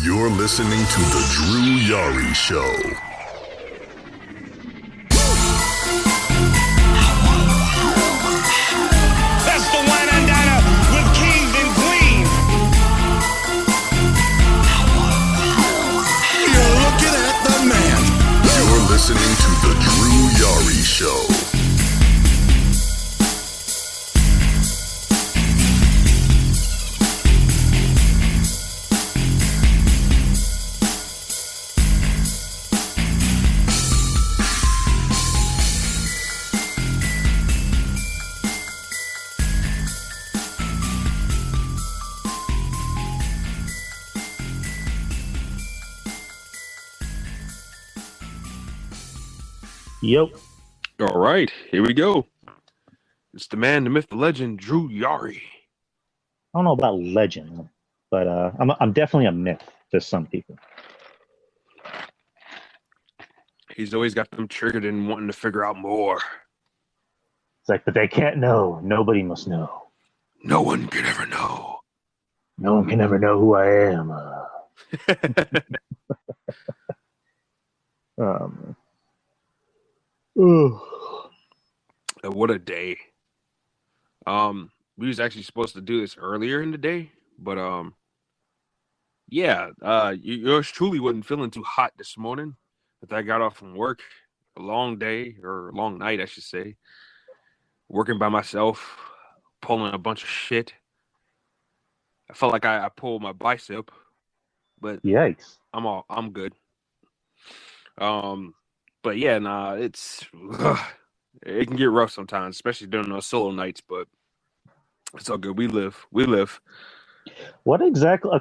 You're listening to The Drew Yari Show. That's the wine and diner with kings and queens. You're looking at the man. You're listening to The Drew Yari Show. Yep. All right, here we go. It's the man, the myth, the legend, Drew Yari. I don't know about legend, but I'm definitely a myth to some people. He's always got them triggered and wanting to figure out more. It's like, but they can't know. Nobody must know. No one can ever know. No one can ever know who I am. Ooh. What a day. We was actually supposed to do this earlier in the day, but yours truly wasn't feeling too hot this morning. But I got off from work, a long day or a long night, I should say. Working by myself, pulling a bunch of shit. I felt like I pulled my bicep, but Yikes. I'm good. But yeah, it can get rough sometimes, especially during those solo nights, but it's all good. We live. What exactly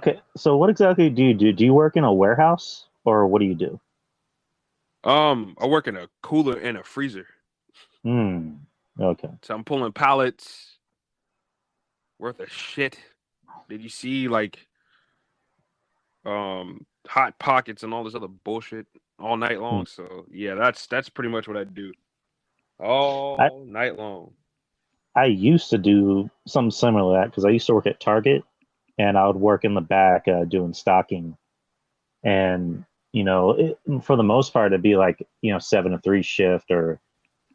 do you do? Do you work in a warehouse or what do you do? I work in a cooler and a freezer. Okay. So I'm pulling pallets worth of shit. Did you see Hot Pockets and all this other bullshit all night long? So yeah, that's pretty much what I do all night long. I used to do something similar to that because I used to work at Target and I would work in the back doing stocking. And, for the most part, it'd be 7 to 3 shift, or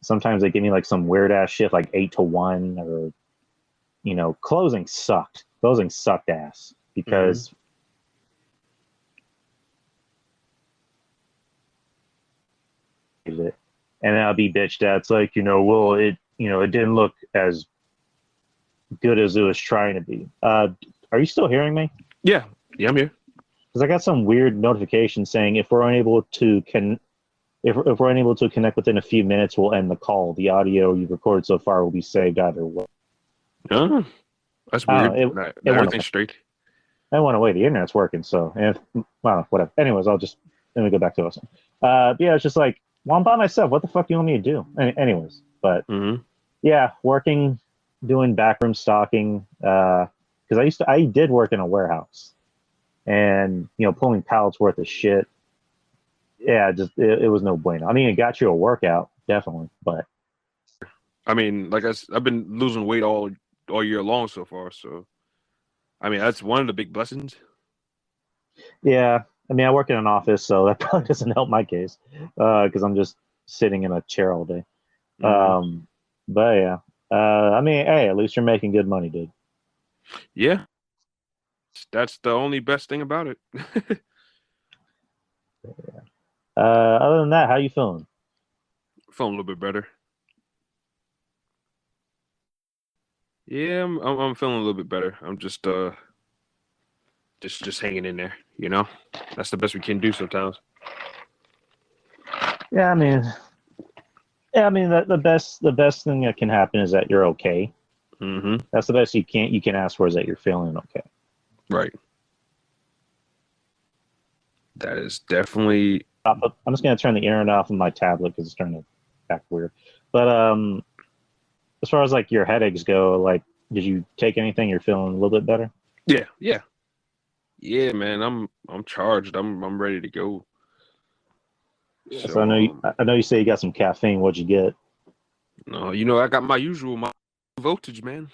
sometimes they give me some weird ass shift, 8 to 1, or, closing sucked. Closing sucked ass because it. And then I'll be bitched at. It's it didn't look as good as it was trying to be. Are you still hearing me? Yeah, I'm here. Because I got some weird notification saying if we're unable to connect within a few minutes, we'll end the call. The audio you've recorded so far will be saved either way. Oh, that's weird. Everything's straight. I went away. The internet's working, so whatever. Anyways, let me go back to us. It's just well, I'm by myself. What the fuck do you want me to do? Anyways, but yeah, working, doing backroom stocking. Because I did work in a warehouse, and pulling pallets worth of shit. Yeah, it was no bueno. I mean, it got you a workout, definitely, but I mean, I've been losing weight all year long so far. So, I mean, that's one of the big blessings. Yeah. I mean, I work in an office, so that probably doesn't help my case because I'm just sitting in a chair all day. But yeah, I mean, hey, at least you're making good money, dude. Yeah, that's the only best thing about it. Yeah. Other than that, how you feeling? Feeling a little bit better. Yeah, I'm feeling a little bit better. I'm just hanging in there, That's the best we can do sometimes. Yeah, I mean, the best thing that can happen is that you're okay. That's the best you can ask for, is that you're feeling okay. Right. That is definitely. I'm just gonna turn the internet off on my tablet because it's starting to act weird. But as far as your headaches go, did you take anything? You're feeling a little bit better? Yeah, man. I'm charged. I'm ready to go. So I know you say you got some caffeine. What'd you get? No, I got my usual voltage, man.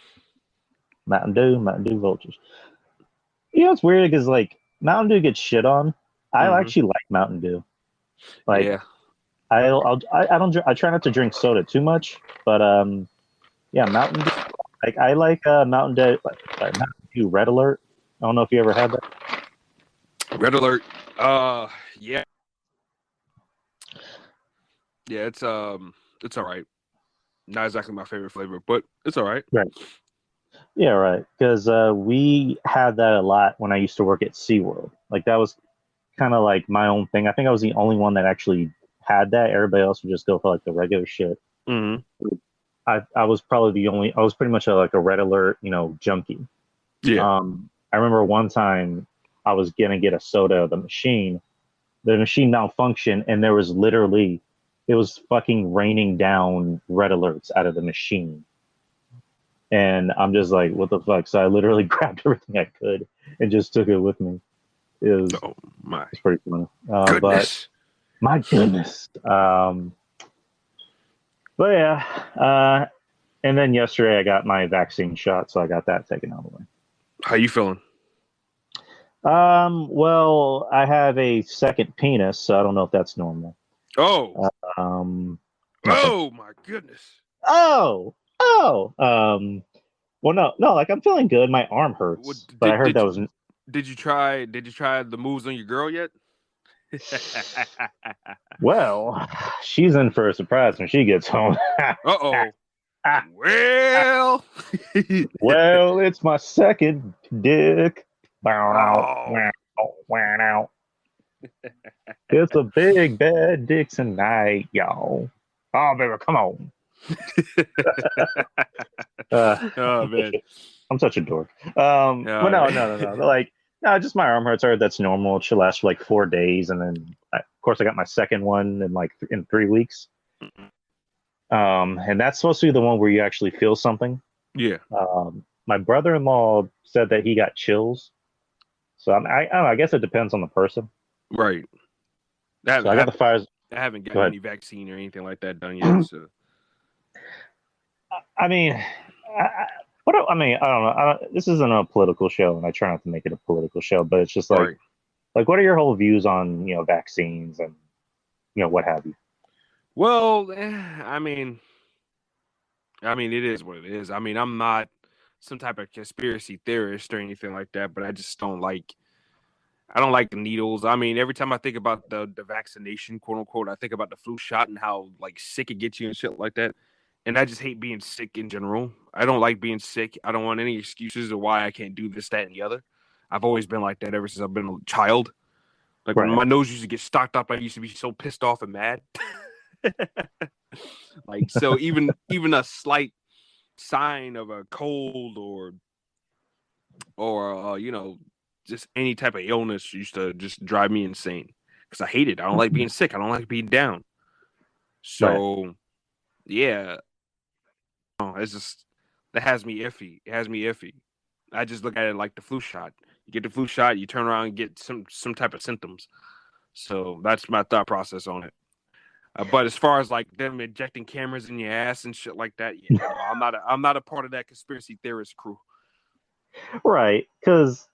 Mountain Dew voltage. It's weird because Mountain Dew gets shit on. I Mhm. actually like Mountain Dew. Like Yeah. I don't I try not to drink soda too much, but yeah, Mountain Dew. Like I like Mountain Dew, Mountain Dew Red Alert. I don't know if you ever had that. Red alert. Yeah. Yeah, it's all right. Not exactly my favorite flavor, but it's all right. Right. Yeah, right. Because we had that a lot when I used to work at SeaWorld. Like that was kind of like my own thing. I think I was the only one that actually had that. Everybody else would just go for like the regular shit. Mhm. I was probably the only. I was pretty much like a Red Alert, junkie. Yeah. I remember one time I was gonna get a soda of the machine. The machine malfunctioned, and there was literally it was fucking raining down Red Alerts out of the machine. And I'm just like, what the fuck? So I literally grabbed everything I could and just took it with me. It was Oh my it's pretty funny. But goodness. my goodness. But yeah. And then yesterday I got my vaccine shot, so I got that taken out of the way. How you feeling? Well, I have a second penis, so I don't know if that's normal. Oh. No, thank Oh my goodness. oh. Well, no, like I'm feeling good. My arm hurts, but I heard that was. Did you try the moves on your girl yet? Well, she's in for a surprise when she gets home. Uh-oh. Well. Well, it's my second dick. Oh. It's a big bad Dixon night, y'all. Oh, baby, come on. Oh man. I'm such a dork. But no. Like, no, just my arm hurts. I heard that's normal. It should last for like 4 days, and then of course I got my second one in like in 3 weeks. And that's supposed to be the one where you actually feel something. Yeah. My brother-in-law said that he got chills. So I don't know. I guess it depends on the person. Right. So I got the fires. I haven't Go gotten ahead. any vaccine or anything like that done yet. So I mean, I mean, I don't know. This isn't a political show, and I try not to make it a political show. But it's just right. like, what are your whole views on vaccines and what have you? Well, I mean, it is what it is. I mean, I'm not some type of conspiracy theorist or anything like that, but I just don't like. I don't like the needles. I mean, every time I think about the vaccination, quote unquote, I think about the flu shot and how like sick it gets you and shit like that. And I just hate being sick in general. I don't like being sick. I don't want any excuses of why I can't do this, that, and the other. I've always been like that ever since I've been a child. Like when my nose used to get stocked up, I used to be so pissed off and mad. Like so, even a slight sign of a cold or just any type of illness used to just drive me insane because I hate it. I don't like being sick. I don't like being down. So, yeah, it's just that has me iffy. It has me iffy. I just look at it like the flu shot. You get the flu shot, you turn around and get some type of symptoms. So that's my thought process on it. But as far as like them injecting cameras in your ass and shit like that, yeah, no, I'm not a part of that conspiracy theorist crew. Right, because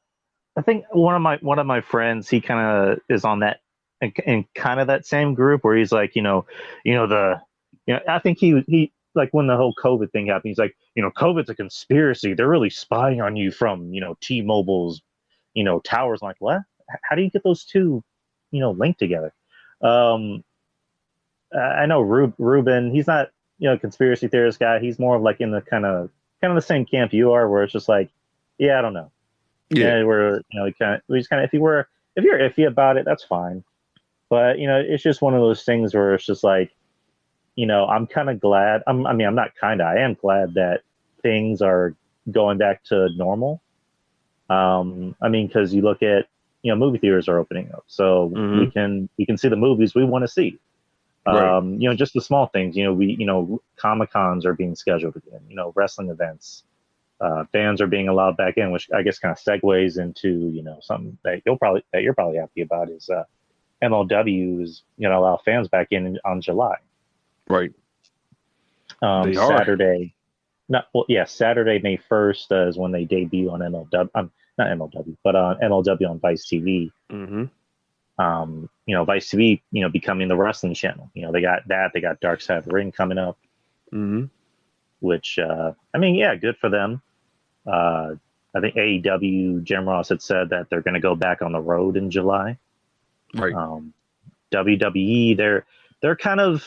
I think one of my friends, he kind of is on that in kind of that same group where he's like, I think he like when the whole COVID thing happened, he's like, COVID's a conspiracy. They're really spying on you from T-Mobile's towers. I'm like, what? How do you get those two linked together? I know Ruben. He's not a conspiracy theorist guy. He's more of like in the kind of the same camp you are, where it's just like, yeah, I don't know. Yeah, we're we just kind of if you're iffy about it, that's fine. But it's just one of those things where it's just like, I'm kind of glad. I am glad that things are going back to normal. Because you look at movie theaters are opening up, so we can see the movies we want to see. Right. Just the small things. Comic-Cons are being scheduled again. Wrestling events. Fans are being allowed back in, which I guess kind of segues into something that you're probably happy about is MLW is allow fans back in on July. Right. Saturday. Saturday May 1st is when they debut on MLW. not MLW, but on MLW on Vice TV. Mm-hmm. Vice TV, becoming the wrestling channel. They got that. They got Dark Side of the Ring coming up, Mm-hmm. which yeah, good for them. I think AEW, Jim Ross had said that they're going to go back on the road in July. Right. WWE, they're kind of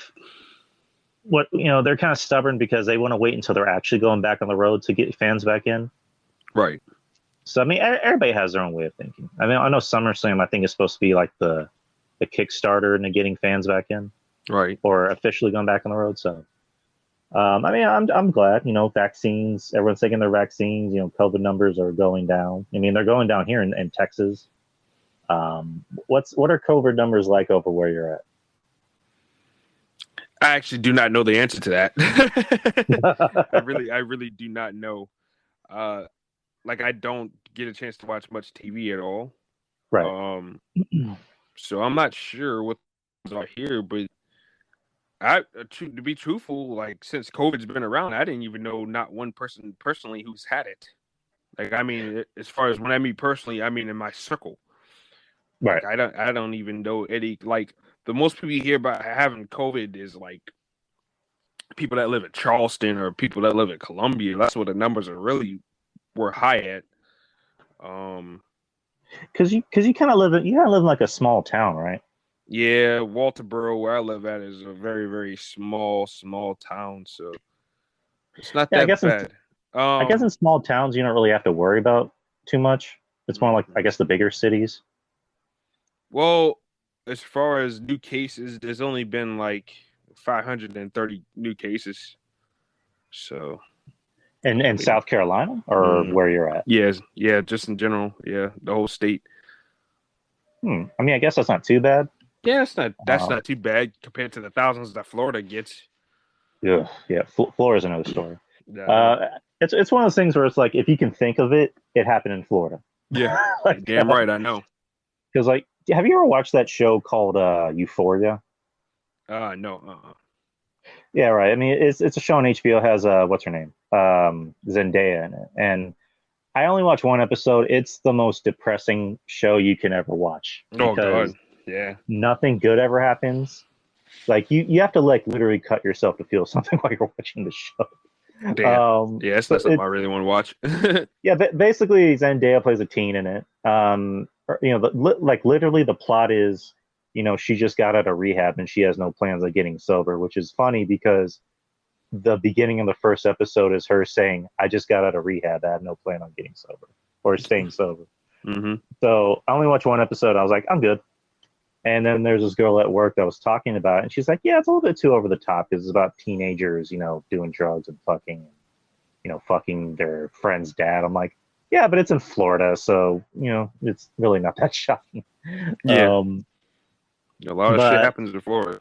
they're kind of stubborn because they want to wait until they're actually going back on the road to get fans back in. Right. So everybody has their own way of thinking. I know SummerSlam, I think, is supposed to be like the Kickstarter into getting fans back in, right, or officially going back on the road. So, I'm glad. Vaccines. Everyone's taking their vaccines. COVID numbers are going down. They're going down here in Texas. What are COVID numbers like over where you're at? I actually do not know the answer to that. I really do not know. I don't get a chance to watch much TV at all. Right. So I'm not sure what's out here, but to be truthful, since COVID's been around, I didn't even know not one person personally who's had it. As far as when I mean personally, I mean in my circle. Right. I don't even know any. The most people you hear about having COVID is people that live in Charleston or people that live in Columbia. That's where the numbers were high at. Because you kind of live in like a small town, right? Yeah, Walterboro, where I live at, is a very, very small town, so it's not that bad. I guess in small towns you don't really have to worry about too much. It's more like, I guess, the bigger cities. Well, as far as new cases, there's only been 530 new cases. So, in South Carolina, or where you're at? Yeah, just in general, the whole state. I guess that's not too bad. Yeah, that's not too bad compared to the thousands that Florida gets. Yeah. Florida's another story. It's one of those things where it's like, if you can think of it, it happened in Florida. Yeah, damn right, I know. Because have you ever watched that show called Euphoria? No. Yeah, right. It's a show on HBO. It has what's her name, Zendaya in it, and I only watched one episode. It's the most depressing show you can ever watch. Oh God, yeah. Nothing good ever happens. You have to literally cut yourself to feel something while you're watching the show. Damn. It's not something I really want to watch. Yeah, basically Zendaya plays a teen in it. Literally the plot is, she just got out of rehab and she has no plans of getting sober, which is funny because the beginning of the first episode is her saying, "I just got out of rehab. I have no plan on getting sober or staying sober." Mm-hmm. So I only watched one episode. I was like, I'm good. And then there's this girl at work that was talking about it, and she's like, yeah, it's a little bit too over the top because it's about teenagers, doing drugs and fucking, fucking their friend's dad. I'm like, yeah, but it's in Florida, so, it's really not that shocking. Yeah. A lot of shit happens in Florida.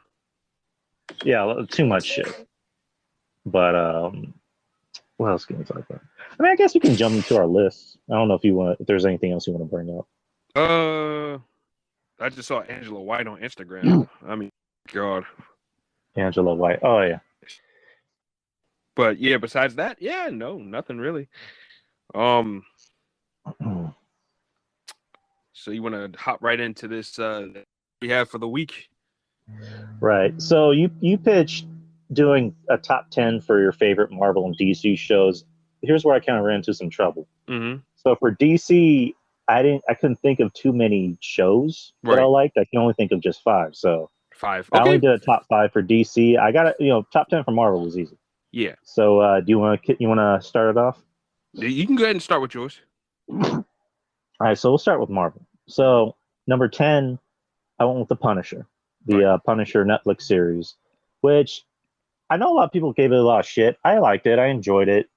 Yeah, too much shit. But what else can we talk about? I guess we can jump into our list. I don't know if there's anything else you want to bring up. I just saw Angela White on Instagram. God. Angela White. Oh, yeah. But, yeah, besides that, no, nothing really. So you want to hop right into this that we have for the week? Right. So you pitched doing a top 10 for your favorite Marvel and DC shows. Here's where I kind of ran into some trouble. Mm-hmm. So for DC, I couldn't think of too many shows that I liked. I can only think of just 5. So 5. Okay. I only did a top 5 for DC. I got it. Top 10 for Marvel was easy. Yeah. So do you want to start it off? You can go ahead and start with yours. All right. So we'll start with Marvel. So number 10, I went with The Punisher, the Punisher Netflix series, which I know a lot of people gave it a lot of shit. I liked it. I enjoyed it.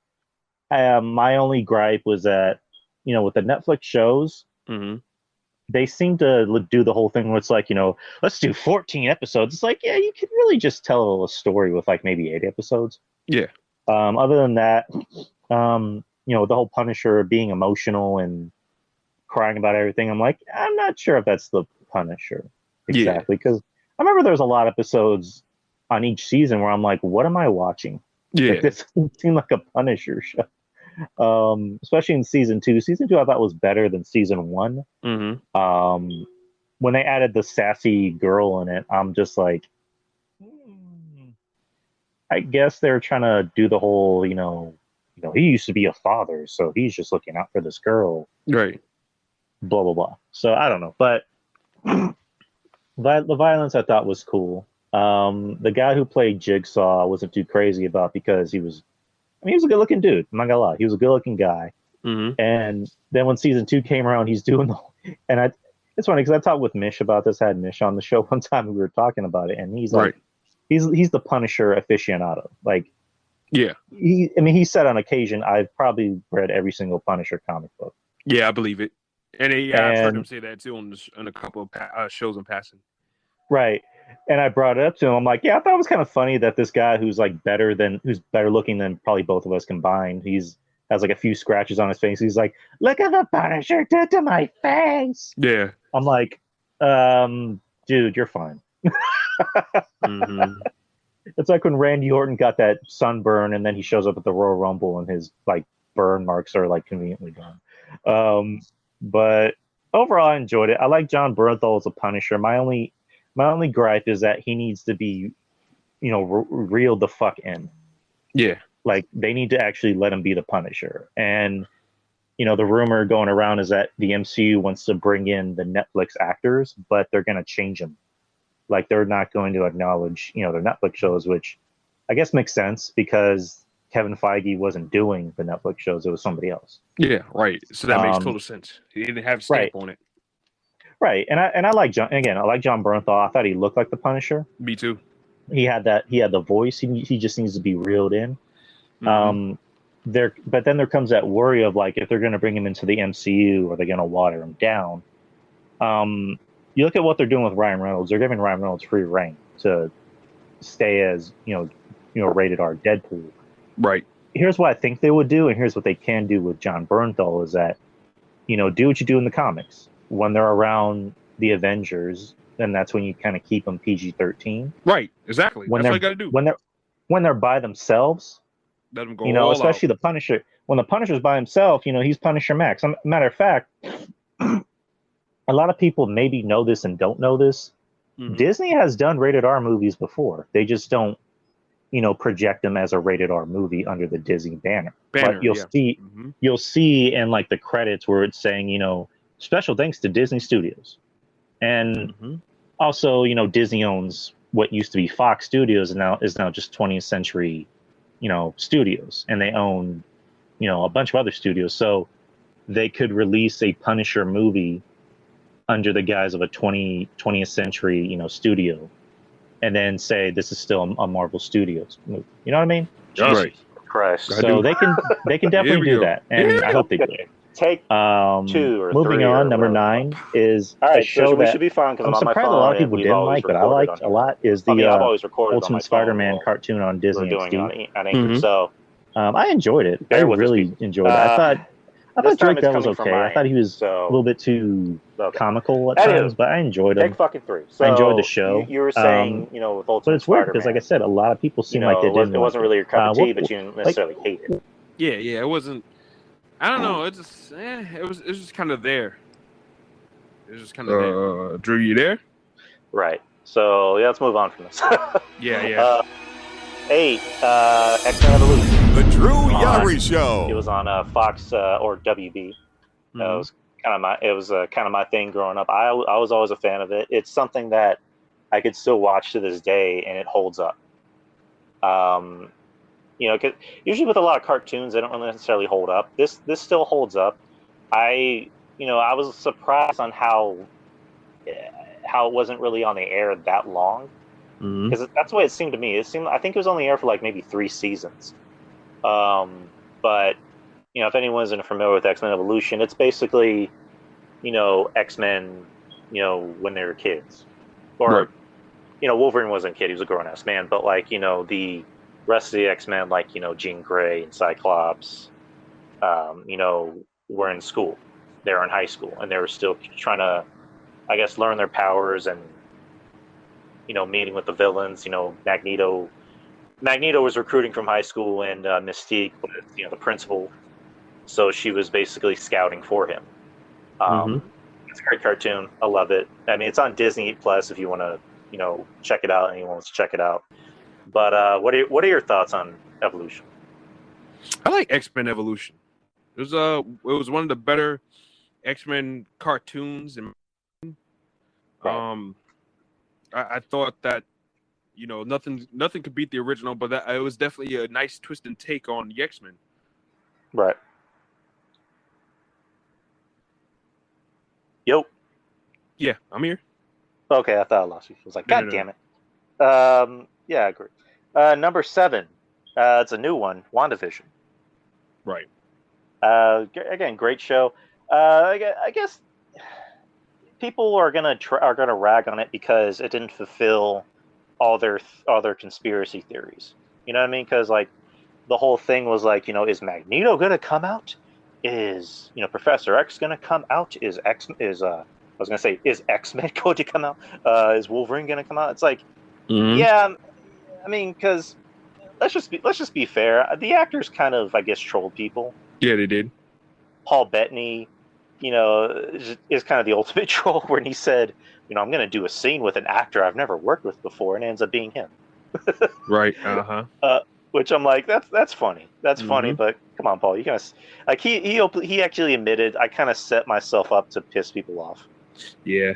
My only gripe was that, with the Netflix shows, they seem to do the whole thing where it's like, let's do 14 episodes. It's like, yeah, you could really just tell a story with maybe 8 episodes. Yeah. Other than that, the whole Punisher being emotional and crying about everything, I'm like, I'm not sure if that's the Punisher exactly. Because I remember there was a lot of episodes on each season where I'm like, what am I watching? Yeah. This doesn't seem like a Punisher show. Especially in season 2. Season 2 I thought was better than season 1. Mm-hmm. When they added the sassy girl in it, I'm just like, I guess they're trying to do the whole, he used to be a father, so he's just looking out for this girl, Right. blah blah blah. So I don't know, but the violence I thought was cool. The guy who played Jigsaw I wasn't too crazy about because he was a good looking dude. I'm not gonna lie, he was a good looking guy. Mm-hmm. And then when season 2 came around, he's doing it's funny because I talked with Mish about this. I had Mish on the show one time and we were talking about it, and he's like, he's the Punisher aficionado. Like, yeah, he said on occasion, I've probably read every single Punisher comic book. Yeah, I believe it. And I've heard him say that too on a couple of shows in passing. Right. And I brought it up to him. I'm like, yeah, I thought it was kind of funny that this guy who's better looking than probably both of us combined, has like a few scratches on his face. He's like, look at the Punisher did to my face. Yeah. I'm like, dude, you're fine. Mm-hmm. It's like when Randy Orton got that sunburn and then he shows up at the Royal Rumble and his burn marks are conveniently gone. But overall I enjoyed it. I like John Bernthal as a Punisher. My only gripe is that he needs to be, reeled the fuck in. Yeah. They need to actually let him be the Punisher. And, the rumor going around is that the MCU wants to bring in the Netflix actors, but they're going to change them. They're not going to acknowledge, their Netflix shows, which I guess makes sense because Kevin Feige wasn't doing the Netflix shows. It was somebody else. Yeah, right. So that makes total sense. He didn't have a stamp on it. Right. And I like John, again, I like John Bernthal. I thought he looked like the Punisher. Me too. He had the voice. He just needs to be reeled in. Mm-hmm. But then there comes that worry of if they're going to bring him into the MCU, are they going to water him down? You look at what they're doing with Ryan Reynolds. They're giving Ryan Reynolds free reign to stay as rated R Deadpool. Right. Here's what I think they would do, and here's what they can do with John Bernthal is that, do what you do in the comics. When they're around the Avengers, then that's when you kind of keep them PG-13. Right. Exactly. That's what you got to do. When they're by themselves, let them go. Especially the Punisher. When the Punisher's by himself, he's Punisher Max. Matter of fact. A lot of people maybe know this and don't know this. Mm-hmm. Disney has done rated R movies before. They just don't, project them as a rated R movie under the Disney banner. But you'll see in the credits where it's saying, special thanks to Disney Studios. And also, Disney owns what used to be Fox Studios and is now just 20th Century, studios. And they own, a bunch of other studios. So they could release a Punisher movie under the guise of a 20th century, studio, and then say this is still a Marvel Studios movie. You know what I mean? Right. Christ. So they can definitely do that, and I hope they do. Take 2 or moving 3 on. Number 9 is a show we that should be fine because I'm on my surprised phone, a lot of people didn't like, but I liked a lot. Is the I've always recorded Ultimate Spider-Man cartoon on Disney doing XD. on Anchor, so I enjoyed it. I really enjoyed it. I thought Drake Bell was okay. I thought he was a little bit too comical at times, but I enjoyed him. Take fucking 3. So I enjoyed the show. You were saying, with Ultimate but it's weird because, Spider-Man, like I said, a lot of people seem like they didn't. It wasn't really your cup of tea, but you didn't necessarily hate it. Yeah, it wasn't. I don't know. It was just kind of there. It was just kind of there. Drew, you there? Right. So let's move on from this. Yeah. 8, X-Men Evolution. The Drew Yari Show. It was on Fox or WB. It was kind of my thing growing up. I was always a fan of it. It's something that I could still watch to this day, and it holds up. 'Cause usually with a lot of cartoons, they don't really necessarily hold up. This still holds up. I was surprised on how it wasn't really on the air that long. Because that's the way it seemed to me. I think it was on the air for maybe 3 seasons. But if anyone isn't familiar with X-Men Evolution, it's basically, X-Men, when they were kids. Or, Wolverine wasn't a kid, he was a grown-ass man. But the rest of the X-Men, Jean Grey and Cyclops, were in school. They were in high school, and they were still trying to, I guess, learn their powers and, meeting with the villains. Magneto was recruiting from high school, and Mystique, the principal, So she was basically scouting for him. It's a great cartoon. I love it. I mean, it's on Disney Plus if you want to, check it out. Anyone wants to check it out. But what are your thoughts on Evolution? I like X-Men Evolution. It was one of the better X-Men cartoons, and I thought that nothing could beat the original, but it was definitely a nice twist and take on the X-Men. Right. Yo. Yeah, I'm here. Okay, I thought I lost you. I was like, God damn it. Yeah, I agree. Number 7. It's a new one, WandaVision. Right. Again, great show. I guess people are gonna rag on it because it didn't fulfill all their conspiracy theories. You know what I mean? Because like the whole thing was like, is Magneto gonna come out? Is Professor X gonna come out? Is X-Men going to come out? Is Wolverine gonna come out? It's like, yeah, I mean, because let's just be fair. The actors kind of, I guess, trolled people. Yeah, they did. Paul Bettany, is kind of the ultimate troll when he said, I'm going to do a scene with an actor I've never worked with before, and it ends up being him. Right. Which I'm like, that's funny. That's funny, but come on, Paul, you guys. Like he actually admitted I kind of set myself up to piss people off. Yeah.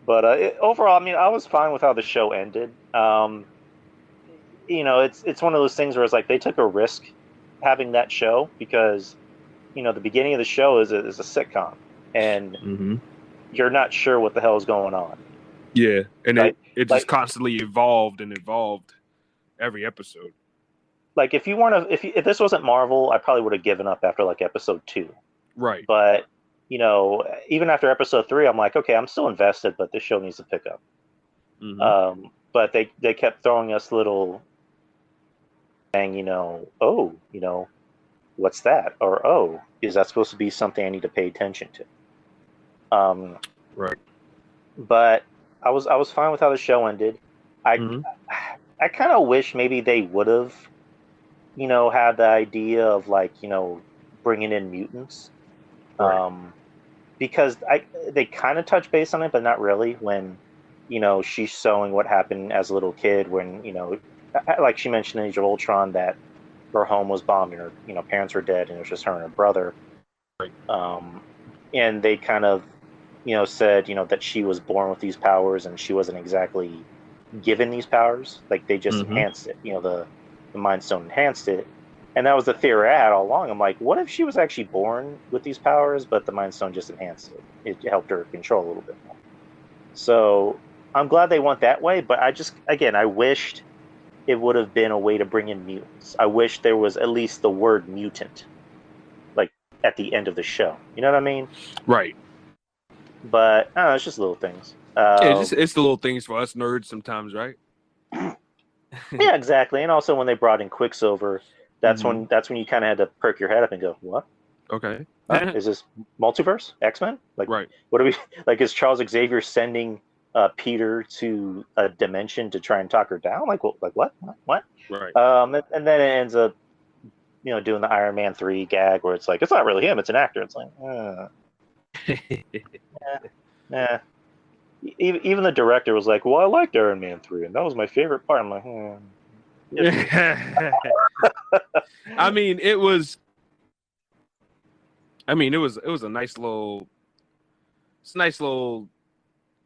But overall, I mean, I was fine with how the show ended. It's one of those things where it's like they took a risk having that show because, the beginning of the show is a sitcom, and you're not sure what the hell is going on. Yeah, and like, it just constantly evolved every episode. Like if this wasn't Marvel, I probably would have given up after like episode 2. Right. But even after episode 3, I'm like, okay, I'm still invested, but this show needs to pick up. But they kept throwing us little saying, what's that? Or, oh, is that supposed to be something I need to pay attention to? Right. But I was fine with how the show ended. I kind of wish maybe they would have, had the idea of like, bringing in mutants. Right. Because they kind of touch base on it, but not really when, she's showing what happened as a little kid when, like she mentioned in Age of Ultron that her home was bombed and her, parents were dead and it was just her and her brother. Right. And they kind of, said, that she was born with these powers and she wasn't exactly given these powers. Like they just enhanced it. The Mind Stone enhanced it. And that was the theory I had all along. I'm like, what if she was actually born with these powers, but the Mind Stone just enhanced it? It helped her control a little bit more. So I'm glad they went that way, but I wished it would have been a way to bring in mutants. I wish there was at least the word mutant, like at the end of the show. You know what I mean? Right. But it's just little things. It's the little things for us nerds sometimes, right? Yeah, exactly. And also when they brought in Quicksilver, that's when you kind of had to perk your head up and go, what? Okay. Is this multiverse? X-Men? Like, right. What are we like? Is Charles Xavier sending Peter to a dimension to try and talk her down? Like what? What? Right. And then it ends up, doing the Iron Man 3 gag where it's like, it's not really him, it's an actor. It's like, yeah. Even the director was like, well, I liked Iron Man 3, and that was my favorite part. I'm like, I mean, it was a nice little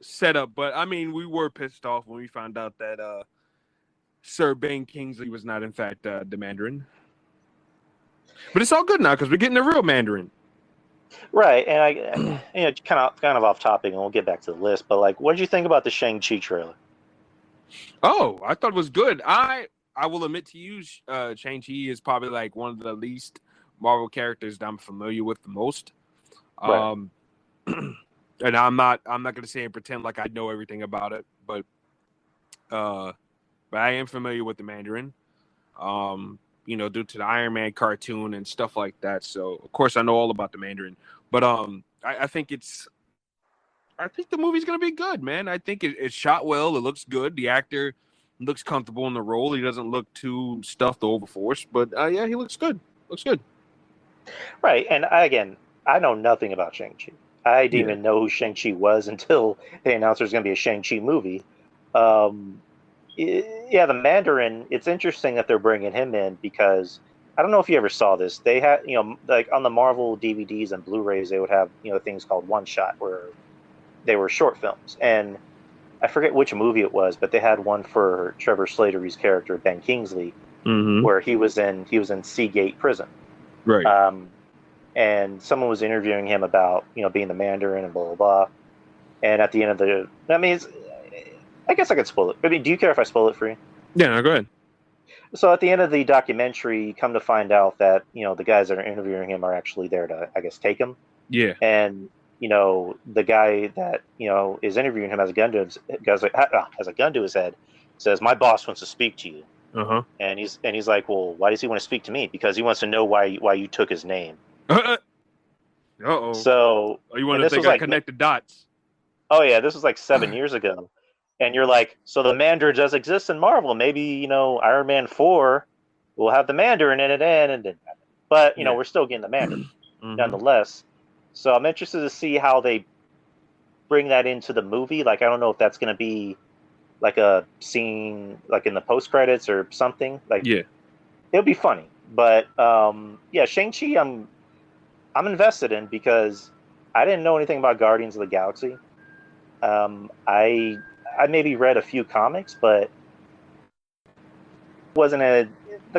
setup, but I mean, we were pissed off when we found out that Sir Ben Kingsley was not, in fact, the Mandarin. But it's all good now because we're getting the real Mandarin. Right, and I, kind of off topic, and we'll get back to the list. But like, what did you think about the Shang-Chi trailer? Oh, I thought it was good. I will admit to you, Shang-Chi is probably like one of the least Marvel characters that I'm familiar with the most. Right. And I'm not gonna say and pretend like I know everything about it, but I am familiar with the Mandarin. Due to the Iron Man cartoon and stuff like that. So of course I know all about the Mandarin. But I think the movie's gonna be good, man. I think it's shot well. It looks good. The actor looks comfortable in the role. He doesn't look too stuffed or overforced. But yeah, he looks good. Looks good. Right, and I know nothing about Shang-Chi. I didn't Yeah. even know who Shang-Chi was until they announced there's going to be a Shang-Chi movie. Um, yeah, the Mandarin. It's interesting that they're bringing him in because I don't know if you ever saw this. They had, like on the Marvel DVDs and Blu-rays, they would have, things called one shot where they were short films, and I forget which movie it was, but they had one for Trevor Slattery's character Ben Kingsley, Mm-hmm. where he was in Seagate Prison. Right. Um, and someone was interviewing him about being the Mandarin and blah blah blah. And at the end of I guess I could spoil it. I mean, do you care if I spoil it for you? Yeah. No, go ahead. So at the end of the documentary, you come to find out that the guys that are interviewing him are actually there to, I guess, take him. Yeah. And the guy that is interviewing him has a gun to his head, says, "My boss wants to speak to you." Uh And he's like, "Well, why does he want to speak to me?" Because he wants to know why you took his name. huh. Uh-oh. So, Oh, you want and to this think was I like, connect the dots? oh yeah, this was like 7 years ago, and you're like, so the Mandarin does exist in Marvel. Maybe Iron Man 4 will have the Mandarin in it, and it didn't happen. But Yeah. we're still getting the Mandarin Mhm. nonetheless. So I'm interested to see how they bring that into the movie. Like, I don't know if that's going to be like a scene like in the post credits or something. Like, Yeah. it'll be funny. But yeah, Shang-Chi, I'm invested in because I didn't know anything about Guardians of the Galaxy. I maybe read a few comics, but the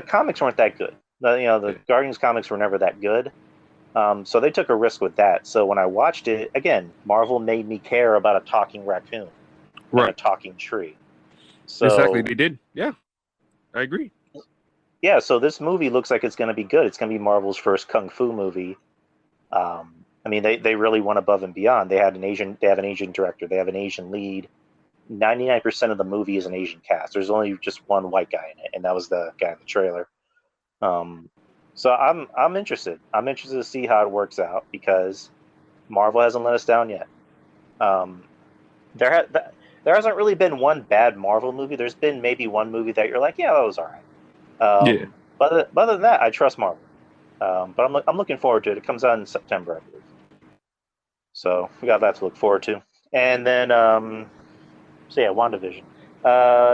comics weren't that good. The Guardians comics were never that good. So they took a risk with that. So when I watched it again, Marvel made me care about a talking raccoon and a Right. talking tree. So Exactly. They did. Yeah. I agree. yeah, so this movie looks like it's going to be good. It's going to be Marvel's first kung fu movie. I mean, they really went above and beyond. They have an Asian director. They have an Asian lead. 99% of the movie is an Asian cast. There's only just one white guy in it, and that was the guy in the trailer. So I'm interested. I'm interested to see how it works out because Marvel hasn't let us down yet. There hasn't really been one bad Marvel movie. There's been maybe one movie that you're like, yeah, that was all right. Yeah. But other than that, I trust Marvel. But I'm looking forward to it. It comes out in September, I believe. So we got that to look forward to. And then, so yeah, WandaVision.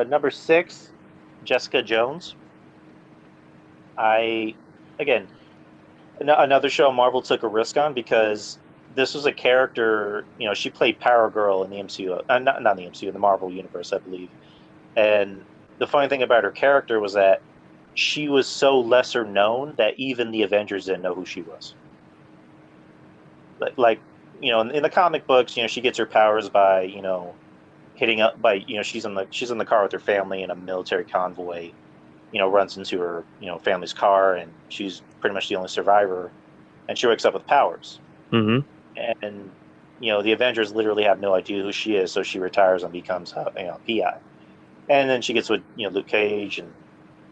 Number 6, Jessica Jones. Another show Marvel took a risk on because this was a character, she played Power Girl in the MCU, not in the MCU, in the Marvel universe, I believe. And the funny thing about her character was that she was so lesser known that even the Avengers didn't know who she was. Like in the comic books, she gets her powers by, hitting up by, she's in the car with her family in a military convoy, runs into her, family's car, and she's pretty much the only survivor, and she wakes up with powers. Mm-hmm. And the Avengers literally have no idea who she is, so she retires and becomes a PI. And then she gets with Luke Cage, and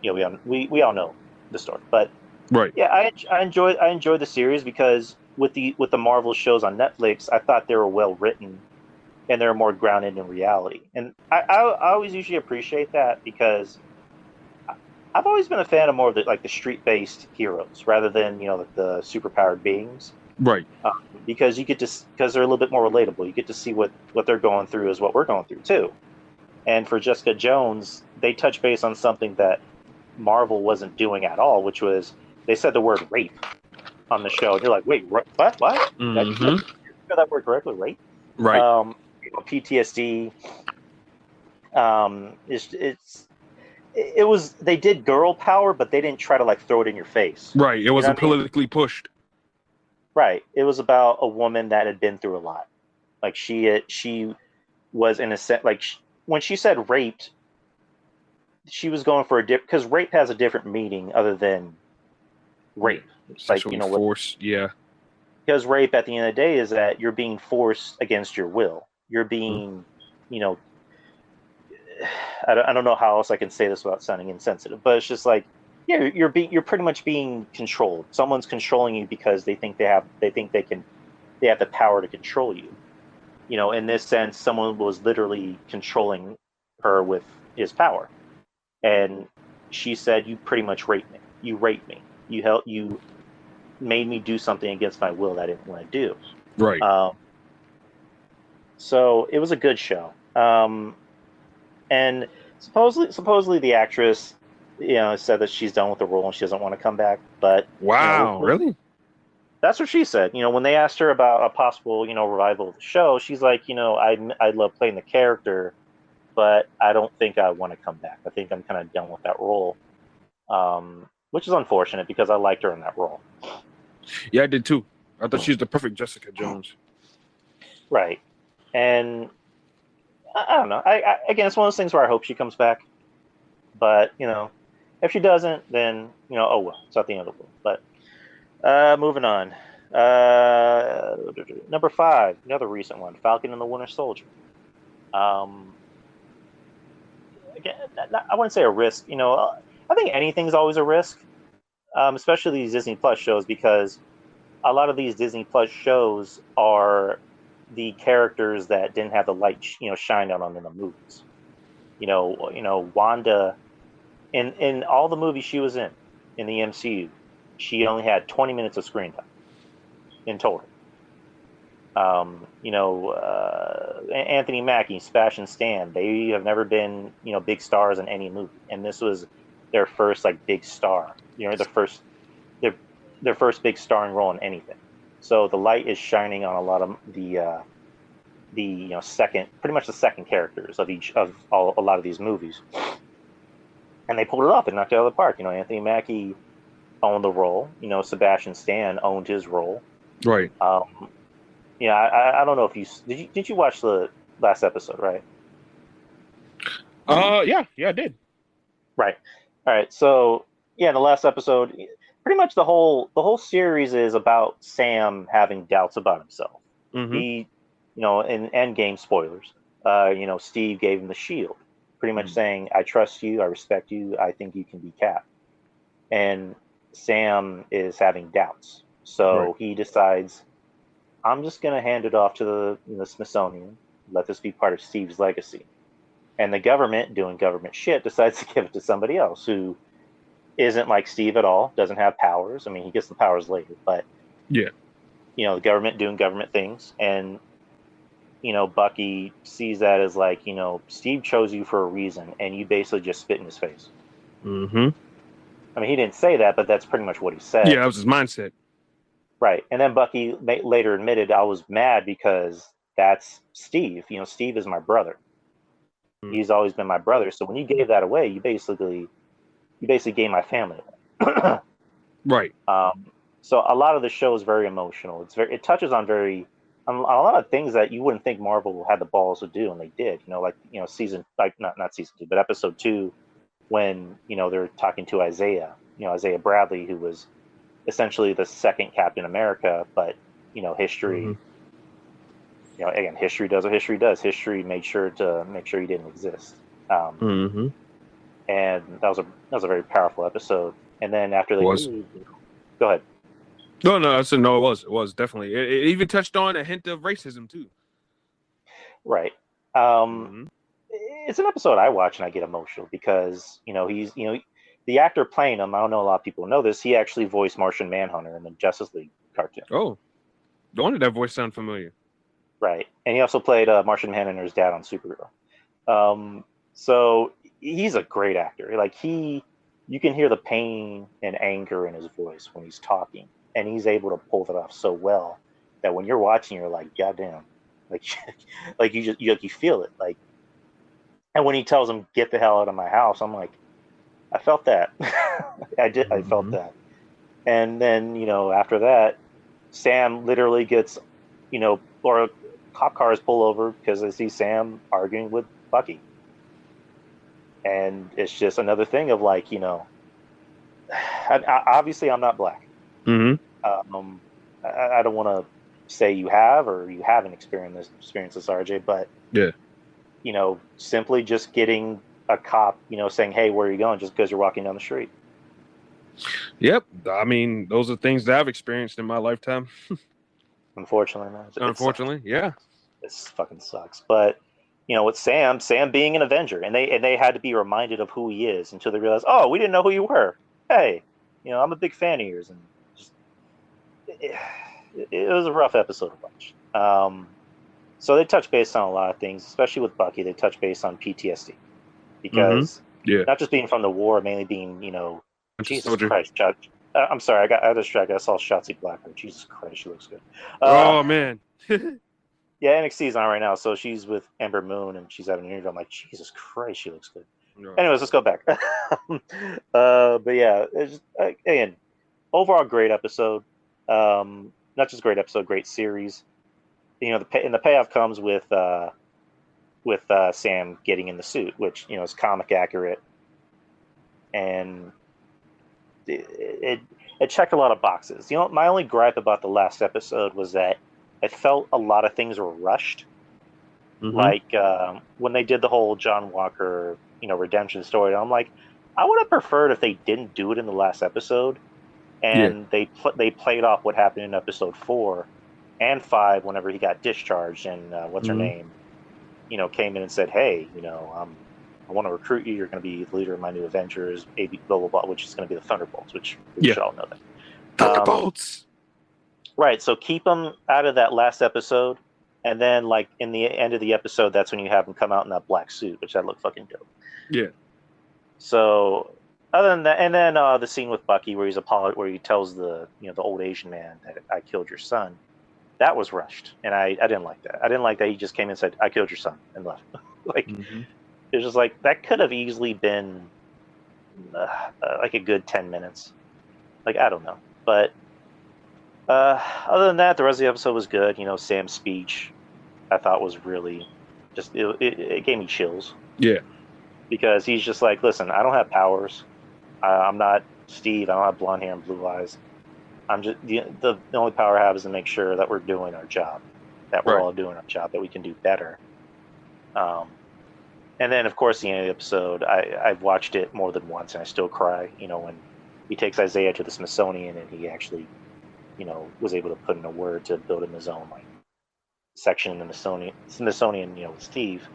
we all know the story. But Right. yeah, I enjoyed the series because with the Marvel shows on Netflix, I thought they were well written and they're more grounded in reality. And I always usually appreciate that because I've always been a fan of more of the street based heroes rather than the superpowered beings. Right. Because because they're a little bit more relatable. You get to see what they're going through is what we're going through too. And for Jessica Jones, they touch base on something that Marvel wasn't doing at all, which was they said the word rape on the show. And you're like, wait, what? Mm-hmm. Did you hear that word correctly? Rape? Right. PTSD. It was they did girl power, but they didn't try to throw it in your face. Right. It wasn't what I mean? politically pushed. Right. It was about a woman that had been through a lot. Like she was in a sense when she said raped, she was going for a different because rape has a different meaning other than rape. Sexually forced. Yeah. Because rape at the end of the day is that you're being forced against your will. You're being, I don't know how else I can say this without sounding insensitive, but it's just you're pretty much being controlled. Someone's controlling you because they think they have the power to control you. In this sense, someone was literally controlling her with his power. And she said, "You pretty much raped me. You raped me. You made me do something against my will that I didn't want to do. Right. So it was a good show. And supposedly the actress, said that she's done with the role and she doesn't want to come back. But Wow, really? That's what she said. When they asked her about a possible, revival of the show, she's like, I love playing the character, but I don't think I want to come back. I think I'm kind of done with that role, which is unfortunate because I liked her in that role. Yeah, I did too. I thought she was the perfect Jessica Jones. Right. And I don't know. Again, it's one of those things where I hope she comes back. But, if she doesn't, then, oh well. It's not the end of the world. But moving on. Number 5, another recent one, Falcon and the Winter Soldier. Again, I wouldn't say a risk. I think anything's always a risk, especially these Disney Plus shows, because a lot of these Disney Plus shows are the characters that didn't have the light, shined on them in the movies. Wanda, in all the movies she was in the MCU, she only had 20 minutes of screen time in total. Anthony Mackie, Sebastian Stan, they have never been, big stars in any movie, and this was their first big star. Their first big starring role in anything. So the light is shining on a lot of the second, pretty much the second characters of a lot of these movies, and they pulled it off and knocked it out of the park. Anthony Mackie owned the role. Sebastian Stan owned his role. Right. I don't know if did you watch the last episode, right? Yeah, I did. Right. All right. So in the last episode, pretty much the whole series is about Sam having doubts about himself. Mm-hmm. He, in Endgame spoilers, Steve gave him the shield, pretty much saying, "I trust you, I respect you, I think you can be Cap." And Sam is having doubts, so he decides, I'm just going to hand it off to the Smithsonian, let this be part of Steve's legacy. And the government, doing government shit, decides to give it to somebody else who isn't like Steve at all, doesn't have powers. I mean, he gets the powers later, but yeah, the government doing government things. And, Bucky sees that as Steve chose you for a reason, and you basically just spit in his face. Mm-hmm. I mean, he didn't say that, but that's pretty much what he said. Yeah, that was his mindset. Right. And then Bucky later admitted, I was mad because that's Steve. Steve is my brother. Mm-hmm. He's always been my brother. So when you gave that away, you basically gave my family away. Right. So a lot of the show is very emotional. It touches on a lot of things that you wouldn't think Marvel had the balls to do, and they did. Season, not season 2, but episode 2, when they're talking to Isaiah. Isaiah Bradley, who was essentially the second Captain America, but history. Mm-hmm. Again, history does what history does. History made sure he didn't exist. Mm-hmm. And that was a very powerful episode. And then after they go ahead. No, I said no. It was definitely. It even touched on a hint of racism too. Right. It's an episode I watch and I get emotional because he's the actor playing him. I don't know a lot of people know this. He actually voiced Martian Manhunter in the Justice League cartoon. Oh, no wonder that voice sound familiar. Right, and he also played Martian Manhunter's dad on Supergirl. So he's a great actor. You can hear the pain and anger in his voice when he's talking, and he's able to pull that off so well that when you're watching, you're like, goddamn, you feel it, And when he tells him, "Get the hell out of my house," I'm like, I felt that. I did. I felt that. And then, after that, Sam literally gets, or cop cars pull over because they see Sam arguing with Bucky. And it's just another thing of obviously I'm not black. Mm-hmm. I don't want to say you have or you haven't experienced this, RJ, but yeah, simply just getting a cop, saying, "Hey, where are you going?" just because you're walking down the street. Yep. I mean, those are things that I've experienced in my lifetime. Unfortunately, man. Unfortunately, yeah. This fucking sucks. But with Sam being an Avenger, and they had to be reminded of who he is until they realized, oh, we didn't know who you were. Hey, I'm a big fan of yours, and just it was a rough episode to watch. So they touch base on a lot of things, especially with Bucky. They touch base on PTSD because not just being from the war, mainly being, Jesus Christ, Judge. I'm sorry, I got distracted. I saw Shotzi Blackburn. Jesus Christ, she looks good. Oh man. Yeah, NXT's on right now, so she's with Ember Moon and she's having an interview. I'm like, Jesus Christ, she looks good. No. Anyways, let's go back. But yeah, it's just, again, overall great episode. Not just great episode, great series. The payoff comes with Sam getting in the suit, which is comic accurate, and it checked a lot of boxes. My only gripe about the last episode was that I felt a lot of things were rushed. Mm-hmm. Like when they did the whole John Walker, redemption story, I'm like, I would have preferred if they didn't do it in the last episode, and they played off what happened in episode 4 and 5 whenever he got discharged, and what's her name, came in and said, hey, I want to recruit you. You're going to be the leader of my new Avengers, blah, blah, blah, which is going to be the Thunderbolts, which we should all know that. Thunderbolts! Right, so keep them out of that last episode, and then, like, in the end of the episode, that's when you have him come out in that black suit, which that looked fucking dope. Yeah. So, other than that, and then the scene with Bucky where where he tells the old Asian man that I killed your son, that was rushed, and I didn't like that. I didn't like that he just came in and said, I killed your son, and left. It was just like, that could have easily been like a good 10 minutes. Like, I don't know. But other than that, the rest of the episode was good. Sam's speech, I thought was really just, it gave me chills. Yeah. Because he's just like, listen, I don't have powers. I'm not Steve. I don't have blonde hair and blue eyes. I'm just, the only power I have is to make sure that we're doing our job, that we're all doing our job, that we can do better. And then, of course, the end of the episode, I've watched it more than once, and I still cry, when he takes Isaiah to the Smithsonian, and he actually, was able to put in a word to build him his own, section in the Smithsonian, with Steve.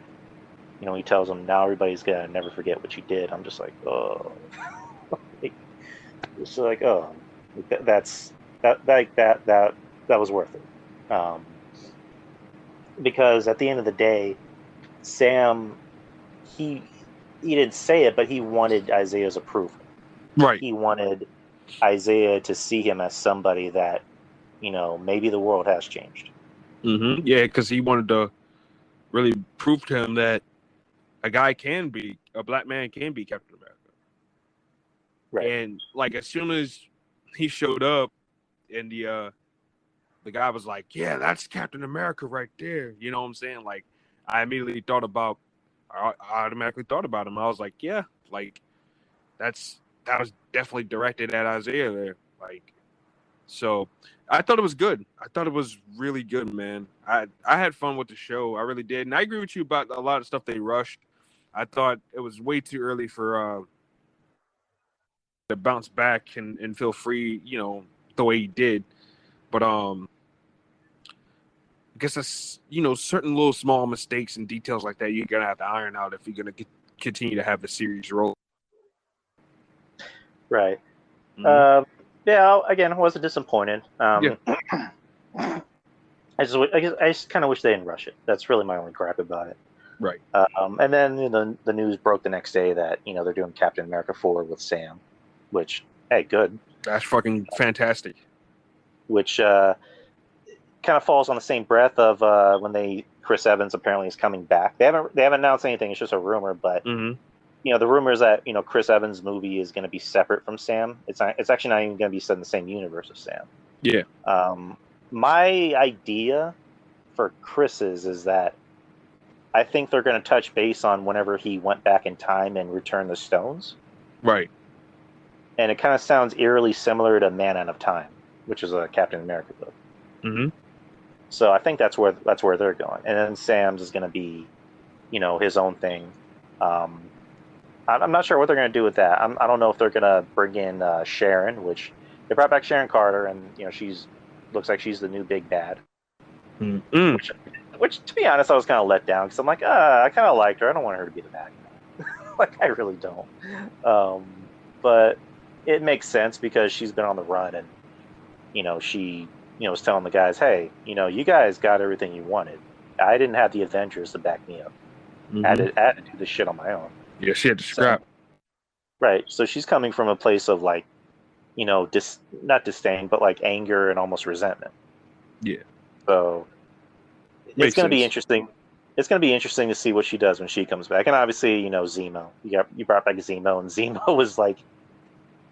He tells him, now everybody's going to never forget what you did. I'm just like, oh. It's like, oh, that was worth it. Because at the end of the day, Sam, he didn't say it, but he wanted Isaiah's approval. Right. He wanted Isaiah to see him as somebody that, maybe the world has changed. Mm-hmm. Yeah, because he wanted to really prove to him that a black man can be Captain America. Right. And as soon as he showed up, and the guy was like, yeah, that's Captain America right there. You know what I'm saying? I immediately I automatically thought about him. I was like, yeah, that was definitely directed at Isaiah there. So I thought it was good. I thought it was really good, man. I had fun with the show. I really did. And I agree with you about a lot of stuff they rushed. I thought it was way too early for to bounce back and feel free, the way he did. But I guess that's, certain little small mistakes and details like that you're going to have to iron out if you're going to continue to have the series roll. Right. Mm-hmm. Yeah, again, I wasn't disappointed. I just kind of wish they didn't rush it. That's really my only gripe about it. Right. And then the news broke the next day that they're doing Captain America 4 with Sam, which, hey, good. That's fucking fantastic. Which kind of falls on the same breath of when Chris Evans apparently is coming back. They haven't announced anything. It's just a rumor, but the rumor is that Chris Evans' movie is going to be separate from Sam. It's actually not even going to be set in the same universe as Sam. Yeah. My idea for Chris's is that I think they're going to touch base on whenever he went back in time and returned the stones. Right. And it kind of sounds eerily similar to Man Out of Time, which is a Captain America book. Mm-hmm. So I think that's where they're going. And then Sam's is going to be, his own thing. I'm not sure what they're going to do with that. I don't know if they're going to bring in Sharon, which they brought back Sharon Carter, and she's looks like she's the new big bad. Mm-hmm. Which, to be honest, I was kind of let down because I'm like, I kind of liked her. I don't want her to be the bad guy. I really don't. But it makes sense because she's been on the run, and she was telling the guys, hey, you guys got everything you wanted. I didn't have the Avengers to back me up. I had to do this shit on my own. Yeah, she had to scrap. Right. So she's coming from a place of like, not disdain, but like anger and almost resentment. Yeah. So it's going to be interesting. It's going to be interesting to see what she does when she comes back. And obviously, Zemo. You brought back Zemo, and Zemo was like,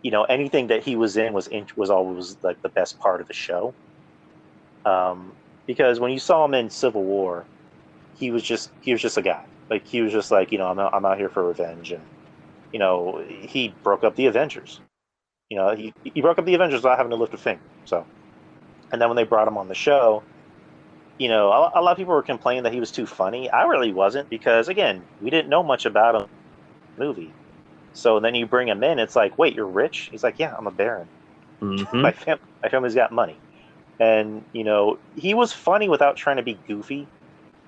anything that he was in was always like the best part of the show. Because when you saw him in Civil War, he was just a guy. Like he was just like, I'm out here for revenge, and he broke up the Avengers. He broke up the Avengers without having to lift a finger. So, and then when they brought him on the show, a lot of people were complaining that he was too funny. I really wasn't, because again, we didn't know much about him in the movie. So then you bring him in, it's like, wait, you're rich? He's like, yeah, I'm a baron. My family's got money. And, he was funny without trying to be goofy.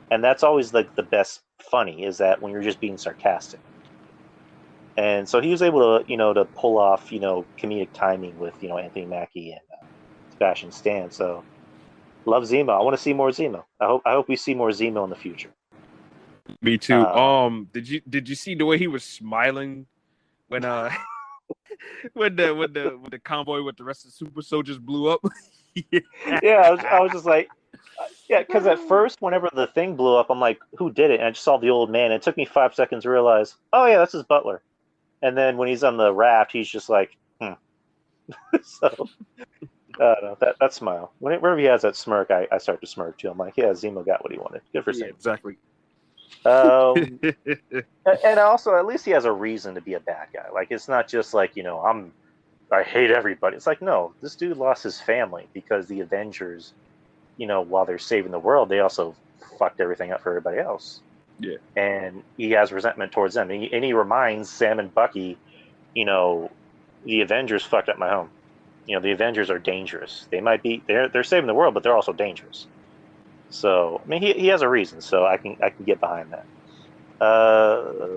And that's always like the best funny, is that when you're just being sarcastic. And so he was able to, to pull off, comedic timing with, Anthony Mackie and Sebastian Stan. So love Zemo. I want to see more Zemo. I hope we see more Zemo in the future. Me too. Did you see the way he was smiling when when the convoy with the rest of the super soldiers blew up? Yeah, I was just like, because at first, whenever the thing blew up, I'm like, who did it? And I just saw the old man. And it took me 5 seconds to realize, oh yeah, that's his butler. And then when he's on the raft, he's just like, So, that smile. Whenever he has that smirk, I start to smirk too. I'm like, yeah, Zemo got what he wanted. Good for Zemo. Exactly. And also, at least he has a reason to be a bad guy. Like, it's not just like, I hate everybody. It's like, no, this dude lost his family because the Avengers, while they're saving the world, they also fucked everything up for everybody else. Yeah. And he has resentment towards them. And he reminds Sam and Bucky, the Avengers fucked up my home. The Avengers are dangerous. They might be, they're saving the world, but they're also dangerous. So, I mean, he has a reason, so I can get behind that.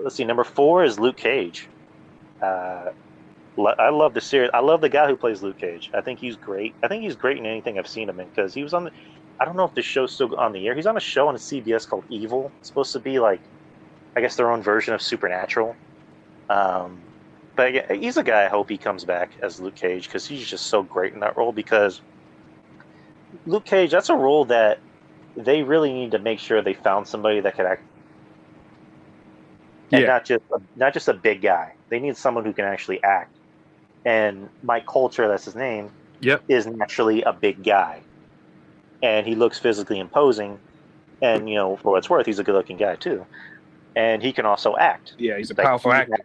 Let's see, number 4 is Luke Cage. I love the series. I love the guy who plays Luke Cage. I think he's great. I think he's great in anything I've seen him in, because he was on the, I don't know if the show's still on the air. He's on a show on CBS called Evil. It's supposed to be like, I guess, their own version of Supernatural. But yeah, he's a guy I hope he comes back as Luke Cage, because he's just so great in that role. Because Luke Cage, that's a role that they really need to make sure they found somebody that could act, and not just a big guy. They need someone who can actually act. And Mike Coulter, that's his name, is naturally a big guy, and he looks physically imposing. And for what it's worth, he's a good-looking guy too, and he can also act. Yeah, he's a powerful actor.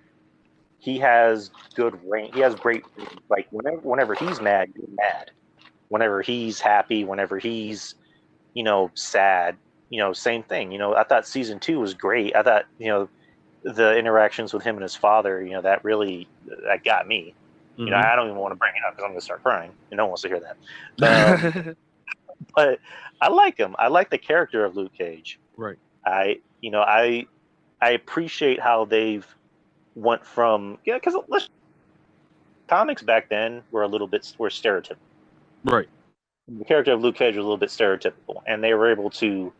He has good range. He has great, like, whenever he's mad, you're mad. Whenever he's happy, whenever he's sad, same thing. I thought season 2 was great. I thought the interactions with him and his father, that got me. I don't even want to bring it up because I'm going to start crying, and no one wants to hear that. But I like him. I like the character of Luke Cage. Right. I appreciate how they've went from, because comics back then were stereotypical. Right. The character of Luke Cage was a little bit stereotypical, and they were able to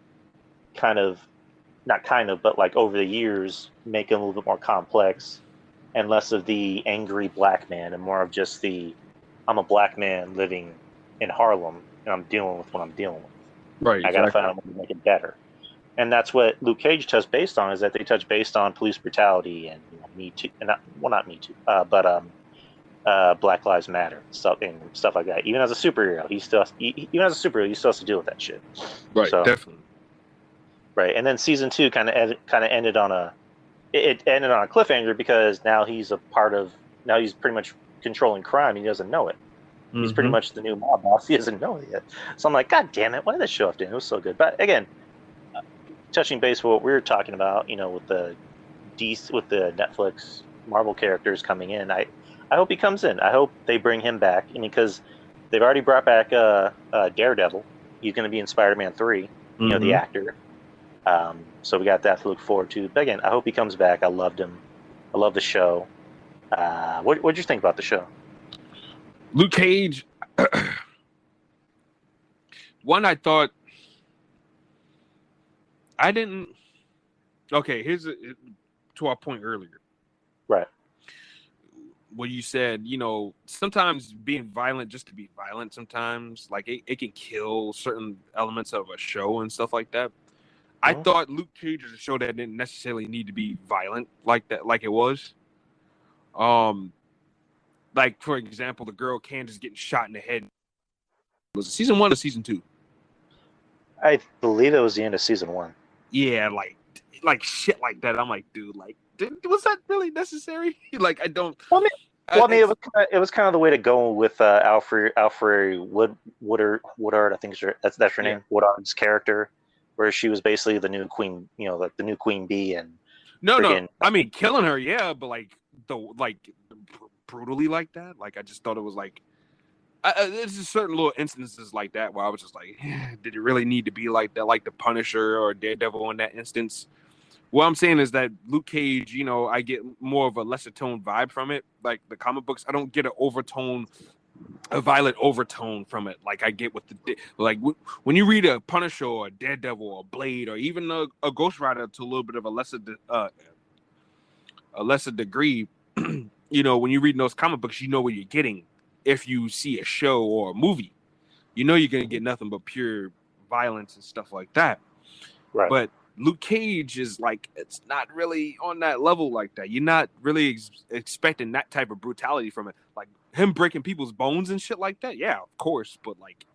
but like over the years, make him a little bit more complex and less of the angry black man and more of just I'm a black man living in Harlem and I'm dealing with what I'm dealing with. Right. I got to find a way to make it better. And that's what Luke Cage touched based on, is that they touch based on police brutality and Me Too, and not Me Too, but Black Lives Matter stuff like that. Even as a superhero, he still has to deal with that shit. Right, so, definitely. Right, and then season 2 kind of ended on a cliffhanger, because now he's pretty much controlling crime. He doesn't know it. He's pretty much the new mob boss. He doesn't know it yet. So I'm like, God damn it! Why did this show have to end? It was so good. But again, touching base with what we were talking about, with the Netflix Marvel characters coming in, I hope he comes in. I hope they bring him back. Because they've already brought back Daredevil. He's going to be in Spider-Man 3. The actor. So we got that to look forward to. But again, I hope he comes back. I loved him. I love the show. What'd you think about the show? Luke Cage, One, I thought I didn't. Okay, to our point earlier. Right. What you said, sometimes being violent just to be violent, sometimes like it can kill certain elements of a show and stuff like that. I thought Luke Cage was a show that didn't necessarily need to be violent like that, like it was. Like for example, the girl Candace getting shot in the head. Was it season 1 or season 2? I believe it was the end of season 1. Yeah, like shit like that. I'm like, dude, was that really necessary? Like, I don't. Well, I mean, it was kind of the way to go with Alfred Woodard. I think that's her name. Woodard's character, where she was basically the new queen, like the new queen bee, and no. I mean, killing her, yeah, but brutally like that. Like, I just thought it was like. There's just certain little instances like that where I was just like, did it really need to be like that? Like the Punisher or Daredevil in that instance. What I'm saying is that Luke Cage, I get more of a lesser tone vibe from it. Like the comic books, I don't get a violent overtone from it. Like I get with when you read a Punisher or a Daredevil or a Blade or even a Ghost Rider to a little bit of a lesser degree, when you're reading those comic books, you know what you're getting. If you see a show or a movie, you're going to get nothing but pure violence and stuff like that. Right. But Luke Cage is like, it's not really on that level like that. You're not really expecting that type of brutality from it. Like him breaking people's bones and shit like that. Yeah, of course. But like,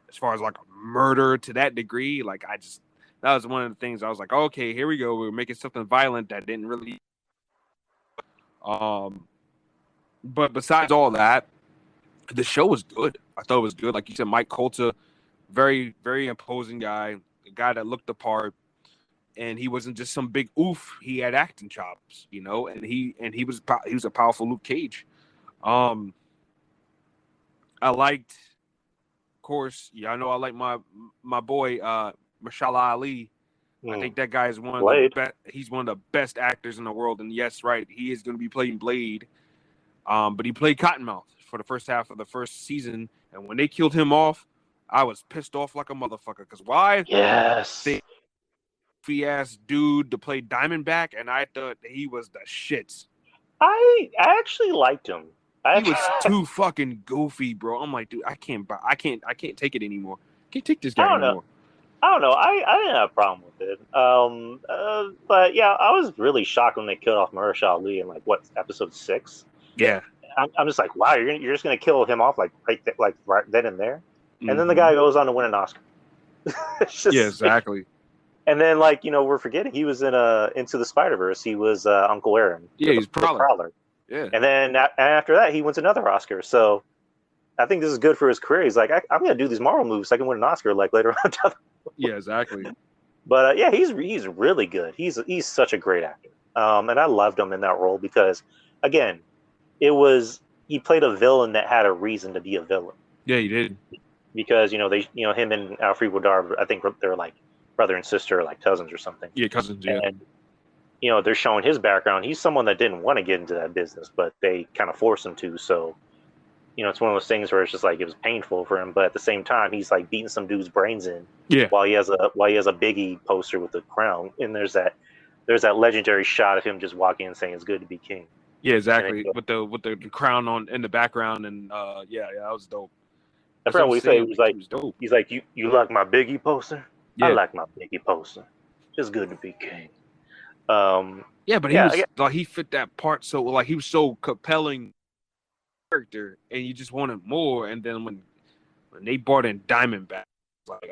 as far as like a murder to that degree, like that was one of the things I was like, okay, here we go. We're making something violent that didn't really. But besides all that, the show was good. I thought it was good. Like you said, Mike Colter, very, very imposing guy, a guy that looked the part, and he wasn't just some big oof. He had acting chops, and he was a powerful Luke Cage. I liked, of course, I know I like my boy Mashallah Ali. I think that guy is one of the best. He's one of the best actors in the world, and yes, right, he is going to be playing Blade. But he played Cottonmouth for the first half of the first season, and when they killed him off, I was pissed off like a motherfucker. Because why? Yes. Goofy ass dude to play Diamondback, and I thought he was the shits. I actually liked him. He was too fucking goofy, bro. I'm like, dude, I can't take it anymore. Can't take this guy anymore. I don't know. I didn't have a problem with it. But yeah, I was really shocked when they killed off Mahershala Ali in episode 6. Yeah. I'm just like, wow, you're just gonna kill him off right then and there, and then the guy goes on to win an Oscar. Yeah, exactly. And then we're forgetting he was in Into the Spider-Verse. He was Uncle Aaron. Yeah, he's Prowler. Yeah. And then after that, he wins another Oscar. So I think this is good for his career. He's like, I'm gonna do these Marvel movies so I can win an Oscar later on. Yeah, exactly. But yeah, he's really good. He's such a great actor. And I loved him in that role because, again, he played a villain that had a reason to be a villain. Yeah, he did. Because him and Alfred Woodard, I think they're like brother and sister, like cousins or something. Yeah, cousins. Yeah. And they're showing his background. He's someone that didn't want to get into that business, but they kind of forced him to. So, it's one of those things where it's just like it was painful for him, but at the same time, he's like beating some dude's brains in. Yeah. While he has a Biggie poster with the crown, and there's that legendary shot of him just walking and saying, "It's good to be king." Yeah, exactly. With the crown in the background, and that was dope. I forgot what he said. He's like, you like my Biggie poster? Yeah. I like my Biggie poster. It's good to be king. Yeah, but he fit that part so he was so compelling character, and you just wanted more. And then when they brought in Diamondback, it's like,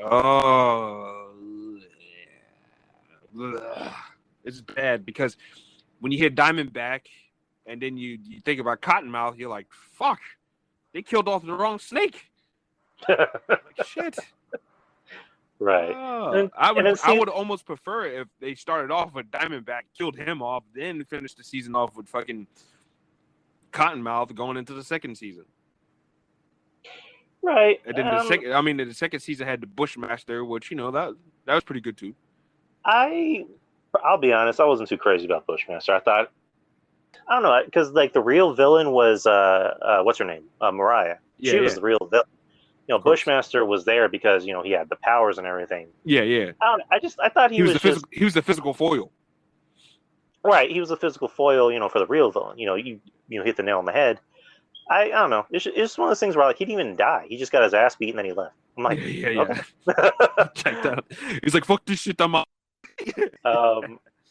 it's bad because when you hear Diamondback. And then you think about Cottonmouth, you're like, fuck, they killed off the wrong snake. Shit. Right. I would almost prefer if they started off with Diamondback, killed him off, then finished the season off with fucking Cottonmouth going into the second season. Right. And then the second season had the Bushmaster, which that was pretty good too. I'll be honest, I wasn't too crazy about Bushmaster. I don't know, because the real villain was what's her name, Mariah. Yeah, she was the real villain, Bushmaster was there because he had the powers and everything. Yeah, yeah. I thought he was he was the physical foil. Right, he was a physical foil, for the real villain. You hit the nail on the head. I don't know. It's just one of those things where he didn't even die. He just got his ass beat and then he left. I'm like, yeah. Okay. Checked out. He's like, fuck this shit, I'm out.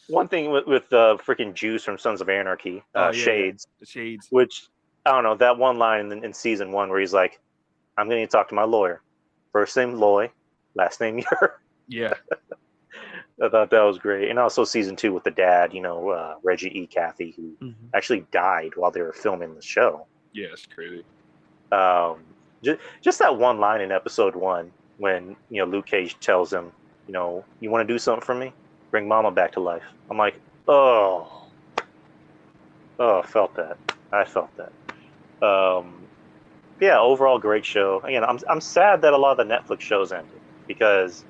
One thing with the freaking Juice from Sons of Anarchy, Shades. The Shades. Which, I don't know, that one line in season 1 where he's like, I'm going to talk to my lawyer. First name Loy, last name Yer. Yeah. I thought that was great. And also season 2 with the dad, Reggie E. Cathy, who actually died while they were filming the show. Yeah, it's crazy. Just that one line in episode 1 when, Luke Cage tells him, you want to do something for me? Bring Mama back to life. I'm like, oh, I felt that. Yeah, overall great show. Again, I'm sad that a lot of the Netflix shows ended because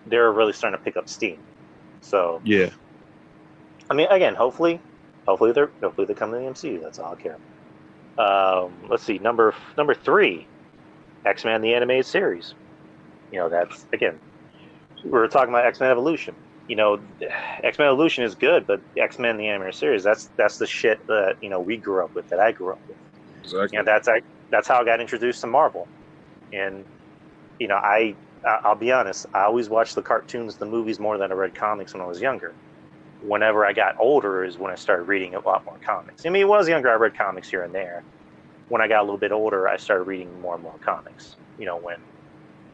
they're really starting to pick up steam. So yeah, I mean, again, hopefully they come to the MCU. That's all I care about. Let's see, number 3, X-Men the animated series. That's again, we were talking about X-Men Evolution. X-Men Evolution is good, but X-Men the animated series, that's the shit that we grew up with, that I grew up with. Exactly. That's how I got introduced to Marvel. And I'll be honest, I always watched the cartoons, the movies more than I read comics when I was younger. Whenever I got older is when I started reading a lot more comics. I mean, when I was younger, I read comics here and there. When I got a little bit older, I started reading more and more comics. When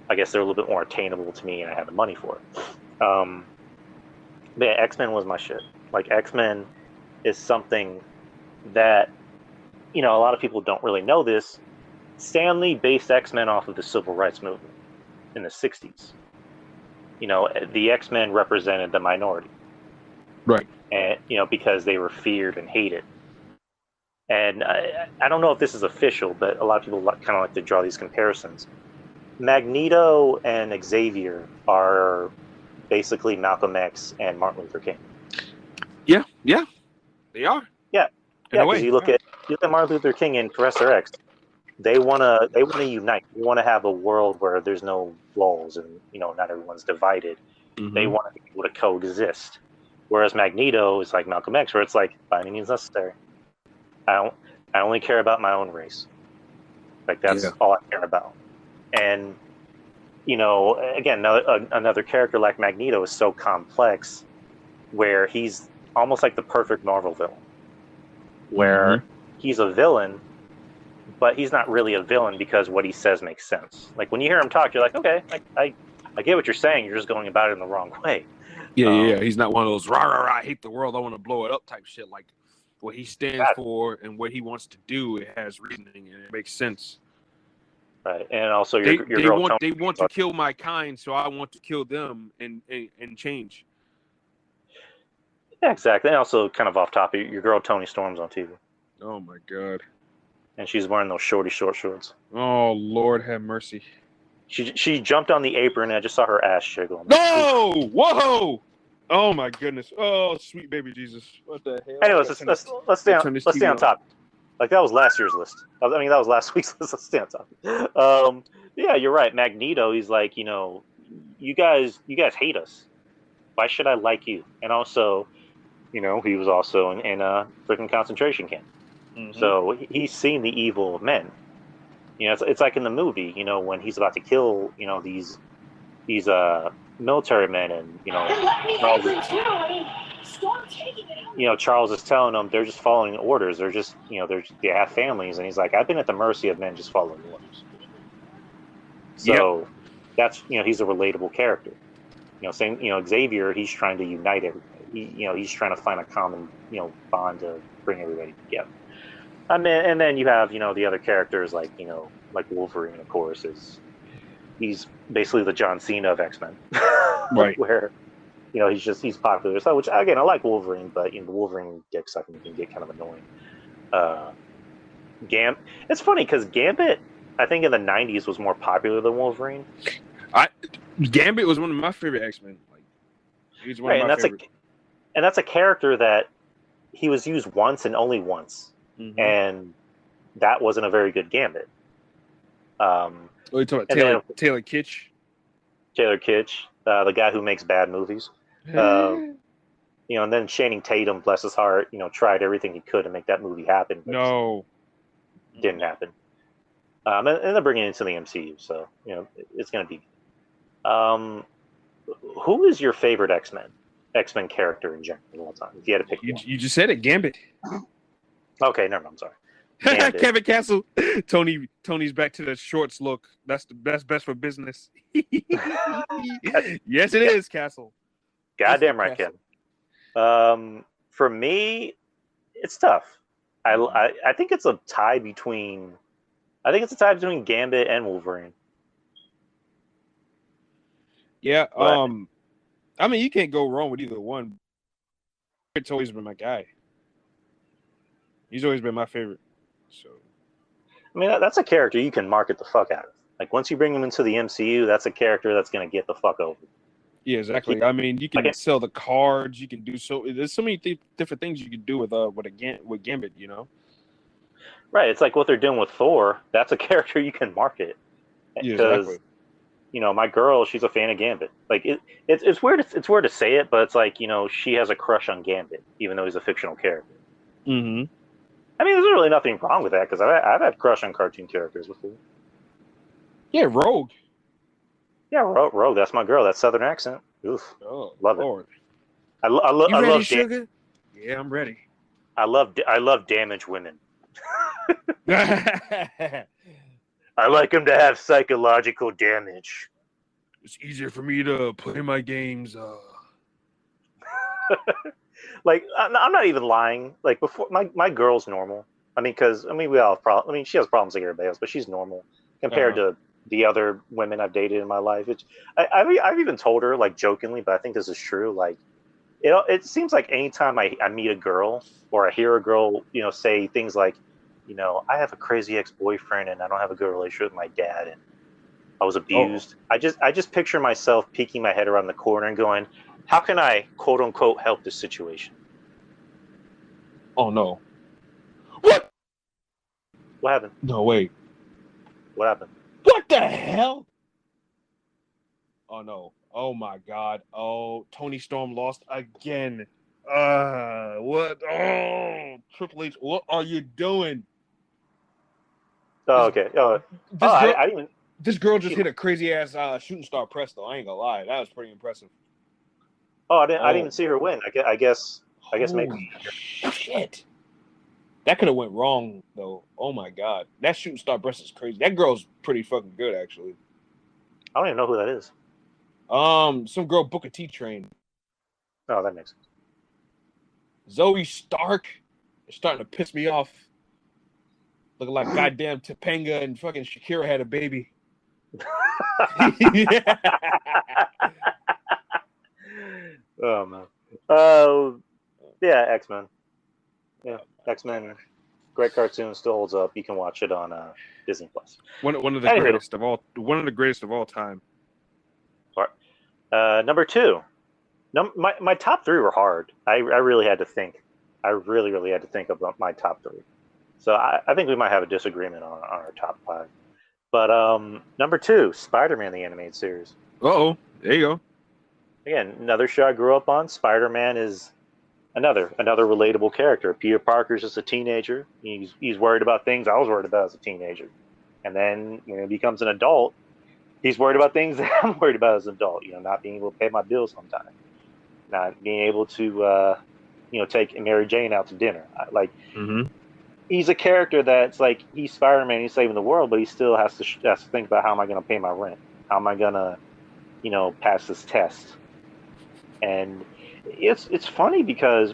I guess they're a little bit more attainable to me and I had the money for it. But yeah, X-Men was my shit. Like, X-Men is something that, a lot of people don't really know this. Stan Lee based X-Men off of the Civil Rights Movement in the 60s. The X-Men represented the minority. Right. And, because they were feared and hated. And I don't know if this is official, but a lot of people kind of like to draw these comparisons. Magneto and Xavier are basically Malcolm X and Martin Luther King. Yeah, they are. Yeah, because you look at Martin Luther King and Professor X. They wanna unite. They want to have a world where there's no walls and not everyone's divided. Mm-hmm. They want to be able to coexist. Whereas Magneto is like Malcolm X, where it's like by any means necessary. I only care about my own race. Like that's all I care about. And again, another character like Magneto is so complex, where he's almost like the perfect Marvel villain, where he's a villain, but he's not really a villain because what he says makes sense. Like when you hear him talk, you're like, okay, I get what you're saying. You're just going about it in the wrong way. Yeah. He's not one of those rah rah rah, I hate the world, I want to blow it up type shit. Like what he stands for and what he wants to do, it has reasoning and it makes sense. Right, and also they want to kill my kind, so I want to kill them and change. Yeah, exactly. And also, kind of off topic, your girl Toni Storm's on TV. Oh my god! And she's wearing those short shorts. Oh Lord, have mercy. She jumped on the apron, and I just saw her ass jiggle. No! Whoa! Oh my goodness! Oh sweet baby Jesus! What the hell? Anyways, let's stay on topic. Like that was last year's list. I mean, that was last week's list. Let's stay on topic. Yeah, you're right. Magneto. He's like, you guys hate us. Why should I like you? And also, he was also in a freaking concentration camp. Mm-hmm. So he's seen the evil of men. It's like in the movie, when he's about to kill, these military men, and Charles is telling them they're just following orders. They're just, they have families, and he's like, I've been at the mercy of men just following orders. So that's, he's a relatable character. Same, Xavier, he's trying to unite everybody. He's trying to find a common, bond to bring everybody together. I mean, and then you have, the other characters like Wolverine, of course, he's basically the John Cena of X-Men. Right. Where, he's popular. So, which, again, I like Wolverine, but, the Wolverine dick sucking can get kind of annoying. It's funny, because Gambit, I think in the 90s, was more popular than Wolverine. Gambit was one of my favorite X-Men. He's one of my favorite. And that's a character that he was used once and only once. Mm-hmm. And that wasn't a very good Gambit. Oh, you talking And about then Taylor Kitsch? Taylor Kitsch, the guy who makes bad movies. And then Channing Tatum, bless his heart, tried everything he could to make that movie happen, but No. it didn't happen. And they're bringing it into the MCU, so it's going to be. Who is your favorite X-Men character in general of all time? If you had to pick one. You just said it, Gambit. Okay, never mind. I'm sorry. Gambit. Kevin Castle. Tony's back to the shorts look. That's the best for business. Yes, it is, Castle. Goddamn right, Kevin. For me, it's tough. I think it's a tie between. I think it's a tie between Gambit and Wolverine. Yeah. I mean, you can't go wrong with either one. It's always been my guy. He's always been my favorite. So, I mean, that's a character you can market the fuck out of. Like, once you bring him into the MCU, that's a character that's going to get the fuck over. Yeah, exactly. I mean, you can sell the cards. You can do there's so many different things you can do with Gambit. Right. It's like what they're doing with Thor. That's a character you can market. Yeah, because, exactly. my girl, she's a fan of Gambit. Like it's weird. It's weird to say it, but it's like she has a crush on Gambit, even though he's a fictional character. Mm-hmm. I mean, there's really nothing wrong with that because I've had crush on cartoon characters before. Yeah, Rogue. Yeah, Rogue. That's my girl. That Southern accent. Oof. Oh, love Lord. it. You I ready, love sugar? Yeah, I'm ready. I love damaged women. I like them to have psychological damage. It's easier for me to play my games. Like, I'm not even lying. Like, before, my girl's normal. I mean, we all have problems. I mean, she has problems like everybody else, but she's normal compared to the other women I've dated in my life. I've even told her, like, jokingly, but I think this is true. Like, it seems like anytime I meet a girl or I hear a girl, say things like, I have a crazy ex-boyfriend and I don't have a good relationship with my dad and I was abused. I just picture myself peeking my head around the corner and going, how can I, quote unquote, help this situation? Oh, no. What? What happened? No, wait. What happened? What the hell? Oh, no. Oh, my God. Oh, Tony Storm lost again. What? Oh, Triple H, what are you doing? Oh, okay. This girl just hit a crazy-ass shooting star press, though. I ain't gonna lie. That was pretty impressive. Oh, I didn't even see her win. I guess maybe. Holy shit. That could have went wrong, though. Oh, my God. That shooting star breast is crazy. That girl's pretty fucking good, actually. I don't even know who that is. Some girl Booker T trained. Oh, that makes sense. Zoe Stark is starting to piss me off. Looking like goddamn Topanga and fucking Shakira had a baby. Oh, man. Yeah, X-Men. Yeah, X-Men. Great cartoon, still holds up. You can watch it on Disney Plus. One of the greatest of all. One of the greatest of all time. Number two. My top three were hard. I really had to think. I really had to think about my top three. So I think we might have a disagreement on our top five. But number two, Spider-Man the animated series. Uh-oh. There you go. Again, another show I grew up on. Spider-Man is another relatable character. Peter Parker's just a teenager. He's worried about things I was worried about as a teenager. And then when he becomes an adult, he's worried about things that I'm worried about as an adult. Not being able to pay my bills sometimes. Not being able to, take Mary Jane out to dinner. He's a character that's like, he's Spider-Man, he's saving the world, but he still has to think about, how am I going to pay my rent? How am I going to, pass this test? And it's funny because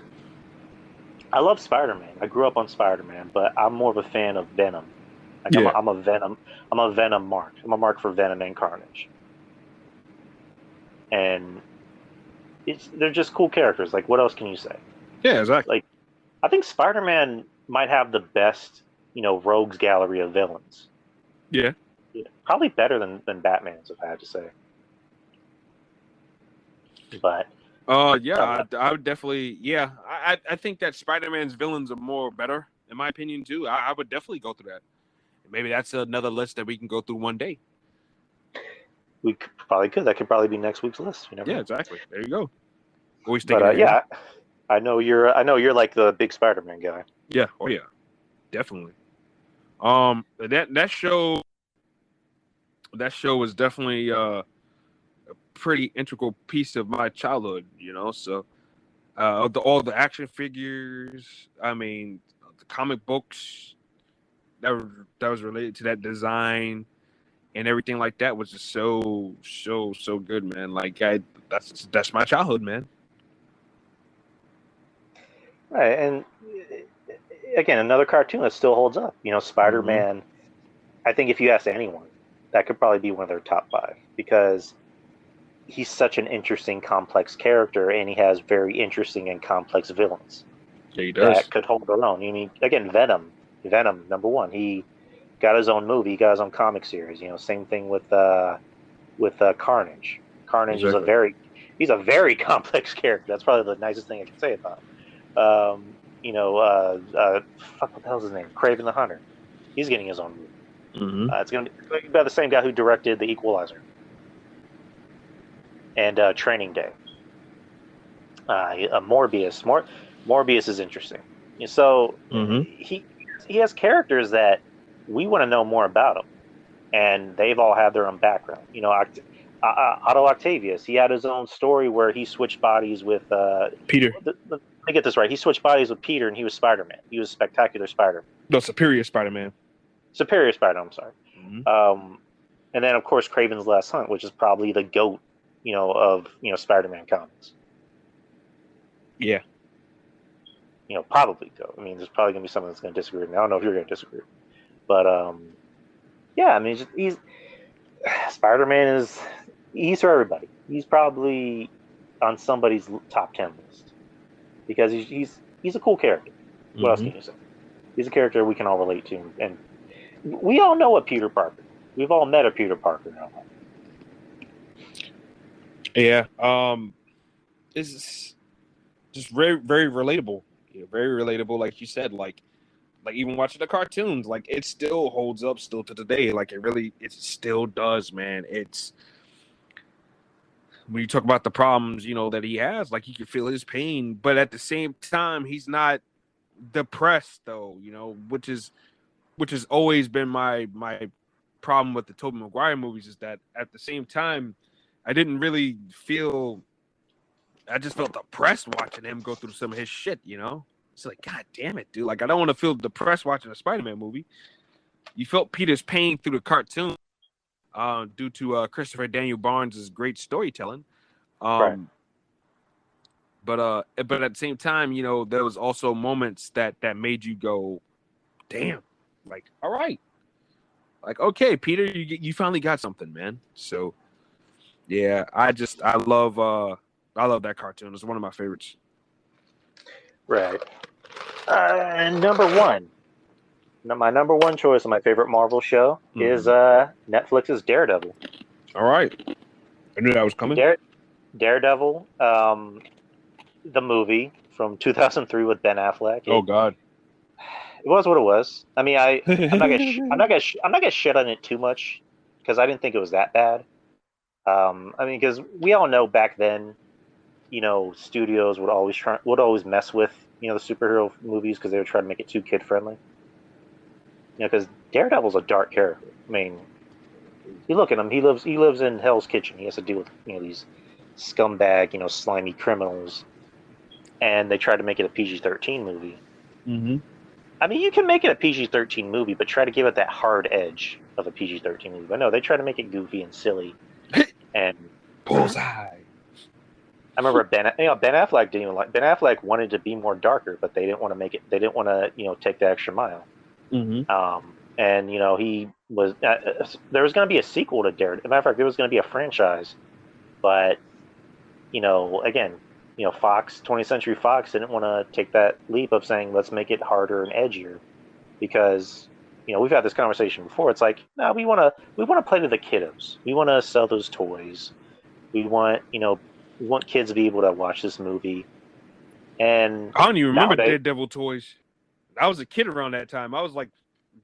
I love Spider-Man. I grew up on Spider-Man, but I'm more of a fan of Venom. I'm a Venom mark. I'm a mark for Venom and Carnage. And they're just cool characters. Like, what else can you say? Yeah, exactly. Like, I think Spider-Man might have the best, rogues gallery of villains. Yeah. Probably better than Batman's, if I had to say. But yeah, I would definitely, yeah. I think that Spider-Man's villains are more better, in my opinion, too. I would definitely go through that. Maybe that's another list that we can go through one day. Probably could. That could probably be next week's list. You never Yeah, know. exactly. There you go. Always thinking But ahead. yeah, I know you're like the big Spider-Man guy. Yeah. Oh yeah. Definitely. That show was definitely a pretty integral piece of my childhood, you know. So all the action figures, I mean, the comic books that was related to that design and everything like that was just so good, man. Like that's my childhood, man. Right, and again, another cartoon that still holds up. You know, Spider-Man. I think if you ask anyone, that could probably be one of their top 5 because he's such an interesting, complex character, and he has very interesting and complex villains. Yeah, he does. That could hold their own. You mean again, Venom, number 1. He got his own movie, he got his own comic series. You know, same thing with Carnage. Carnage Exactly. he's a very complex character. That's probably the nicest thing I can say about him. Fuck, what the hell's his name? Kraven the Hunter. He's getting his own movie. It's going to be by the same guy who directed The Equalizer and Training Day. Morbius. Morbius is interesting. So he has characters that we want to know more about him, and they've all had their own background. You know, Otto Octavius. He had his own story where he switched bodies with Peter. Let me get this right. He switched bodies with Peter, and he was Spider-Man. He was Spectacular Spider-Man. No, Superior Spider-Man. Superior Spider-Man, I'm sorry. And then, of course, Kraven's Last Hunt, which is probably the GOAT, of Spider-Man comics. Yeah. Probably GOAT. I mean, there's probably going to be someone that's going to disagree with me. I don't know if you're going to disagree. But, yeah, I mean, Spider-Man he's for everybody. He's probably on somebody's top 10 list because he's a cool character. What else can you say? He's a character we can all relate to, and we all know a Peter Parker. We've all met a Peter Parker in our life. Yeah. It's just very, very relatable. Very relatable, like you said. Like even watching the cartoons, like it still holds up still to today. Like it still does, man. It's when you talk about the problems, that he has, like you can feel his pain, but at the same time, he's not depressed though, which has always been my problem with the Tobey Maguire movies is that at the same time, I didn't really feel. I just felt depressed watching him go through some of his shit, It's like, God damn it, dude. Like, I don't want to feel depressed watching a Spider-Man movie. You felt Peter's pain through the cartoon due to Christopher Daniel Barnes' great storytelling. Right. But at the same time, there was also moments that made you go, damn, like, all right. Like, okay, Peter, you finally got something, man. So, yeah, I love that cartoon. It's one of my favorites. Right. And number 1. My number 1 choice of my favorite Marvel show is Netflix's Daredevil. All right. I knew that was coming. Daredevil, the movie from 2003 with Ben Affleck. Oh God. It was what it was. I mean, I'm not gonna shit on it too much because I didn't think it was that bad. I mean, because we all know back then, studios would always mess with the superhero movies because they would try to make it too kid friendly. Because Daredevil's a dark character. I mean, you look at him; he lives in Hell's Kitchen. He has to deal with these scumbag, slimy criminals, and they try to make it a PG-13 movie. I mean, you can make it a PG-13 movie, but try to give it that hard edge of a PG-13 movie. But no, they try to make it goofy and silly. And bullseye. I remember Ben Affleck didn't even like. Ben Affleck wanted to be more darker, but they didn't want to make it. They didn't want to, take the extra mile. And he was. There was going to be a sequel to Daredevil. As a matter of fact, there was going to be a franchise, but again, Fox, 20th Century Fox didn't want to take that leap of saying let's make it harder and edgier, because we've had this conversation before. It's like, no, we want to play to the kiddos. We want to sell those toys. We want kids to be able to watch this movie. And I don't even remember Daredevil toys. I was a kid around that time. I was like,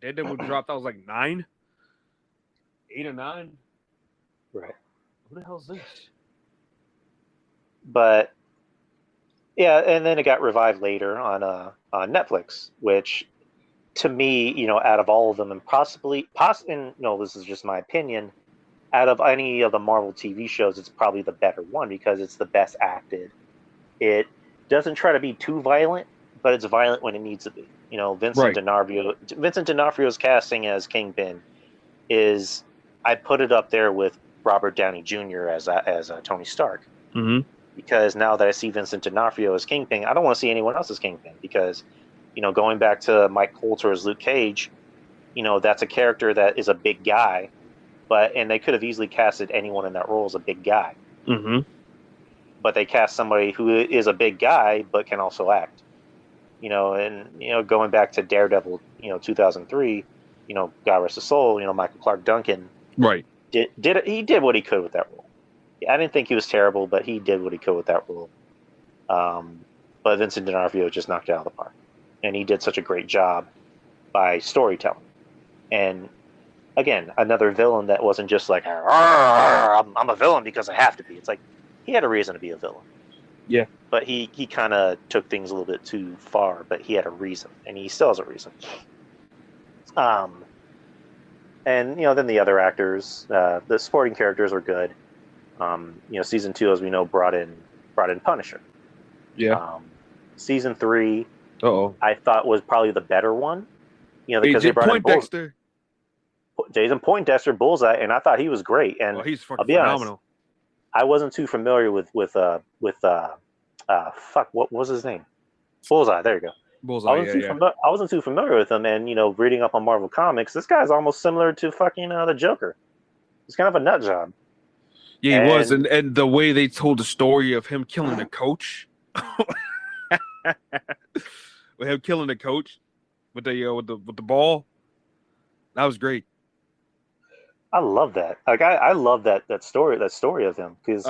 Daredevil dropped. I was like 8 or 9. Right. Who the hell is this? But yeah, and then it got revived later on Netflix, which to me, out of all of them, and and no, this is just my opinion. Out of any of the Marvel TV shows, it's probably the better one because it's the best acted. It doesn't try to be too violent, but it's violent when it needs to be. Right. Vincent D'Onofrio's casting as Kingpin is, I put it up there with Robert Downey Jr. as Tony Stark. Mm-hmm. Because now that I see Vincent D'Onofrio as Kingpin, I don't want to see anyone else as Kingpin because, going back to Mike Coulter as Luke Cage, that's a character that is a big guy, and they could have easily casted anyone in that role as a big guy. Mm-hmm. But they cast somebody who is a big guy but can also act. Going back to Daredevil, 2003, God rest his soul, Michael Clark Duncan, Right. He did what he could with that role. I didn't think he was terrible, but he did what he could with that role. But Vincent D'Onofrio just knocked it out of the park, and he did such a great job by storytelling. And again, another villain that wasn't just like, I'm a villain because I have to be. It's like he had a reason to be a villain. Yeah. But he kind of took things a little bit too far, but he had a reason, and he still has a reason. And then the other actors, the supporting characters were good. Season 2, as we know, brought in Punisher. Yeah. Season 3, I thought was probably the better one. Because they brought Poindexter. Jason Poindexter, Bullseye, and I thought he was great. And he's fucking I'll be phenomenal. honest, I wasn't too familiar with what was his name? Bullseye. There you go. Bullseye. I wasn't too familiar with him, and reading up on Marvel Comics, this guy's almost similar to fucking the Joker. He's kind of a nut job. Yeah, he was, and the way they told the story of him killing the coach, with him killing the coach with the ball, that was great. I love that. Like I love that story of him because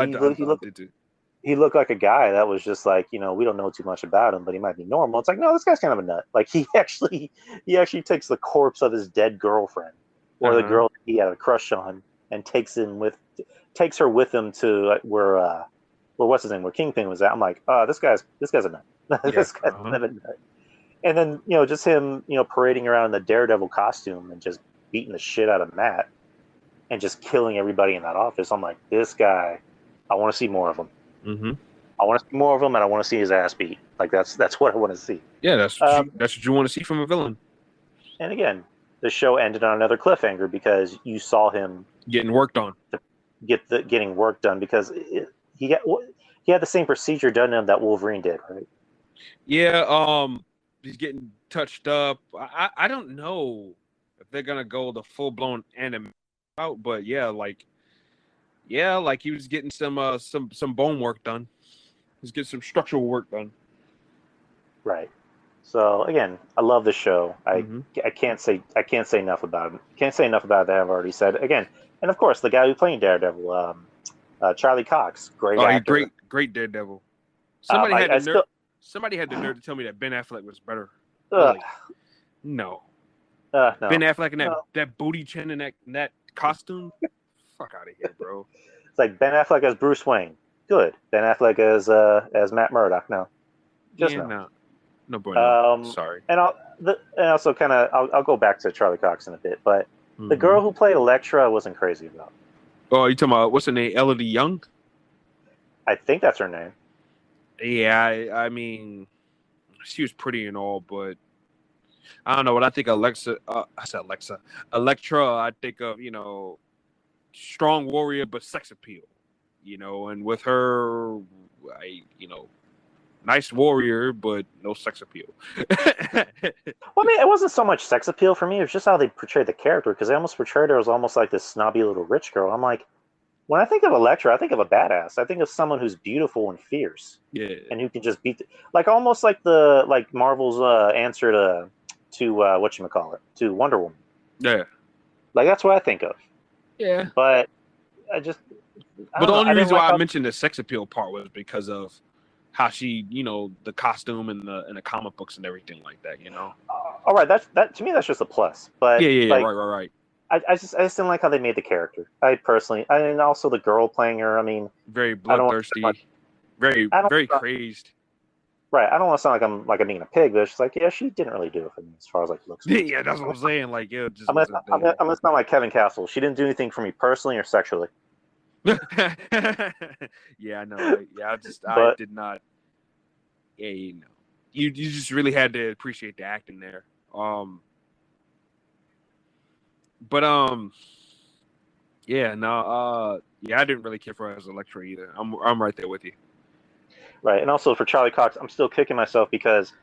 he looked like a guy that was just like, we don't know too much about him, but he might be normal. It's like, no, this guy's kind of a nut. Like he actually takes the corpse of his dead girlfriend or the girl that he had a crush on and takes her with him to where what's his name, where Kingpin was at. I'm like, this guy's a nut. This guy's a nut. And then just him parading around in the Daredevil costume and just beating the shit out of Matt and just killing everybody in that office. I'm like, this guy, I want to see more of him. Mm-hmm. I want to see more of him, and I want to see his ass beat. Like that's what I want to see. Yeah, that's what you want to see from a villain. And again, the show ended on another cliffhanger because you saw him getting worked on, getting work done because he had the same procedure done to him that Wolverine did, right? Yeah, he's getting touched up. I don't know if they're gonna go the full blown anime out, but like he was getting some bone work done. He's getting some structural work done. Right. So again, I love the show. I can't say enough about him. Can't say enough about it that I've already said. Again, and of course the guy who played Daredevil, Charlie Cox, great actor. Great Daredevil. Somebody had the nerve to tell me that Ben Affleck was better. Really? No. No. Ben Affleck and that booty chin and that costume. Fuck out of here, bro. It's like Ben Affleck as Bruce Wayne. Good. Ben Affleck as Matt Murdock. No. No, boy. Sorry. And also kind of I'll go back to Charlie Cox in a bit, but the girl who played Elektra I wasn't crazy about. Oh, you talking about what's her name? Elodie Young? I think that's her name. Yeah, I mean, she was pretty and all, but I don't know. When I think Elektra, I think of strong warrior but sex appeal, and with her, nice warrior but no sex appeal. Well, I mean, it wasn't so much sex appeal for me. It was just how they portrayed the character because they almost portrayed her as almost like this snobby little rich girl. I'm like, when I think of Elektra, I think of a badass. I think of someone who's beautiful and fierce, and who can just beat, almost like Marvel's answer to whatchamacallit, to Wonder Woman. Yeah, like that's what I think of. Yeah, but the only reason why I mentioned the sex appeal part was because of how she, the costume and the comic books and everything like that. All right, that to me that's just a plus. But right. I just didn't like how they made the character. I personally, and also the girl playing her. I mean, Very I don't want bloodthirsty, very I don't very want- crazy. right. I don't want to sound like I'm being a pig, but it's just like, yeah, she didn't really do it for me as far as like looks. Yeah, that's what I'm saying. Like, it just I'm gonna, wasn't I'm gonna, I'm gonna sound like Kevin Castle. She didn't do anything for me personally or sexually. there. Yeah, I know. Yeah, I But- did not. Yeah, you just really had to appreciate the acting there. Yeah, no, yeah, I didn't really care for her as Electra either. I'm right there with you. Right, and also for Charlie Cox, I'm still kicking myself because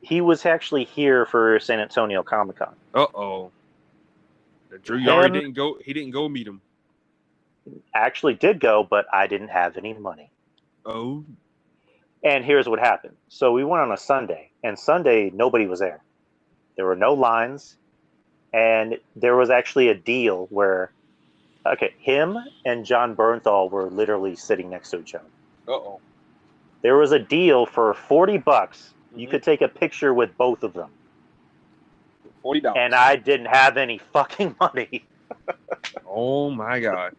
he was actually here for San Antonio Comic-Con. Uh-oh. Drew Yari Him- didn't go. He didn't go meet him. Actually did go, but I didn't have any money. Oh, And here's what happened. So we went on a Sunday, and Sunday nobody was there. There were no lines, and there was actually a deal where, okay, him and John Bernthal were literally sitting next to each other. uh-oh. There was a deal for $40. You Mhm. could take a picture with both of them, $40. and I didn't have any fucking money. Oh my God,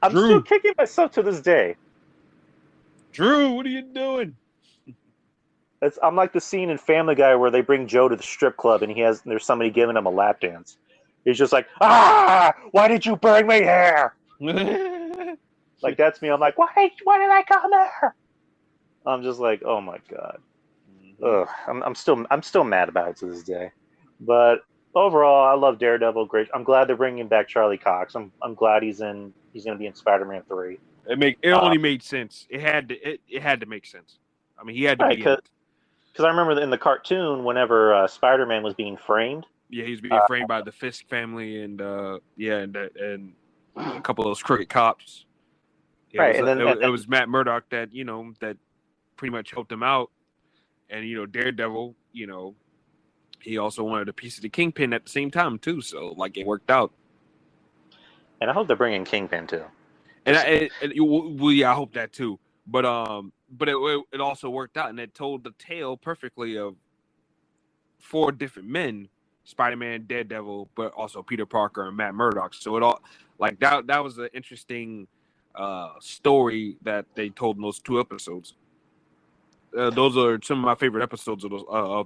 I'm Drew. still kicking myself to this day. Drew, what are you doing? I'm like the scene in Family Guy where they bring Joe to the strip club and there's somebody giving him a lap dance. He's just like, why did you bring me here? Like, that's me. I'm like, why did I come there? I'm just like, oh my God. Ugh, I'm still mad about it to this day. But overall, I love Daredevil. Great. I'm glad they're bringing back Charlie Cox. I'm glad he's going to be in Spider-Man 3. It only made sense. It had to make sense. I mean, he had to Right, be in it. Because I remember in the cartoon, whenever Spider-Man was being framed, Yeah, he was being framed by the Fisk family and and a couple of those crooked cops. Yeah, Right, it was Matt Murdock that that pretty much helped him out, and Daredevil, he also wanted a piece of the Kingpin at the same time too. So like it worked out. and I hope they're bringing Kingpin too. I hope that too. But it also worked out, and it told the tale perfectly of 4 different men: Spider-Man, Daredevil, but also Peter Parker and Matt Murdock. So it all like that was an interesting story that they told in those 2 episodes. Those are some of my favorite episodes of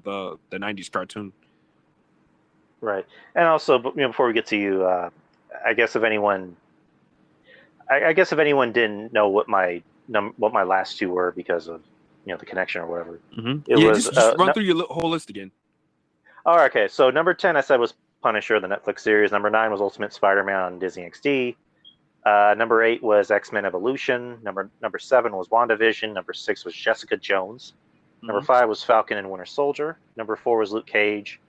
the '90s cartoon. Right, and also, before we get to you, I guess if anyone didn't know what my last 2 were because of the connection or whatever, Mm-hmm. it was just run through your whole list again. Oh, okay. So number 10 I said was Punisher, the Netflix series. Number 9 was Ultimate Spider-Man on Disney XD. Number 8 was X-Men Evolution. Number 7 was WandaVision. Number 6 was Jessica Jones. Number 5 was Falcon and Winter Soldier. Number 4 was Luke Cage.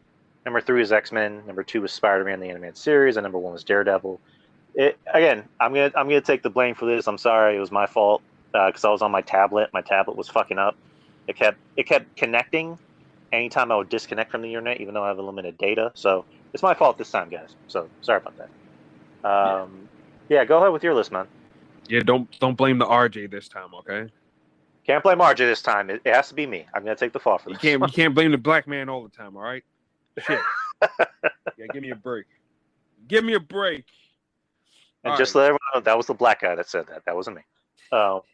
Number 3 was X-Men. Number 2 was Spider-Man the Animated Series, and number 1 was Daredevil. Again, I'm gonna take the blame for this. I'm sorry, it was my fault because I was on my tablet. My tablet was fucking up. It kept connecting anytime I would disconnect from the internet, even though I have limited data. So it's my fault this time, guys. So sorry about that. Yeah, go ahead with your list, man. Yeah, don't blame the RJ this time, okay? Can't blame RJ this time. It has to be me. I'm gonna take the fall for this. You can't blame the black man all the time, all right? Shit. Yeah, give me a break. Give me a break. And All just right. let everyone know that was the black guy that said that. That wasn't me. Well,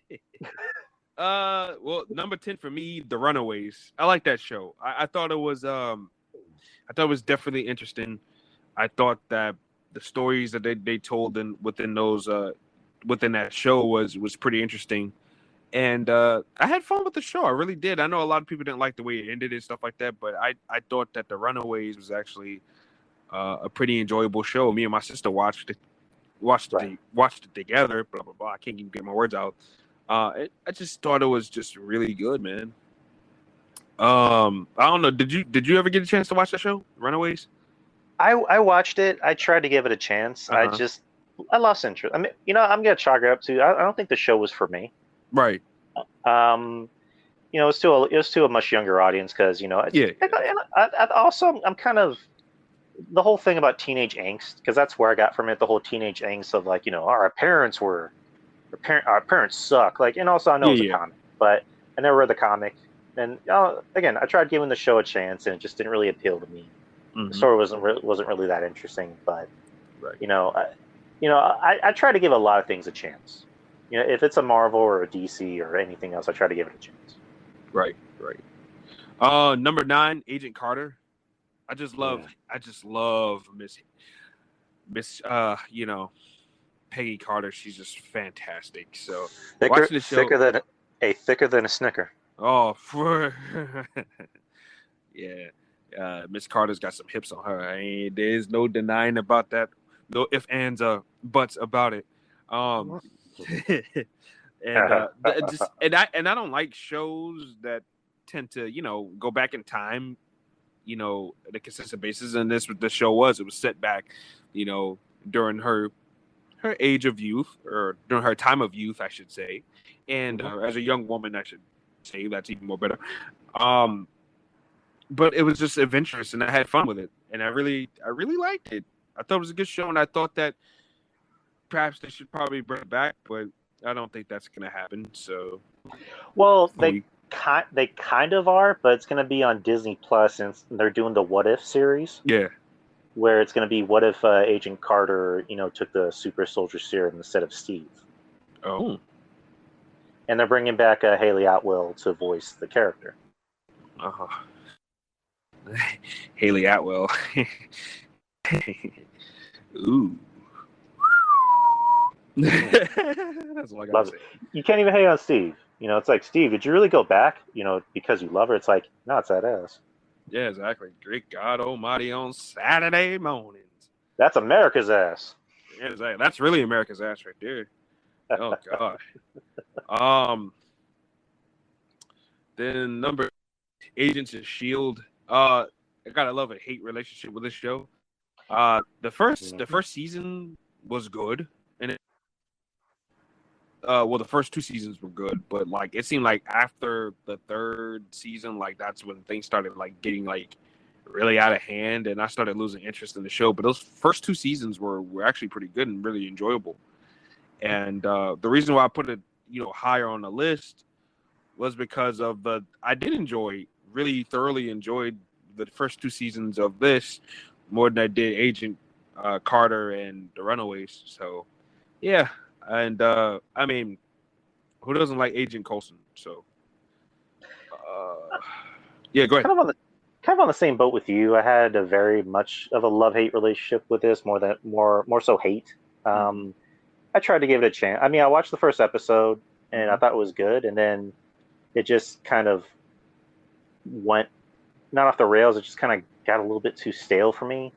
number 10 for me, The Runaways. I like that show. I thought it was definitely interesting. I thought that the stories that they told within that show was pretty interesting. And I had fun with the show. I really did. I know a lot of people didn't like the way it ended and stuff like that, but I thought that The Runaways was actually a pretty enjoyable show. Me and my sister watched it together. Blah blah blah. I can't even get my words out. I just thought it was just really good, man. I don't know. Did you ever get a chance to watch that show, Runaways? I watched it. I tried to give it a chance. Uh-huh. I lost interest. I mean, I'm gonna chalk it up to. I don't think the show was for me. Right. It was to a much younger audience because Yeah. I'm kind of the whole thing about teenage angst, because that's where I got from it, the whole teenage angst of like, our parents suck, like, and also I know it's a comic, but I never read the comic, and again, I tried giving the show a chance and it just didn't really appeal to me. Mm-hmm. The story wasn't really that interesting, but Right. I try to give a lot of things a chance. If it's a Marvel or a DC or anything else, I try to give it a chance. Right. Number 9, Agent Carter. I just love Miss Peggy Carter. She's just fantastic. So watching the show, thicker than a Snicker. oh, yeah, Miss Carter's got some hips on her. There's no denying about that. No ifs, ands, buts about it. And I don't like shows that tend to go back in time, at a consistent basis. And this what the show was. It was set back, during her age of youth, or during her time of youth, I should say. And as a young woman, I should say, that's even more better. But it was just adventurous, and I had fun with it, and I really liked it. I thought it was a good show, and I thought that perhaps they should probably bring it back, but I don't think that's going to happen. So, well, they kind of are, but it's going to be on Disney Plus, and they're doing the What If series. Yeah, where it's going to be what if Agent Carter, took the super soldier serum instead of Steve. Oh. And they're bringing back Haley Atwell to voice the character. Haley Atwell. Ooh. That's all I got to say. You can't even hate on Steve. It's like, Steve, did you really go back? Because you love her. It's like, no, it's that ass. Yeah, exactly. Great God Almighty on Saturday mornings. That's America's ass. Yeah, exactly. That's really America's ass right there. Oh gosh. Then number Agents of S.H.I.E.L.D. I gotta love a hate relationship with this show. The first season was good, and the first 2 seasons were good, but it seemed like after the 3rd season, that's when things started getting really out of hand, and I started losing interest in the show. But those first 2 seasons were actually pretty good and really enjoyable. And the reason why I put it higher on the list was because of I did really thoroughly enjoyed the first 2 seasons of this more than I did Agent Carter and The Runaways. So yeah. And I mean, who doesn't like Agent Coulson? So, yeah, go ahead. Kind of on the same boat with you. I had a very much of a love-hate relationship with this, more so hate. I tried to give it a chance. I mean, I watched the first episode and I thought it was good, and then it just kind of went not off the rails. It just kind of got a little bit too stale for me.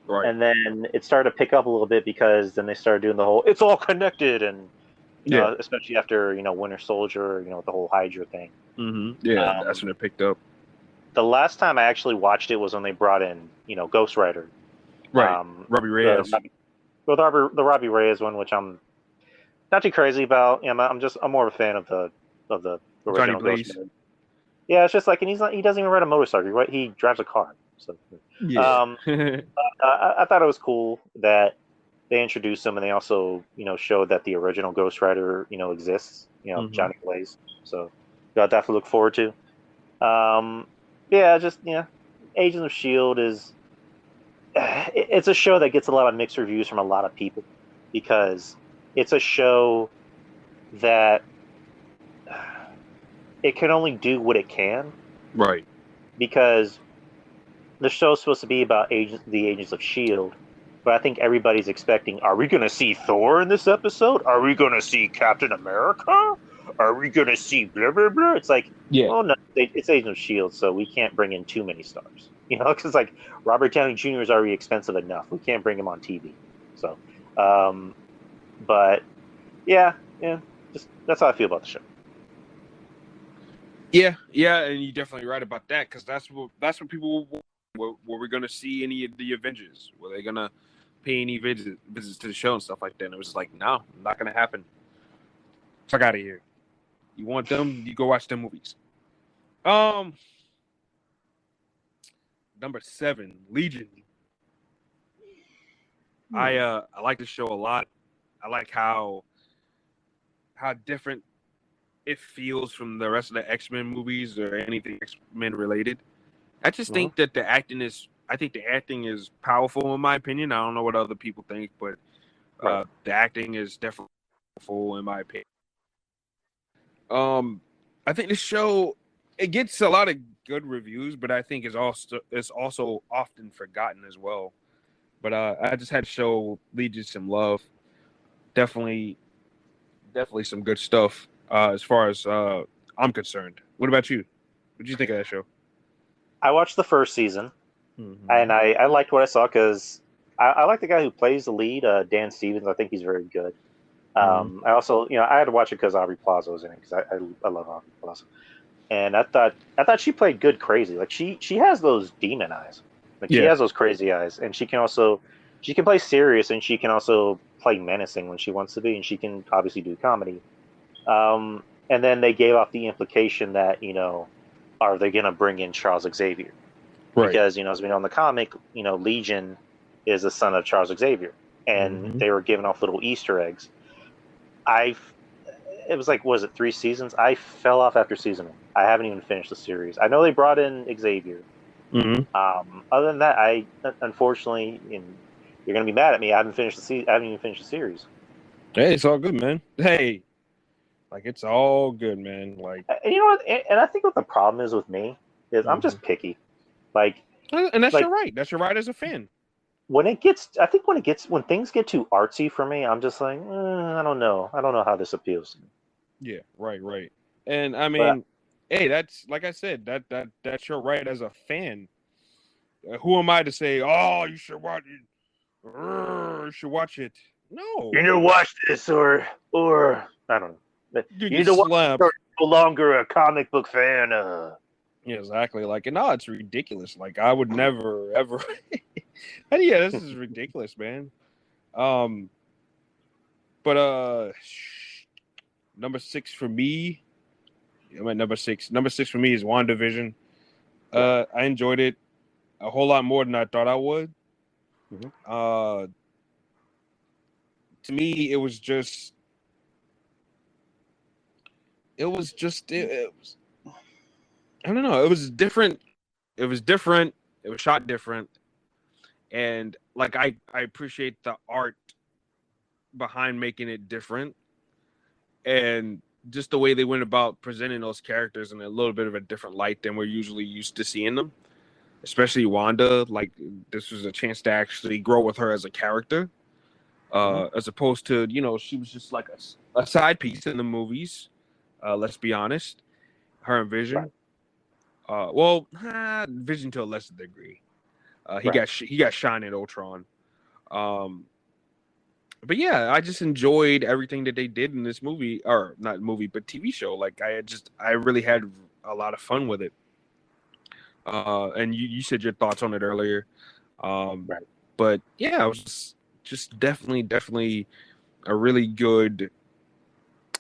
Right. And then it started to pick up a little bit because then they started doing the whole "it's all connected" and especially after Winter Soldier, the whole Hydra thing. Mm-hmm. Yeah, that's when it picked up. The last time I actually watched it was when they brought in Ghost Rider, right? Robbie Reyes. The Robbie Reyes one, which I'm not too crazy about. I'm more of a fan of the original Ghost Rider. Yeah, it's just and he doesn't even ride a motorcycle, right? He drives a car. So, yeah. I thought it was cool that they introduced him, and they also, showed that the original Ghost Rider, exists. Johnny Blaze. So got that to look forward to. Agents of S.H.I.E.L.D. is it's a show that gets a lot of mixed reviews from a lot of people because it's a show that it can only do what it can. Right. Because the show's supposed to be about the Agents of S.H.I.E.L.D., but I think everybody's expecting, are we going to see Thor in this episode? Are we going to see Captain America? Are we going to see blah, blah, blah? It's like, oh, no, it's Agents of S.H.I.E.L.D., so we can't bring in too many stars. Because Robert Downey Jr. is already expensive enough. We can't bring him on TV. So, but, yeah, just that's how I feel about the show. Yeah, and you're definitely right about that, because that's what people were we going to see any of the Avengers? Were they going to pay any visits to the show and stuff like that? And it was like, no, not going to happen. Fuck out of here. You want them? You go watch them movies. Number 7, Legion. I like the show a lot. I like how different it feels from the rest of the X-Men movies or anything X-Men related. I just think that the acting is I think the acting is powerful in my opinion. I don't know what other people think, but the acting is definitely powerful in my opinion. I think the show it gets a lot of good reviews, but I think it's also often forgotten as well. But I just had to show Legion some love. Definitely some good stuff as far as I'm concerned. What about you? What did you think of that show? I watched the first season, and I liked what I saw because I like the guy who plays the lead, Dan Stevens. I think he's very good. I also, I had to watch it because Aubrey Plaza was in it because I love Aubrey Plaza, and I thought she played good crazy. Like she has those demon eyes, like she has those crazy eyes, and she can play serious and she can also play menacing when she wants to be, and she can obviously do comedy. And then they gave off the implication that are they going to bring in Charles Xavier? Right. Because as we know in the comic, Legion is the son of Charles Xavier, and they were giving off little Easter eggs. It was like, was it 3 seasons? I fell off after season 1. I haven't even finished the series. I know they brought in Xavier. Other than that, I unfortunately, you're gonna be mad at me. I haven't even finished the series. Hey, it's all good, man. Hey, like it's all good, man. Like, and you know what? And I think what the problem is with me is I'm just picky. Like, and that's your right. That's your right as a fan. When things get too artsy for me, I'm just like, I don't know how this appeals to me. Yeah, right. And I mean, hey, that's like I said, that's your right as a fan. Who am I to say, oh, you should watch it? You should watch it. No, you need to watch this, or I don't know. You need to watch it. No longer a comic book fan. Yeah, exactly. Like, no, it's ridiculous. Like, I would never ever. And yeah, this is ridiculous, man. But number 6 for me. I'm at number 6. Number 6 for me is WandaVision. I enjoyed it a whole lot more than I thought I would. To me, it was I don't know. It was different. It was shot different. And like I appreciate the art behind making it different, and just the way they went about presenting those characters in a little bit of a different light than we're usually used to seeing them. Especially Wanda, like this was a chance to actually grow with her as a character, as opposed to she was just like a side piece in the movies. Let's be honest, her and Vision. Right. Vision to a lesser degree. He got shine at Ultron. But yeah, I just enjoyed everything that they did in this movie, or not movie, but TV show. Like I really had a lot of fun with it. And you said your thoughts on it earlier. Right. But yeah, it was just definitely a really good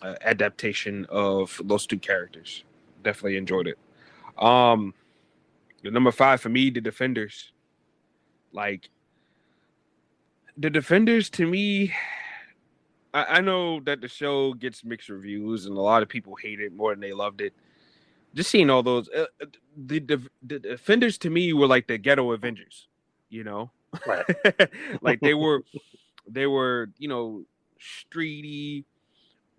adaptation of those two characters. Definitely enjoyed it. The number 5 for me, The Defenders. Like, The Defenders to me, I know that the show gets mixed reviews and a lot of people hate it more than they loved it. Just seeing all those, the Defenders to me were like the ghetto Avengers, Right. Like they were, streety,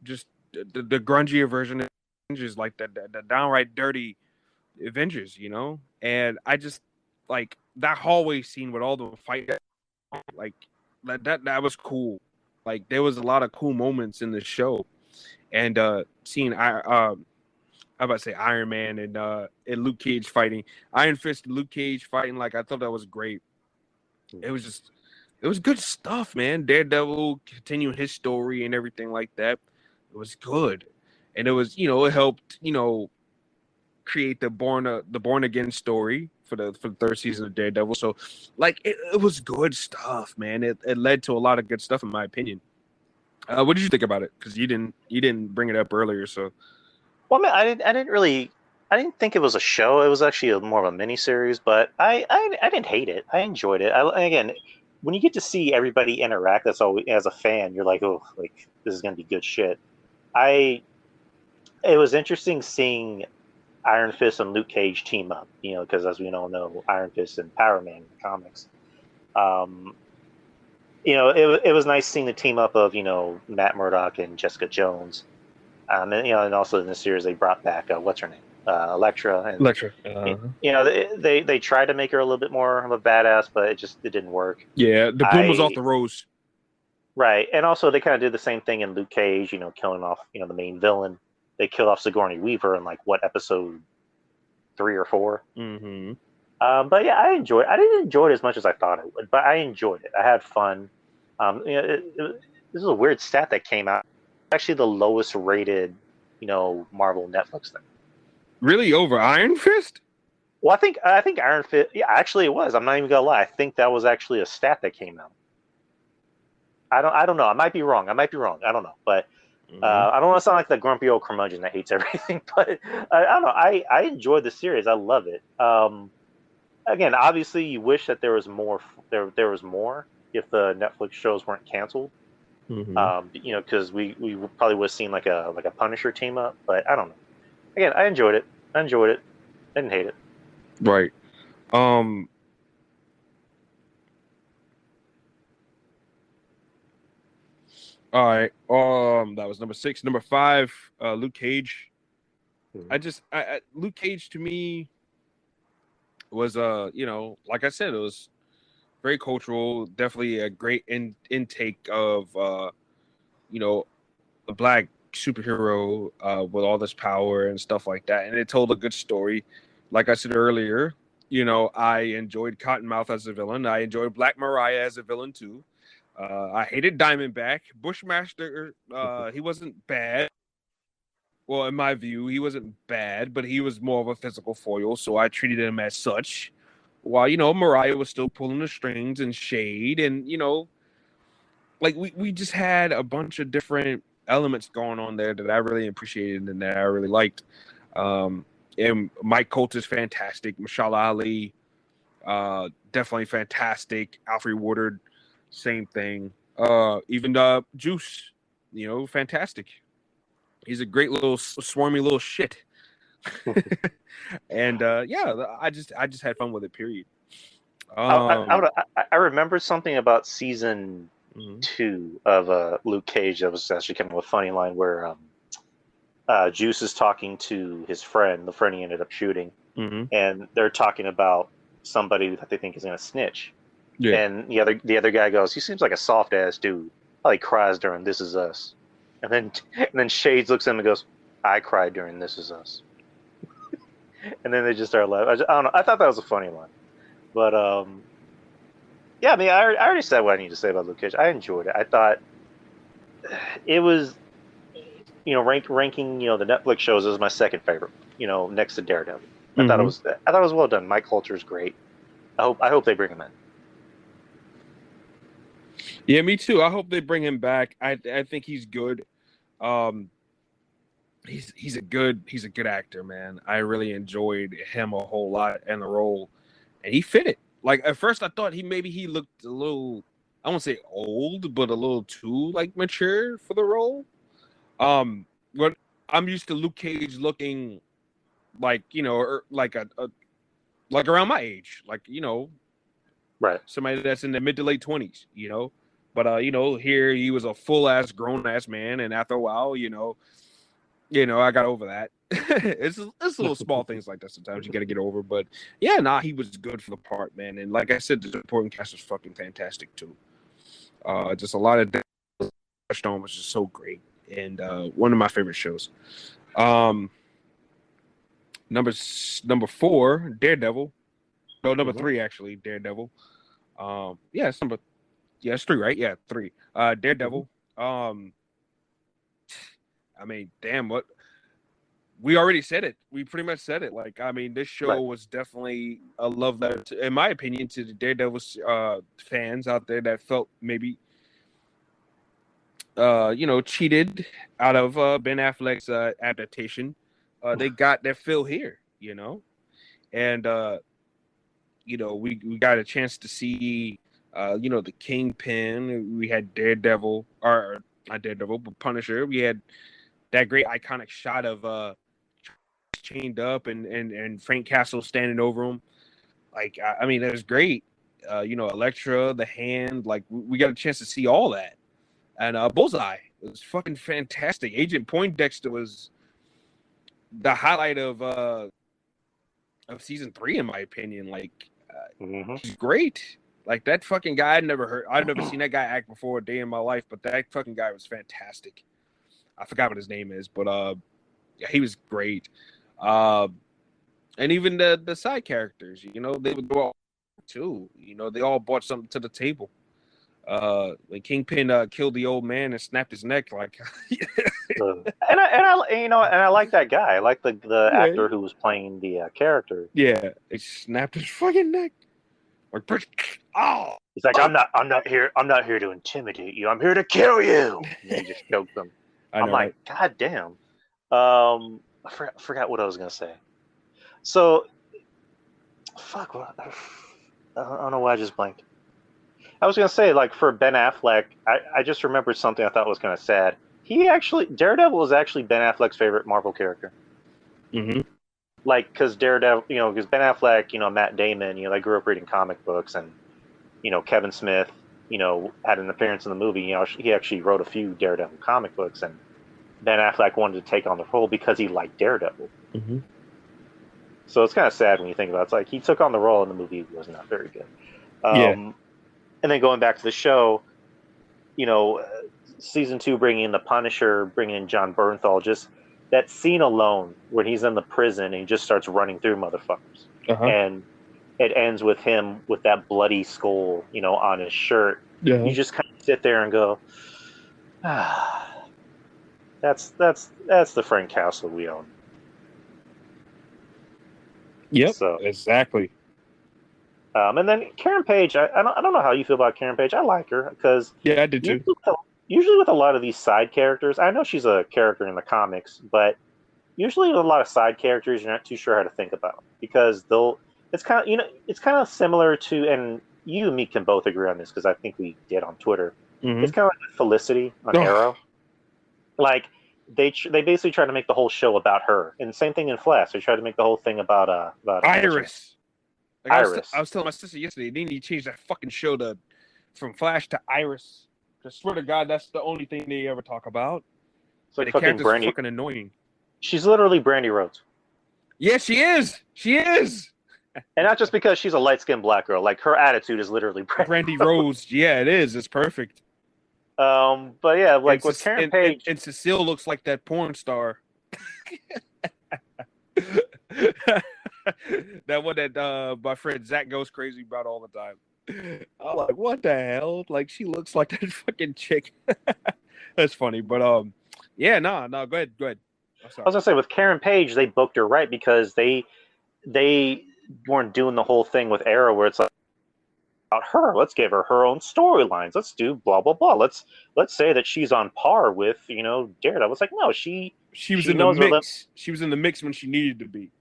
just the grungier version of Avengers, like the downright dirty Avengers, and I just like that hallway scene with all the fight, like that was cool. Like there was a lot of cool moments in the show, and seeing I'm about to say Iron Man and Luke Cage fighting, Iron Fist and Luke Cage fighting, like I thought that was great. It was good stuff, man. Daredevil continuing his story and everything like that. It was good, and it was it helped create the born again story for the 3rd season of Daredevil. So like it was good stuff, man. It led to a lot of good stuff in my opinion. What did you think about it? Because you didn't bring it up earlier, so. Well, man, I didn't think it was a show. It was actually more of a mini series, but I didn't hate it. I enjoyed it. Again, when you get to see everybody interact, that's always, as a fan, you're like, oh, like this is gonna be good shit. It was interesting seeing. Iron Fist and Luke Cage team up. Because as we all know, Iron Fist and Power Man in the comics. It was nice seeing the team up of Matt Murdock and Jessica Jones, and also in the series they brought back what's her name, Elektra. And, Elektra. They tried to make her a little bit more of a badass, but it didn't work. Yeah, the bloom was off the rose. Right, and also they kind of did the same thing in Luke Cage, killing off the main villain. They killed off Sigourney Weaver in episode 3 or 4. Mm-hmm. But yeah, I didn't enjoy it as much as I thought I would, but I enjoyed it. I had fun. This is a weird stat that came out. Actually, the lowest rated, Marvel Netflix thing. Really, over Iron Fist? Well, I think Iron Fist. Yeah, actually, it was. I'm not even gonna lie. I think that was actually a stat that came out. I don't know. I might be wrong. I don't know, but. I don't want to sound like the grumpy old curmudgeon that hates everything, but I don't know. I enjoyed the series. I love it. Again, obviously, you wish that there was more. There was more if the Netflix shows weren't canceled. Because we probably would have seen like a Punisher team up. But I don't know. Again, I enjoyed it. I didn't hate it. Right. All right. That was number 6. Number 5, Luke Cage. I Luke Cage to me was like I said, it was very cultural. Definitely a great intake of a black superhero with all this power and stuff like that, and it told a good story. Like I said earlier, I enjoyed Cottonmouth as a villain. I enjoyed Black Mariah as a villain too. I hated Diamondback. Bushmaster, he wasn't bad. Well, in my view, he wasn't bad, but he was more of a physical foil, so I treated him as such. While, Mariah was still pulling the strings and Shade, and, we just had a bunch of different elements going on there that I really appreciated and that I really liked. And Mike Colt is fantastic. Mashallah Ali, definitely fantastic. Alfred Woodard, same thing. Even Juice, fantastic. He's a great little swarmy little shit. And I just had fun with it. Period. I remember something about season 2 of Luke Cage that was actually kind of a funny line where Juice is talking to his friend, the friend he ended up shooting, and they're talking about somebody that they think is going to snitch. Yeah. And the other guy goes, "He seems like a soft ass dude. Oh, he cries during This Is Us." And then Shades looks at him and goes, "I cried during This Is Us." And then they just start laughing. I don't know. I thought that was a funny line. But yeah, I mean, I already said what I need to say about Luke Cage. I enjoyed it. I thought it was, ranking, the Netflix shows as my second favorite. Next to Daredevil. I thought it was well done. Mike Coulter is great. I hope they bring him in. Yeah, me too. I hope they bring him back. I think he's good. He's a good actor, man. I really enjoyed him a whole lot and the role, and he fit it. Like at first, I thought he looked a little, I won't say old, but a little too mature for the role. But I'm used to Luke Cage looking like like around my age, right, somebody that's in the mid to late 20s, But here he was a full ass grown ass man, and after a while, I got over that. it's little small things like that sometimes you got to get over. But yeah, he was good for the part, man. And like I said, the supporting cast was fucking fantastic too. Just a lot of touched on was just so great, and one of my favorite shows. Number 4, Daredevil. No, number 3 actually, Daredevil. It's 3, right? Yeah, 3. Daredevil. I mean, damn, what we already said it. We pretty much said it. This show was definitely a love letter, in my opinion, to the Daredevil fans out there that felt maybe, cheated out of Ben Affleck's adaptation. They got their fill here, and we got a chance to see. The Kingpin. We had Daredevil, or not Daredevil, but Punisher. We had that great iconic shot of chained up and Frank Castle standing over him. Like, I mean, that was great. Elektra, the Hand, like we got a chance to see all that. And Bullseye, it was fucking fantastic. Agent Poindexter was the highlight of season 3, in my opinion. Like, he's great. Like, that fucking guy, I'd never seen that guy act before a day in my life, but that fucking guy was fantastic. I forgot what his name is, but yeah, he was great. And even the side characters, they would go out too. They all brought something to the table. When Kingpin killed the old man and snapped his neck, like, and I like that guy. I like the actor who was playing the character. Yeah, he snapped his fucking neck. Like, oh, he's like, I'm not here to intimidate you. I'm here to kill you. And he just choked them. I'm like, God damn. I forgot what I was gonna say. So, fuck. I don't know why I just blanked. I was gonna say, like, for Ben Affleck, I just remembered something I thought was kind of sad. Daredevil is actually Ben Affleck's favorite Marvel character. Mm-hmm. Like, because Daredevil, because Ben Affleck, Matt Damon, they grew up reading comic books, and Kevin Smith, had an appearance in the movie. He actually wrote a few Daredevil comic books, and Ben Affleck wanted to take on the role because he liked Daredevil. Mm-hmm. So it's kind of sad when you think about it. It's like he took on the role and the movie was not very good. And then going back to the show, season 2 bringing in the Punisher, bringing in John Bernthal, just that scene alone when he's in the prison and he just starts running through motherfuckers. And it ends with him with that bloody skull, on his shirt. You just kind of sit there and go, that's the Frank Castle we own. Yep, so, exactly. And then Karen Page, I don't know how you feel about Karen Page. I like her because I did too. Usually with a lot of these side characters, I know she's a character in the comics, but usually with a lot of side characters, you're not too sure how to think about them because it's kind of similar to, and you and me can both agree on this because I think we did on Twitter. Mm-hmm. It's kind of like Felicity on Arrow. Like they basically try to make the whole show about her, and same thing in Flash. They try to make the whole thing about Iris. Like Iris. I was telling my sister yesterday, they need to change that fucking show from Flash to Iris. I swear to God, that's the only thing they ever talk about. So the character's fucking annoying. She's literally Brandy Rhodes. Yeah, she is. She is. And not just because she's a light-skinned black girl. Like, her attitude is literally Brandy Rhodes. Yeah, it is. It's perfect. But yeah, like with Karen Page... And Cecile looks like that porn star. That one that my friend Zach goes crazy about all the time. I'm like, what the hell? Like, she looks like that fucking chick. That's funny, but no, go ahead. I was gonna say with Karen Page, they booked her right because they weren't doing the whole thing with Arrow where it's like about her. Let's give her own storylines. Let's do blah blah blah. Let's say that she's on par with Daredevil. It's like no, she was in the mix. She was in the mix when she needed to be.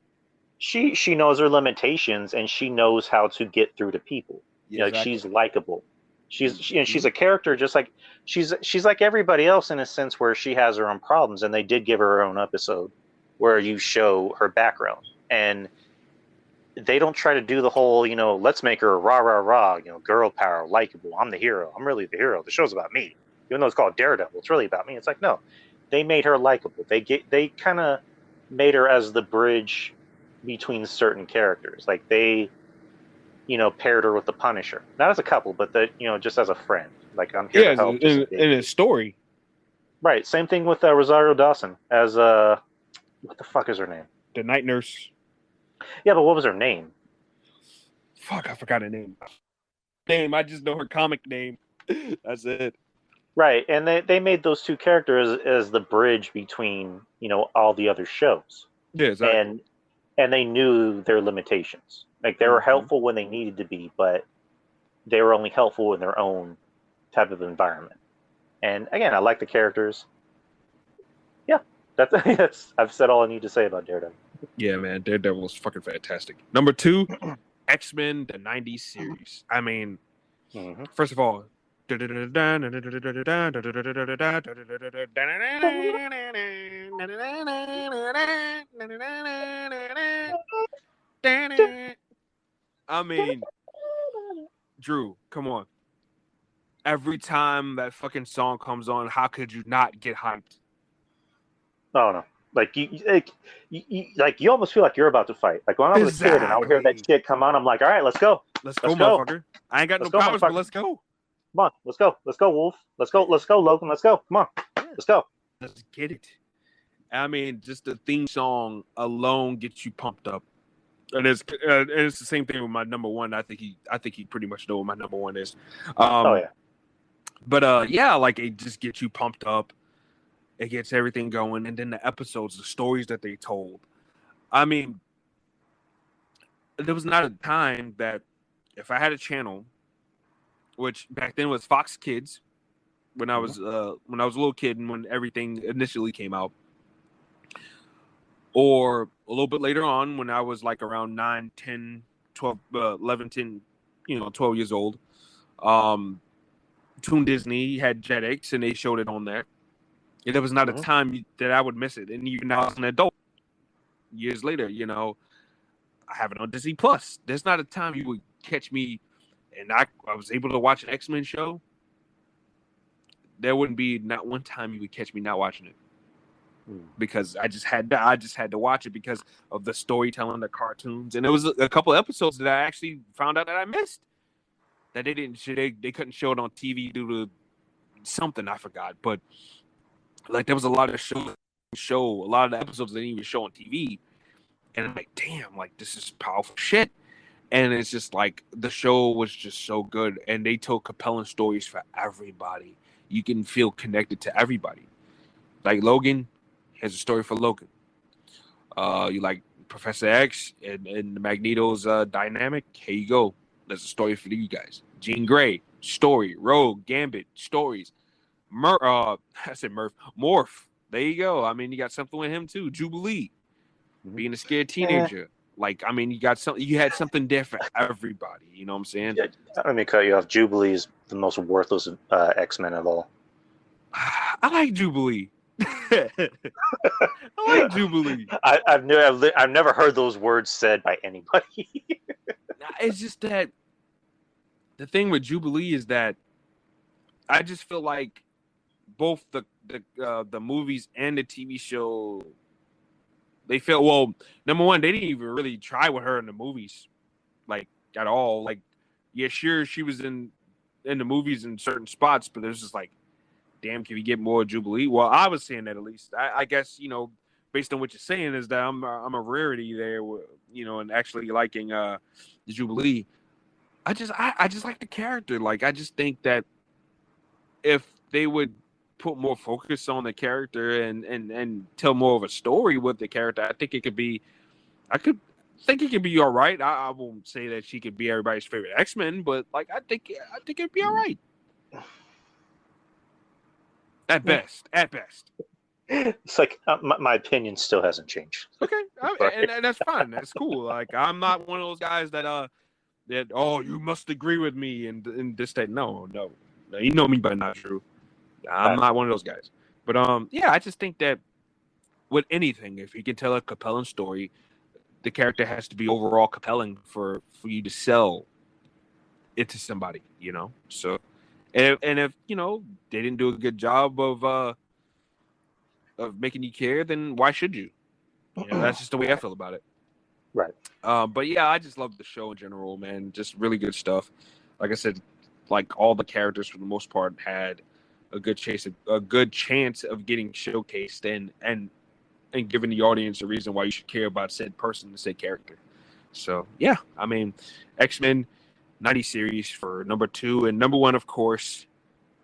She knows her limitations and she knows how to get through to people. Yeah, exactly. She's likable. She's a character just like she's like everybody else in a sense where she has her own problems, and they did give her own episode where you show her background, and they don't try to do the whole let's make her rah rah rah girl power, likable. I'm the hero. I'm really the hero. The show's about me, even though it's called Daredevil. It's really about me. It's like no, they made her likable. They kind of made her as the bridge between certain characters. Like they paired her with the Punisher, not as a couple, but just as a friend. Like I'm here to help. In a story, right? Same thing with Rosario Dawson as what the fuck is her name? The Night Nurse. Yeah, but what was her name? Fuck, I forgot her name. I just know her comic name. That's it. Right, and they made those two characters as the bridge between all the other shows. Yeah, exactly. And they knew their limitations. Like they were helpful when they needed to be, but they were only helpful in their own type of environment. And again, I like the characters. Yeah, that's I've said all I need to say about Daredevil. Yeah, man, Daredevil was fucking fantastic. Number 2, X-Men, the 90s series. I mean, first of all, I mean, Drew, come on. Every time that fucking song comes on, how could you not get hyped? Oh no. Like you almost feel like you're about to fight. Like when I was a kid and I would hear that shit come on, I'm like, all right, let's go. Let's go, motherfucker. I ain't got no powers, but let's go. Come on, let's go. Let's go, Wolf. Let's go, Logan. Let's go. Come on. Let's go. Let's get it. I mean, just the theme song alone gets you pumped up. And it's the same thing with my number one. I think he pretty much know what my number one is. Oh yeah. But yeah, like it just gets you pumped up. It gets everything going, and then the episodes, the stories that they told. I mean, there was not a time that if I had a channel, which back then was Fox Kids, when I was a little kid and when everything initially came out, or a little bit later on when I was like around 9, 10, 12, 11, 10, 12 years old. Toon Disney had Jetix and they showed it on there. And there was not a time that I would miss it. And even now as an adult, years later, I have it on Disney Plus. There's not a time you would catch me and I was able to watch an X-Men show. There wouldn't be not one time you would catch me not watching it. Because I just had to watch it because of the storytelling, the cartoons, and there was a couple episodes that I actually found out that I missed that they couldn't show it on TV due to something I forgot. But like there was a lot of a lot of the episodes they didn't even show on TV, and I'm like, damn, like this is powerful shit. And it's just like the show was just so good, and they told compelling stories for everybody. You can feel connected to everybody. Like Logan. Here's a story for Logan. You like Professor X and Magneto's dynamic? Here you go. There's a story for you guys. Jean Grey, story. Rogue, Gambit, stories. I said Murph. Morph. There you go. I mean, you got something with him too. Jubilee, being a scared teenager. Like, I mean, you had something there for everybody. You know what I'm saying? Yeah, let me cut you off. Jubilee is the most worthless X-Men of all. I like Jubilee. I like Jubilee. I've never heard those words said by anybody. It's just that the thing with Jubilee is that I just feel like both the movies and the TV show, they feel, well, number one, they didn't even really try with her in the movies, like at all. Like, yeah, sure, she was in the movies in certain spots, but there's just like, damn, can we get more Jubilee? Well, I was saying that at least. I guess, based on what you're saying is that I'm a rarity there, and actually liking the Jubilee. I just like the character. Like, I just think that if they would put more focus on the character and tell more of a story with the character, I think it could be all right. I won't say that she could be everybody's favorite X-Men, but like I think it'd be all right. At best. It's like my opinion still hasn't changed. Okay, and that's fine. That's cool. Like I'm not one of those guys that you must agree with me and this that. No, you know me, but not true. I'm not one of those guys. But yeah, I just think that with anything, if you can tell a compelling story, the character has to be overall compelling for you to sell it to somebody. So. And if they didn't do a good job of making you care, then why should you? That's just the way I feel about it. Right. But yeah, I just love the show in general, man. Just really good stuff. Like I said, like all the characters for the most part had a good chance of getting showcased and giving the audience a reason why you should care about said person and said character. So yeah, I mean, X-Men 90 series for number 2, and number 1, of course,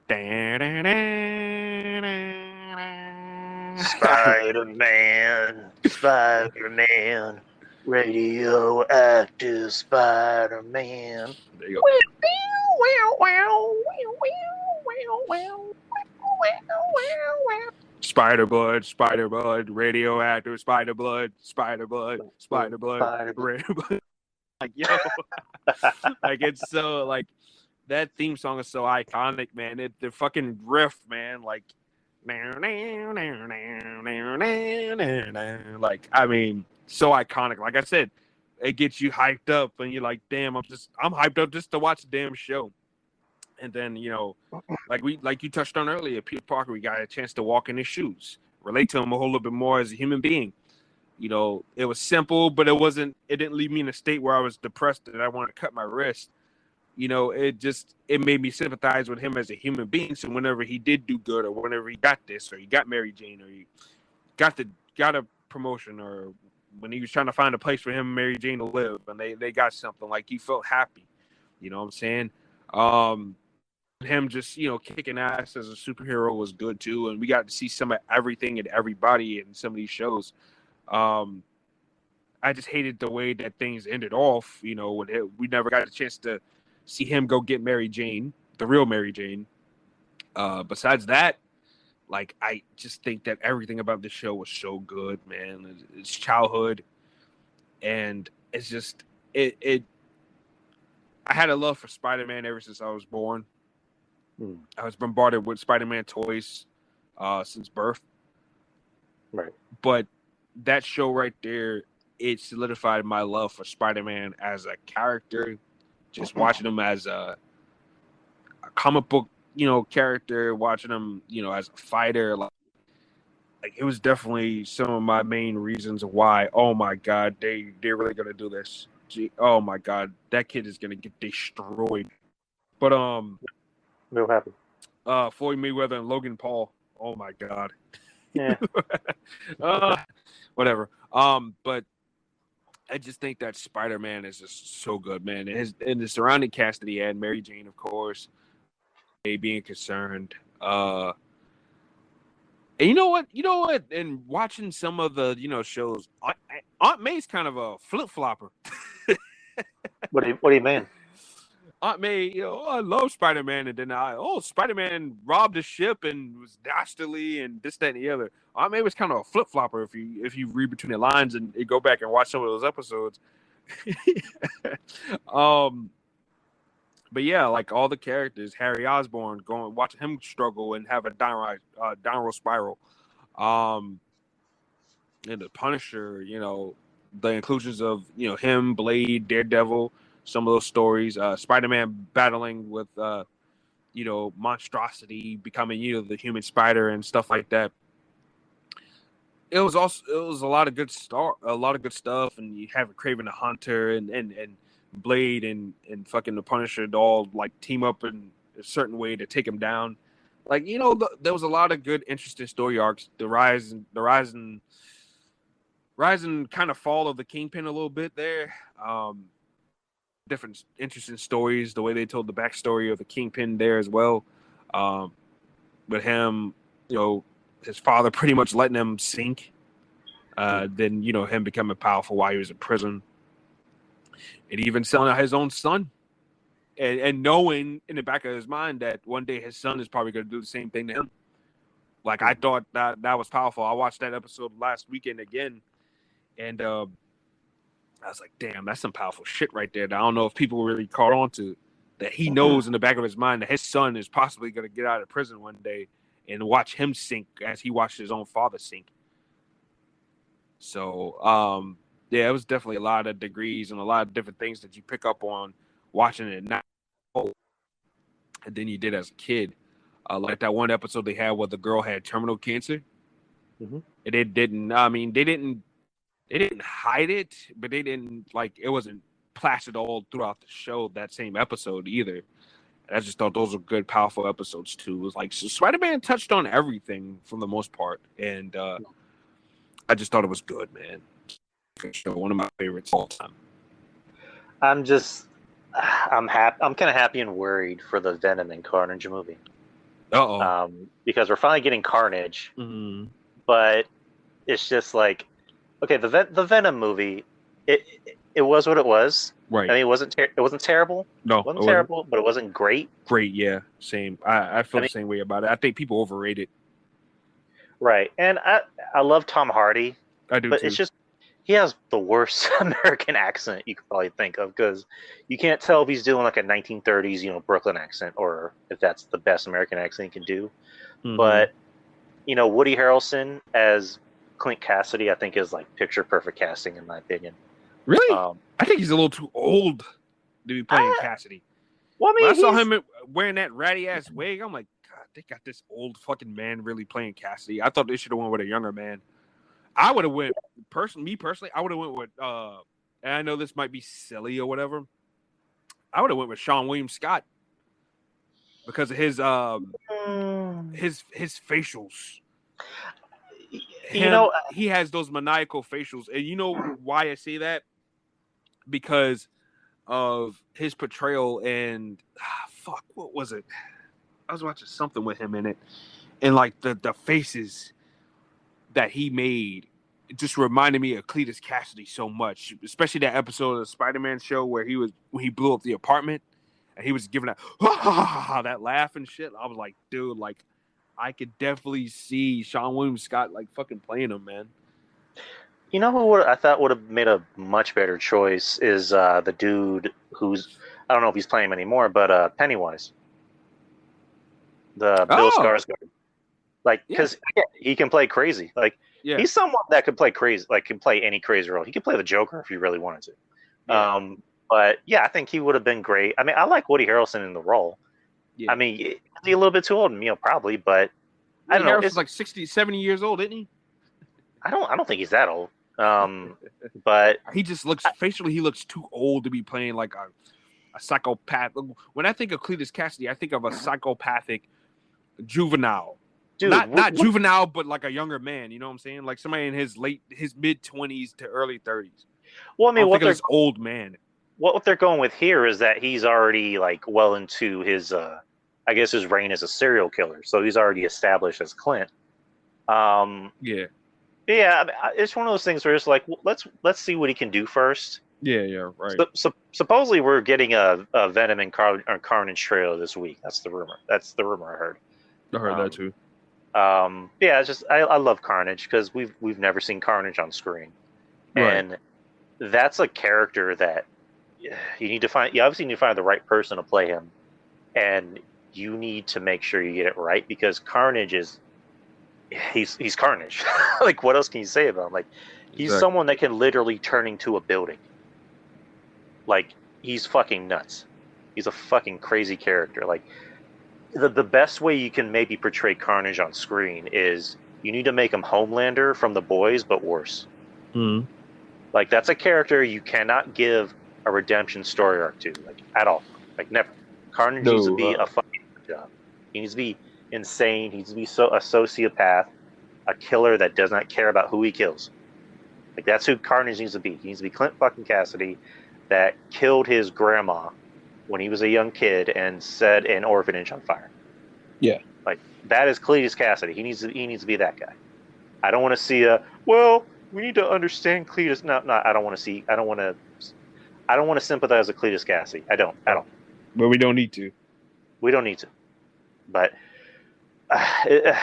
Spider-Man, radioactive Spider-Man. There you go. Spider-Blood, radioactive Spider-Blood, radioactive. Like, yo, like it's so like that theme song is so iconic, man. The fucking riff, man, like like, I mean, so iconic. Like I said, it gets you hyped up, and you're like, damn, I'm hyped up just to watch the damn show. And then, like you touched on earlier, Peter Parker, we got a chance to walk in his shoes, relate to him a whole little bit more as a human being. It was simple, but it didn't leave me in a state where I was depressed and I wanted to cut my wrist. It made me sympathize with him as a human being. So whenever he did do good, or whenever he got this, or he got Mary Jane, or he got a promotion, or when he was trying to find a place for him and Mary Jane to live, and they got something, like, he felt happy. You know what I'm saying? Him just, kicking ass as a superhero was good too. And we got to see some of everything and everybody in some of these shows. I just hated the way that things ended off, when we never got a chance to see him go get Mary Jane, the real Mary Jane. Besides that, like, I just think that everything about this show was so good, man. It's childhood, and it's just I had a love for Spider-Man ever since I was born. I was bombarded with Spider-Man toys since birth. Right. But that show right there, it solidified my love for Spider-Man as a character. Just watching him as a comic book, character, watching him, as a fighter, like it was definitely some of my main reasons why. Oh my God, they're really gonna do this. Oh my God, that kid is gonna get destroyed. But What happened? Floyd Mayweather and Logan Paul. Oh my God. Yeah. Whatever. But I just think that Spider-Man is just so good, man. And the surrounding cast that he had, Mary Jane, of course, being concerned. And you know what? And watching some of the, shows, Aunt May's kind of a flip-flopper. What do you mean? Aunt May, I love Spider-Man, and then Spider-Man robbed a ship and was dastardly and this, that, and the other. Aunt May was kind of a flip-flopper if you read between the lines and you go back and watch some of those episodes. But yeah, like all the characters, Harry Osborn, watching him struggle and have a downward spiral. And the Punisher, the inclusions of him, Blade, Daredevil. Some of those stories, Spider-Man battling with, monstrosity, becoming, the human spider and stuff like that. It was a lot of good stuff, and you have Kraven the Hunter and Blade and fucking the Punisher all like team up in a certain way to take him down. Like, there was a lot of good, interesting story arcs. The rise and kind of fall of the Kingpin a little bit there. Different interesting stories, the way they told the backstory of the Kingpin there as well. With him, his father pretty much letting him sink. Then, him becoming powerful while he was in prison. And even selling out his own son. And knowing in the back of his mind that one day his son is probably going to do the same thing to him. Like, I thought that was powerful. I watched that episode last weekend again. And I was like, damn, that's some powerful shit right there. That I don't know if people really caught on to that. He knows in the back of his mind that his son is possibly going to get out of prison one day and watch him sink as he watched his own father sink. So, yeah, it was definitely a lot of degrees and a lot of different things that you pick up on watching it now and then you did as a kid. Like that one episode they had where the girl had terminal cancer. Mm-hmm. And they didn't hide it, but they didn't, like, it wasn't plastered all throughout the show, that same episode either. And I just thought those were good, powerful episodes too. It was like, so Spider-Man touched on everything for the most part. And I just thought it was good, man. Good show, one of my favorites all time. I'm happy. I'm kind of happy and worried for the Venom and Carnage movie. Because we're finally getting Carnage, but it's just like, okay, the Venom movie, it was what it was. Right. I mean, it wasn't terrible. No, it wasn't terrible, but it wasn't great. Great, yeah, same. I feel the same way about it. I think people overrate it. Right, and I love Tom Hardy. I do, but too. It's just he has the worst American accent you could probably think of, because you can't tell if he's doing like a 1930s, Brooklyn accent, or if that's the best American accent he can do. Mm-hmm. But Woody Harrelson as Clint Cassidy, I think is like picture perfect casting in my opinion. Really? I think he's a little too old to be playing Cassidy. Well, I mean, when I saw him wearing that ratty ass wig, I'm like, God, they got this old fucking man really playing Cassidy. I thought they should have went with a younger man. I would have went personally. I would have went with. And I know this might be silly or whatever. I would have went with Sean William Scott because of his facials. He has those maniacal facials, and you know why I say that? Because of his portrayal and what was it? I was watching something with him in it, and like the faces that he made, it just reminded me of Cletus Cassidy so much, especially that episode of the Spider-Man show when he blew up the apartment and he was giving that laugh and shit. I was like, dude, like I could definitely see Sean William Scott like fucking playing him, man. You know who I thought would have made a much better choice is the dude who's, I don't know if he's playing him anymore, but Pennywise, the Bill Skarsgård, like because he can play crazy, like he's someone that could play crazy, like can play any crazy role. He could play the Joker if he really wanted to. Yeah. But yeah, I think he would have been great. I mean, I like Woody Harrelson in the role. Yeah. I mean, is he a little bit too old? Probably, but I don't know. Harrison's like 60, 70 years old, isn't he? I don't think he's that old. But he just looks facially. He looks too old to be playing like a psychopath. When I think of Cletus Cassidy, I think of a psychopathic juvenile. Dude, not juvenile, but like a younger man. You know what I'm saying? Like somebody in his mid-20s to early 30s. Well, I mean, what this old man. What they're going with here is that he's already like well into his, I guess his reign as a serial killer. So he's already established as Clint. Yeah. Yeah, I mean, it's one of those things where it's like, let's see what he can do first. Yeah, right. Supposedly we're getting a Venom and Carnage trailer this week. That's the rumor. I heard. I heard that too. Yeah, it's just I love Carnage because we've never seen Carnage on screen, and that's a character that you need to find. You obviously need to find the right person to play him, and you need to make sure you get it right because Carnage is. He's Carnage. Like, what else can you say about him? Like, he's someone that can literally turn into a building. Like, he's fucking nuts. He's a fucking crazy character. Like, the best way you can maybe portray Carnage on screen is you need to make him Homelander from The Boys, but worse. Mm-hmm. Like, that's a character you cannot give a redemption story arc to, like, at all. Like, never. Carnage needs to be a fucking job. He needs to be insane. He needs to be a sociopath, a killer that does not care about who he kills. Like, that's who Carnage needs to be. He needs to be Clint fucking Cassidy that killed his grandma when he was a young kid and set an orphanage on fire. Yeah. Like, that is Cletus Cassidy. He needs to be that guy. I don't want to see we need to understand Cletus. No, I don't want to sympathize with Cletus Cassidy. I don't. But we don't need to. We don't need to. But I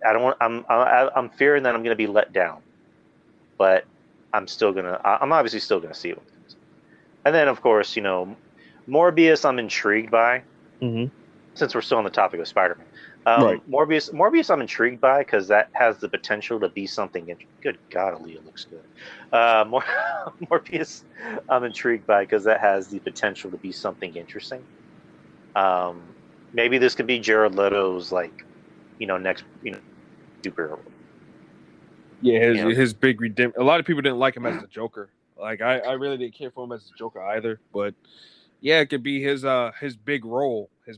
don't want. I'm fearing that I'm going to be let down, but I'm obviously still gonna see it. And then, of course, Morbius. I'm intrigued by. Mm-hmm. Since we're still on the topic of Spider-Man, right. Morbius. I'm intrigued by because that has the potential to be something. Good God, Aaliyah looks good. Morbius. I'm intrigued by because that has the potential to be something interesting. Maybe this could be Jared Leto's next superhero. Yeah, his big redemption. A lot of people didn't like him as the Joker. Like I really didn't care for him as the Joker either. But yeah, it could be his big role. So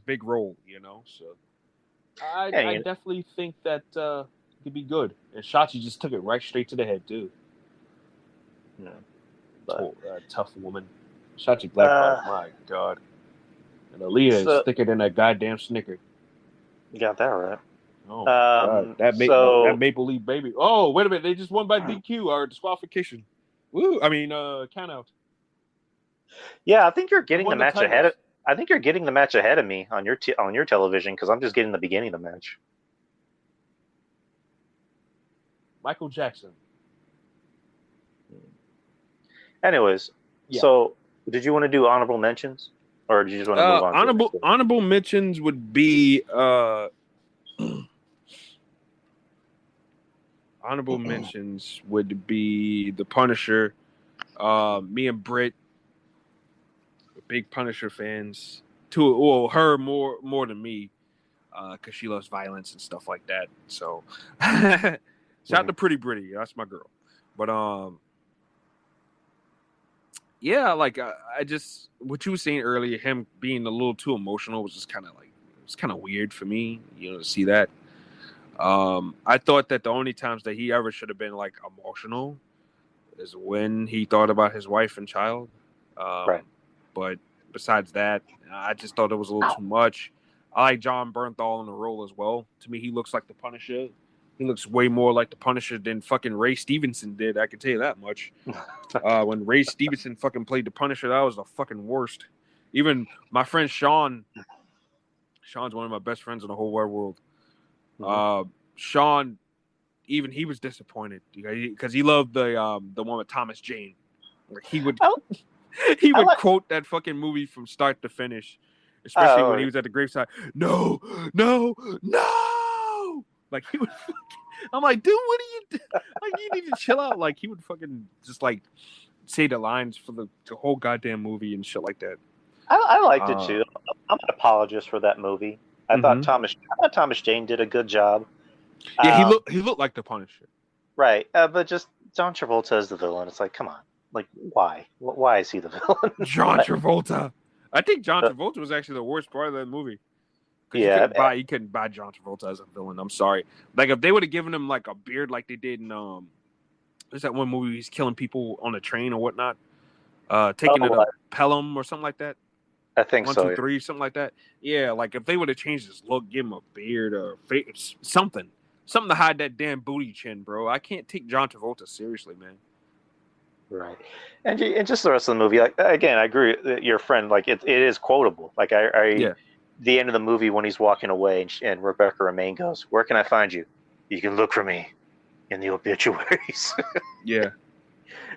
I definitely think that it could be good. And Shang-CHI just took it right straight to the head too. Yeah, tough woman. Shang-CHI Black. My God. And Aaliyah is thicker than that goddamn Snicker. You got that right. Oh, God. That Maple Leaf baby. Oh, wait a minute. They just won by DQ or disqualification. Woo. I mean, count out. Yeah, I think you're getting the match ahead. I think you're getting the match ahead of me on your television because I'm just getting the beginning of the match. Michael Jackson. Anyways, So did you want to do honorable mentions? Or do you just want to move on? Honorable mentions would be Honorable mentions would be The Punisher. Me and Britt, big Punisher fans. Her more than me, because she loves violence and stuff like that. So, shout out to Pretty Britty. That's my girl. But yeah, like I just what you were saying earlier, him being a little too emotional was just kind of like it's kind of weird for me, to see that. I thought that the only times that he ever should have been like emotional is when he thought about his wife and child. Right. But besides that, I just thought it was a little too much. I like John Bernthal in the role as well. To me, he looks like the Punisher. He looks way more like the Punisher than fucking Ray Stevenson did. I can tell you that much. When Ray Stevenson fucking played the Punisher, that was the fucking worst. Even my friend Sean's one of my best friends in the whole wide world. Sean, even he was disappointed because he loved the one with Thomas Jane. Like he would quote that fucking movie from start to finish, especially when he was at the graveside. No. Like he would. I'm like, dude, what are you doing? Like, you need to chill out. Like he would fucking just like say the lines for the whole goddamn movie and shit like that. I liked it too. I'm an apologist for that movie. I thought Thomas Jane did a good job. Yeah, he looked like the Punisher. Right, but just John Travolta as the villain. It's like, come on, like why? Why is he the villain? John Travolta. I think John Travolta was actually the worst part of that movie. Yeah, you couldn't buy John Travolta as a villain. I'm sorry. Like if they would have given him like a beard, like they did in there's that one movie he's killing people on a train or whatnot, taking it to Pelham or something like that. I think 1, so. 2, 3, something like that. Yeah, like if they would have changed his look, give him a beard or something to hide that damn booty chin, bro. I can't take John Travolta seriously, man. Right, and just the rest of the movie. Like again, I agree with your friend. Like it is quotable. Like the end of the movie when he's walking away and Rebecca Romaine goes, "Where can I find you? You can look for me in the obituaries." Yeah.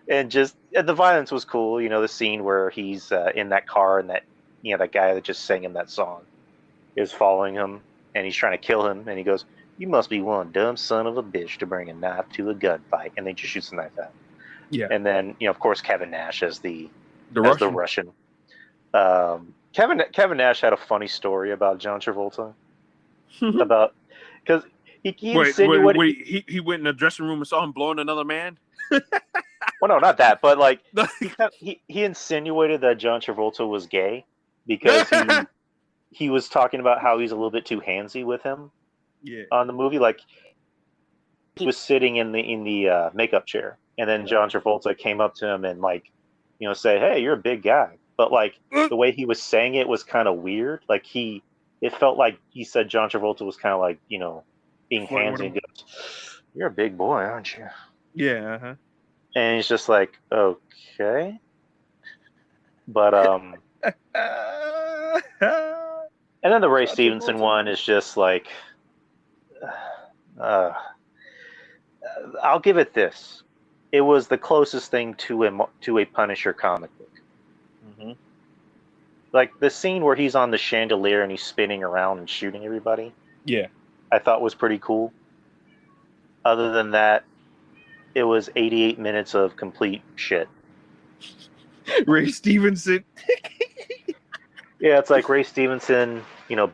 And the violence was cool. The scene where he's in that car and that that guy that just sang him that song is following him and he's trying to kill him and he goes, "You must be one dumb son of a bitch to bring a knife to a gunfight," and then just shoots the knife out. Yeah. And then of course Kevin Nash as the Russian. Kevin Nash had a funny story about John Travolta about because he insinuated he went in the dressing room and saw him blowing another man. Well, no, not that, but like he insinuated that John Travolta was gay because he was talking about how he's a little bit too handsy with him. Yeah. On the movie, like he was sitting in the makeup chair, and then John Travolta came up to him and say, "Hey, you're a big guy," but like the way he was saying it was kind of weird. Like it felt like he said John Travolta was kind of like being handsy. And goes, "You're a big boy, aren't you?" Yeah. Uh-huh. And he's just like, okay. But and then the Ray Stevenson one is just like I'll give it this. It was the closest thing to a Punisher comic book. Mm-hmm. Like the scene where he's on the chandelier and he's spinning around and shooting everybody. Yeah. I thought was pretty cool. Other than that, it was 88 minutes of complete shit. Ray Stevenson. Yeah, it's like Ray Stevenson,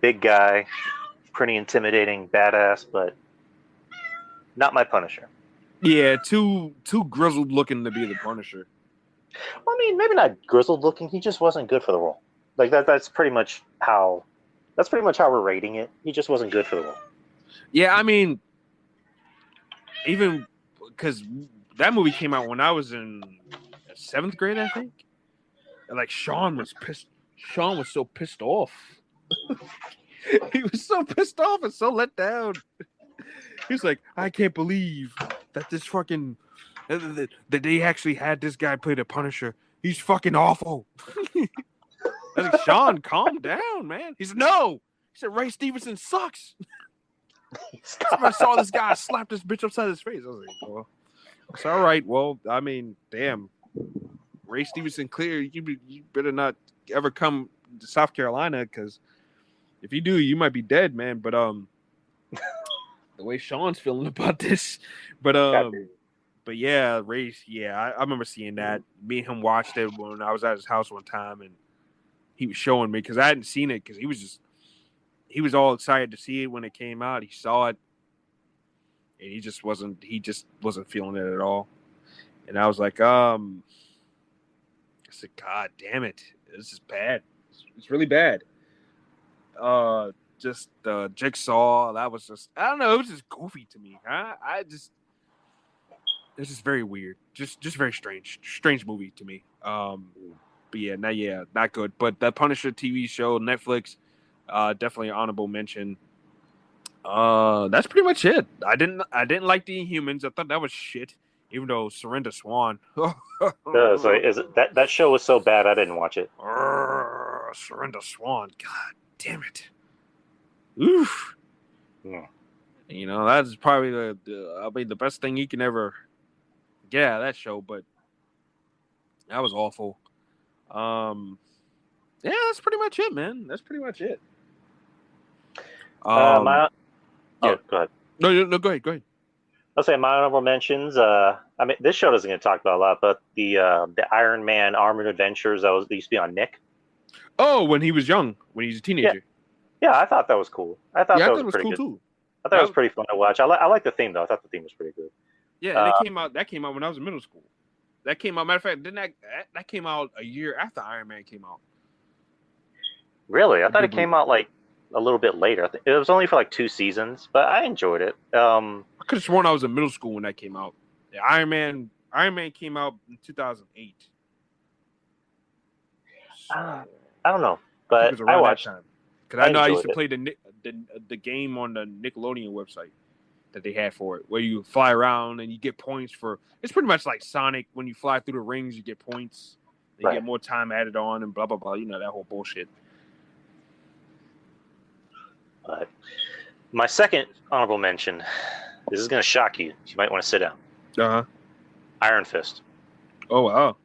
big guy, pretty intimidating, badass, but not my Punisher. Yeah, too grizzled looking to be the Punisher. Well, I mean, maybe not grizzled looking. He just wasn't good for the role. Like that's pretty much how we're rating it. He just wasn't good for the role. Yeah, I mean, even because that movie came out when I was in 7th grade, I think. And like Sean was pissed. Sean was so pissed off. He was so pissed off and so let down. He was like, I can't believe that this fucking that they actually had this guy play the Punisher. He's fucking awful. I was like, Sean, calm down, man. He said, no. He said, Ray Stevenson sucks. I saw this guy slap this bitch upside his face. I was like, well, it's all right. Well, I mean, damn. Ray Stevenson clear. You better not ever come to South Carolina, because if you do, you might be dead, man. But the way Sean's feeling about this. But yeah, race. Yeah, I remember seeing that. Me and him watched it when I was at his house one time, and he was showing me because I hadn't seen it because he was all excited to see it when it came out. He saw it, and he just wasn't feeling it at all. And I was like, I said, God damn it, this is bad. It's really bad. Just Jigsaw. That was just, I don't know. It was just goofy to me. It's just very weird. Just very strange movie to me. But yeah, not good. But the Punisher TV show, Netflix, definitely an honorable mention. That's pretty much it. I didn't like the Inhumans. I thought that was shit. Even though Surrender Swan. That show was so bad I didn't watch it. Surrender Swan. God damn it. Oof. Yeah. You know, that's probably the best thing you can ever get out of that show, but that was awful. Yeah, that's pretty much it, man. That's pretty much it. Go ahead. No, go ahead. I'll say my honorable mentions. I mean, this show doesn't get talked about a lot, but the Iron Man Armored Adventures that used to be on Nick. Oh, when he was young, when he was a teenager. Yeah, I thought that was cool. I thought that was pretty cool good. too. I thought it was pretty fun to watch. I like the theme though. I thought the theme was pretty good. Yeah, and that came out when I was in middle school. That came out. Matter of fact, that came out a year after Iron Man came out. Really? I thought it came out like a little bit later. It was only for like 2 seasons, but I enjoyed it. I could have sworn I was in middle school when that came out. Yeah, Iron Man came out in 2008. So, I don't know, but I watched. Because I know I used to play the game on the Nickelodeon website that they had for it, where you fly around and you get points for. It's pretty much like Sonic. When you fly through the rings, you get points. You get more time added on and blah blah blah. You know that whole bullshit. But my second honorable mention. This is going to shock you. You might want to sit down. Iron Fist. Oh wow.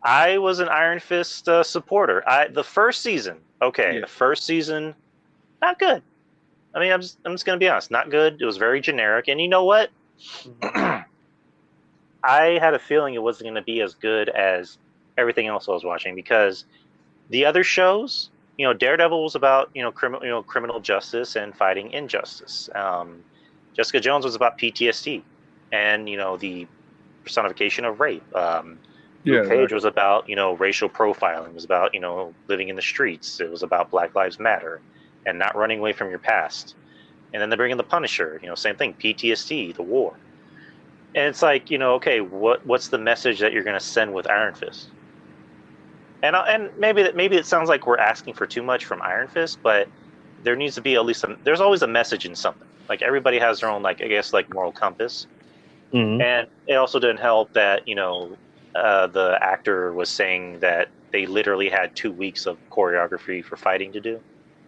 I was an Iron Fist supporter. The first season, the first season, not good. I mean, I'm just going to be honest, not good. It was very generic, and you know what? I had a feeling it wasn't going to be as good as everything else I was watching because the other shows, Daredevil was about criminal justice and fighting injustice. Jessica Jones was about PTSD and the personification of rape. Luke Cage was about racial profiling. It was about living in the streets. It was about Black Lives Matter and not running away from your past. And then they bring in the Punisher. Same thing. PTSD, the war. And it's like what's the message that you're going to send with Iron Fist? And maybe it sounds like we're asking for too much from Iron Fist, but there needs to be at least there's always a message in something. Like everybody has their own moral compass. Mm-hmm. And it also didn't help that the actor was saying that they literally had 2 weeks of choreography for fighting to do.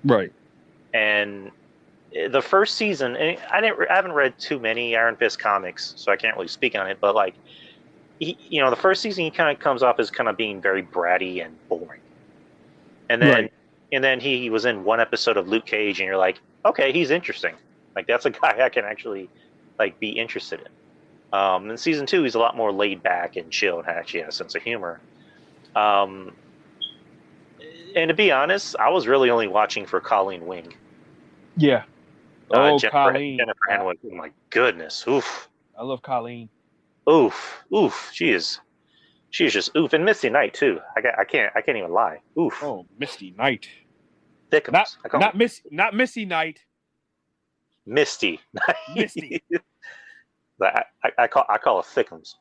Right. And the first season, I haven't read too many Iron Fist comics, so I can't really speak on it. But the first season he kind of comes off as kind of being very bratty and boring. And then he was in one episode of Luke Cage, and you're like, okay, he's interesting. Like that's a guy I can actually be interested in. In season 2, he's a lot more laid back and chill, and actually has a sense of humor. And to be honest, I was really only watching for Colleen Wing. Yeah. Colleen. Jennifer Henwick. Oh my goodness. Oof. I love Colleen. Oof. She is just oof. And Misty Knight too. I can't even lie. Oof. Oh, Misty Knight. Thickums. Not Missy Knight. Misty. Misty. I call it Thickums.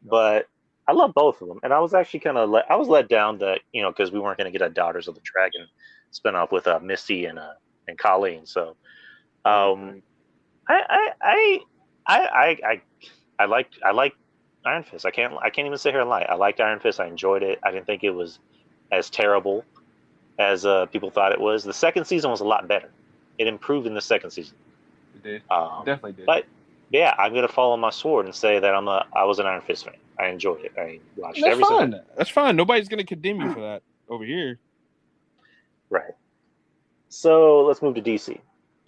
But I love both of them, and I was actually I was let down that because we weren't going to get a Daughters of the Dragon spinoff with Misty and Colleen. So, I like Iron Fist. I can't even sit here and lie. I liked Iron Fist. I enjoyed it. I didn't think it was as terrible as people thought it was. The second season was a lot better. It improved in the second season. It did. Definitely did. But yeah, I'm gonna follow my sword and say that I was an Iron Fist fan. I enjoyed it. I watched every single. That's fine. Nobody's gonna condemn you for that over here. Right. So let's move to DC.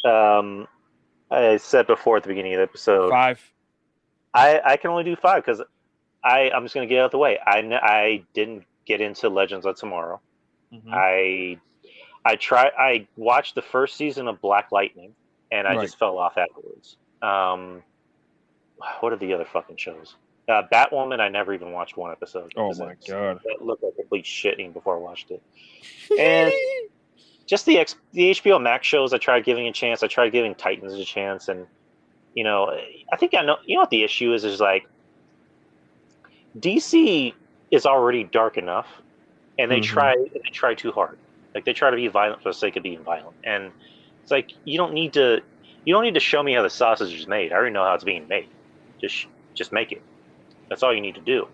I said before at the beginning of the episode, 5. I can only do 5 because I'm just gonna get out of the way. I didn't get into Legends of Tomorrow. Mm-hmm. I watched the first season of Black Lightning, and I Right. just fell off afterwards. What are the other fucking shows? Batwoman, I never even watched one episode. Oh because my God. That looked like complete shit even before I watched it. And just the HBO Max shows, I tried giving a chance. I tried giving Titans a chance, and I think I know. You know what the issue is like DC is already dark enough, and they try too hard. Like they try to be violent for the sake of being violent, and it's like you don't need to show me how the sausage is made. I already know how it's being made. Just make it. That's all you need to do.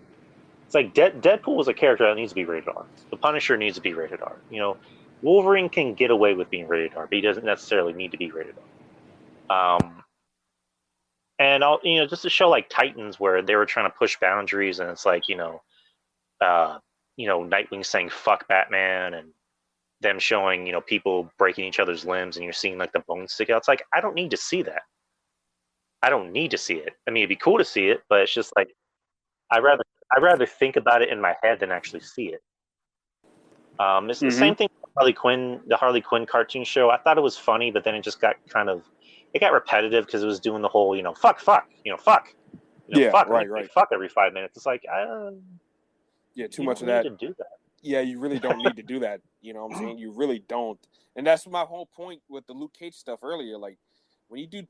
It's like Deadpool is a character that needs to be rated R. The Punisher needs to be rated R. Wolverine can get away with being rated R, but he doesn't necessarily need to be rated R. And just a show like Titans, where they were trying to push boundaries, and it's like Nightwing saying "fuck Batman" and them showing people breaking each other's limbs, and you're seeing like the bones stick out. It's like I don't need to see that. I don't need to see it. I mean, it'd be cool to see it, but it's just like I'd rather think about it in my head than actually see it. It's the same thing with the Harley Quinn cartoon show. I thought it was funny, but then it just got it got repetitive because it was doing the whole fuck, fuck, fuck, right. fuck every 5 minutes. It's like too much of that. To do that. Yeah, you really don't need to do that. You know what I'm saying? You really don't. And that's my whole point with the Luke Cage stuff earlier. Like, when you do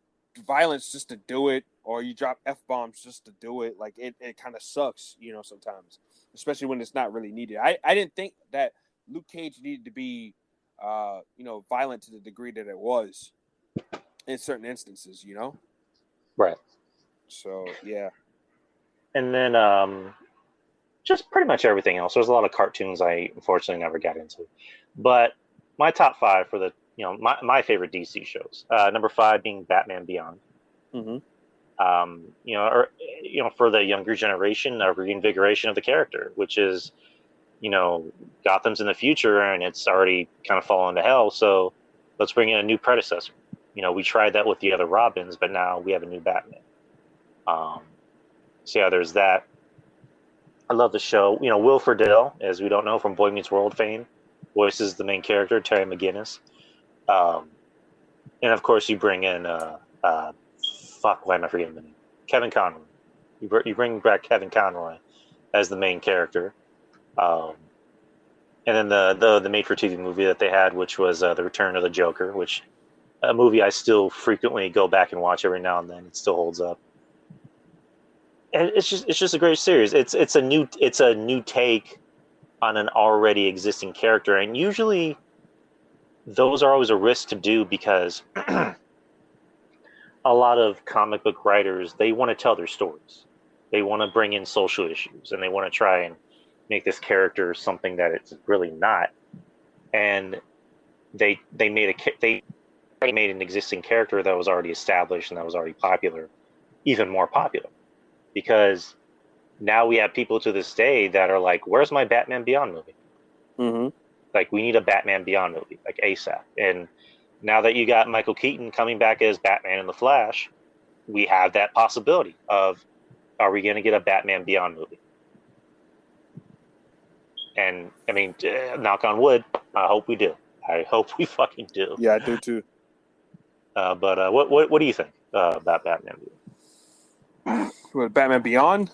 violence just to do it, or you drop F-bombs just to do it, like, it kind of sucks, sometimes. Especially when it's not really needed. I didn't think that Luke Cage needed to be, violent to the degree that it was in certain instances, Right. So, yeah. And then, just pretty much everything else. There's a lot of cartoons I unfortunately never got into, but my top 5 for the my favorite DC shows. Number 5 being Batman Beyond. Mm-hmm. For the younger generation, a reinvigoration of the character, which is, Gotham's in the future and it's already kind of fallen to hell. So let's bring in a new predecessor. We tried that with the other Robins, but now we have a new Batman. So yeah, there's that. I love the show. Will Friedle, as we don't know from Boy Meets World fame, voices the main character, Terry McGinnis. And of course, you bring in why am I forgetting the name? Kevin Conroy. You bring back Kevin Conroy as the main character. And then the made-for-TV movie that they had, which was The Return of the Joker, which a movie I still frequently go back and watch every now and then. It still holds up. And it's just a great series. It's a new take on an already existing character, and usually those are always a risk to do because a lot of comic book writers, they want to tell their stories. They want to bring in social issues, and they want to try and make this character something that it's really not. And they made an existing character that was already established and that was already popular even more popular. Because now we have people to this day that are like, where's my Batman Beyond movie? Mm-hmm. Like, we need a Batman Beyond movie, like ASAP. And now that you got Michael Keaton coming back as Batman in The Flash, we have that possibility of, are we going to get a Batman Beyond movie? And, I mean, knock on wood, I hope we do. I hope we fucking do. Yeah, I do too. But what do you think about Batman movie? What, Batman Beyond?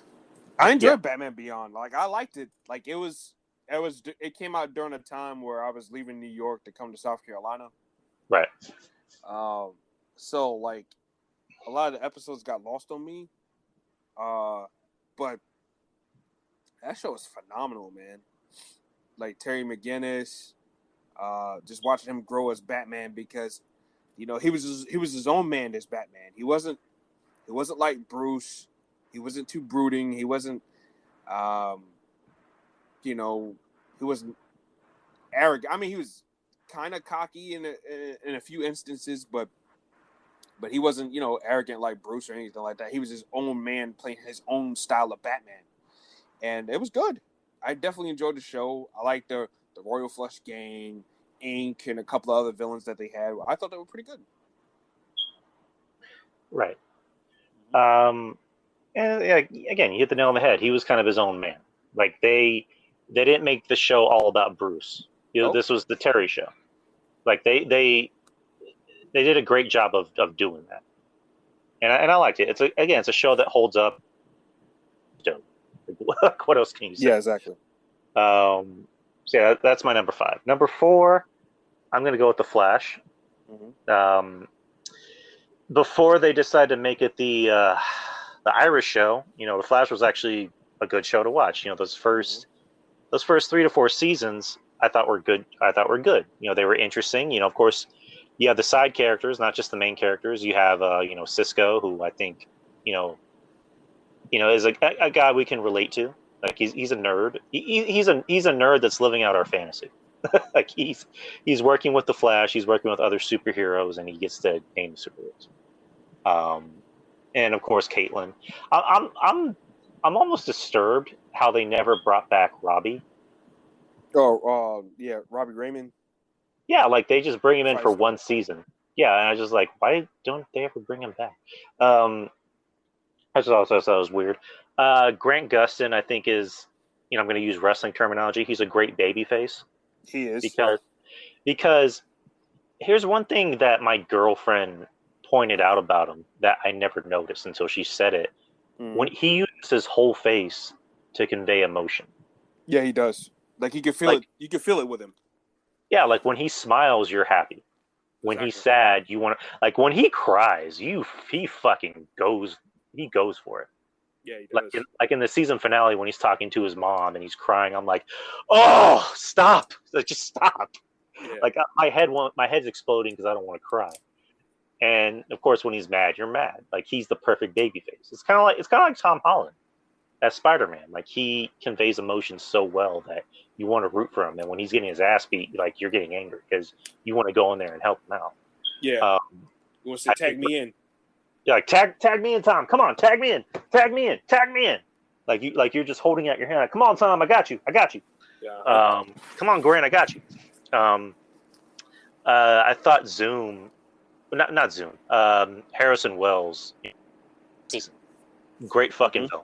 I enjoyed Batman Beyond. Like, I liked it. Like, it came out during a time where I was leaving New York to come to South Carolina. Right. So like, a lot of the episodes got lost on me. But that show was phenomenal, man. Like Terry McGinnis, just watching him grow as Batman, because he was his own man as Batman. He wasn't like Bruce. He wasn't too brooding. He wasn't, he wasn't arrogant. I mean, he was kind of cocky in a few instances, but he wasn't, arrogant like Bruce or anything like that. He was his own man playing his own style of Batman, and it was good. I definitely enjoyed the show. I liked the Royal Flush Gang, Ink, and a couple of other villains that they had. I thought they were pretty good. Right. And yeah, again, you hit the nail on the head. He was kind of his own man. Like they didn't make the show all about Bruce. This was the Terry show. Like they did a great job of doing that, and I liked it. It's a show that holds up. Dope. Like, what else can you say? Yeah, exactly. So yeah, that's my number 5. Number 4, I'm gonna go with the Flash. Before they decided to make it the Irish show, the Flash was actually a good show to watch. Those first 3 to 4 seasons I thought were good. They were interesting. Of course, you have the side characters, not just the main characters. You have Cisco, who I think is a guy we can relate to. Like he's a nerd. He's a nerd that's living out our fantasy. Like he's working with the Flash. He's working with other superheroes, and he gets to name the superheroes. And of course, Caitlin. I'm almost disturbed how they never brought back Robbie. Yeah, Robbie Raymond. Yeah, like they just bring him in for one season. Yeah, and I was just like, why don't they ever bring him back? I just also thought it was weird. Grant Gustin, I think, is, I'm going to use wrestling terminology. He's a great babyface. He is. Because here's one thing that my girlfriend pointed out about him that I never noticed until she said it. When he uses his whole face to convey emotion. Yeah, he does. Like you can feel it. You can feel it with him. Yeah, like when he smiles, you're happy. When he's sad, you want to. Like when he cries, he fucking goes. He goes for it. Yeah, he does. Like in the season finale when he's talking to his mom and he's crying, I'm like, oh, stop! Like, just stop! Yeah. Like my head's exploding because I don't want to cry. And of course, when he's mad, you're mad. Like he's the perfect baby face. It's kind of like Tom Holland as Spider-Man. Like he conveys emotions so well that you want to root for him. And when he's getting his ass beat, like you're getting angry because you want to go in there and help him out. Yeah. You want to tag me in? Yeah, like tag me in, Tom. Come on, tag me in. Like you're just holding out your hand. Like, come on, Tom, I got you. Yeah. Come on, Grant, I got you. I thought Zoom. Not Zoom. Harrison Wells. Great fucking film.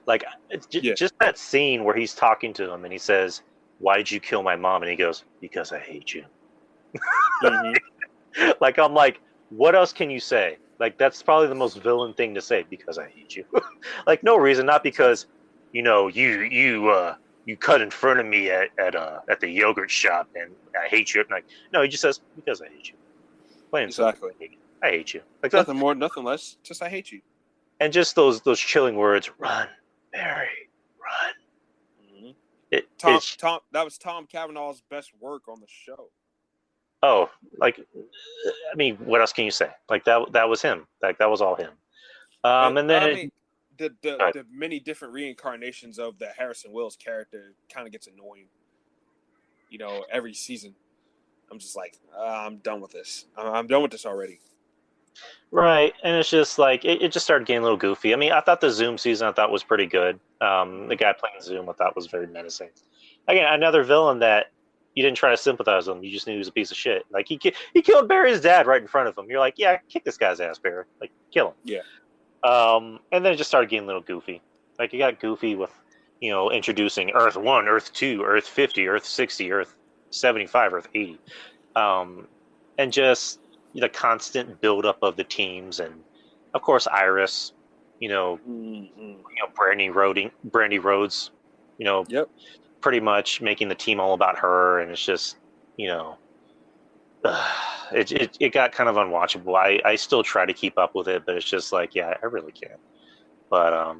Like just that scene where he's talking to him and he says, "Why did you kill my mom?" And he goes, "Because I hate you." Like I'm like, what else can you say? Like that's probably the most villain thing to say. Because I hate you. Like no reason, not because you cut in front of me at the yogurt shop and I hate you. Like no, he just says because I hate you. Exactly. I hate you. Like nothing more, nothing less. Just I hate you. And just those chilling words. Run, Mary, run. Tom. That was Tom Cavanaugh's best work on the show. Oh, like, I mean, what else can you say? Like that was him. Like that was all him. And then I mean, the many different reincarnations of the Harrison Wells character kind of gets annoying. Every season. I'm just like, I'm done with this. I'm done with this already. Right, and it's just like it just started getting a little goofy. I mean, I thought the Zoom season was pretty good. The guy playing Zoom I thought was very menacing. Again, another villain that you didn't try to sympathize with him. You just knew he was a piece of shit. Like he killed Barry's dad right in front of him. You're like, yeah, kick this guy's ass, Barry. Like kill him. Yeah. And then it just started getting a little goofy. Like it got goofy with introducing Earth 1, Earth 2, Earth 50, Earth 60, Earth 75, Earth 80, and just the constant buildup of the teams, and of course Iris, Brandy Rhodes, yep, pretty much making the team all about her, and it's just it got kind of unwatchable. I still try to keep up with it, but it's just like, yeah, I really can't. But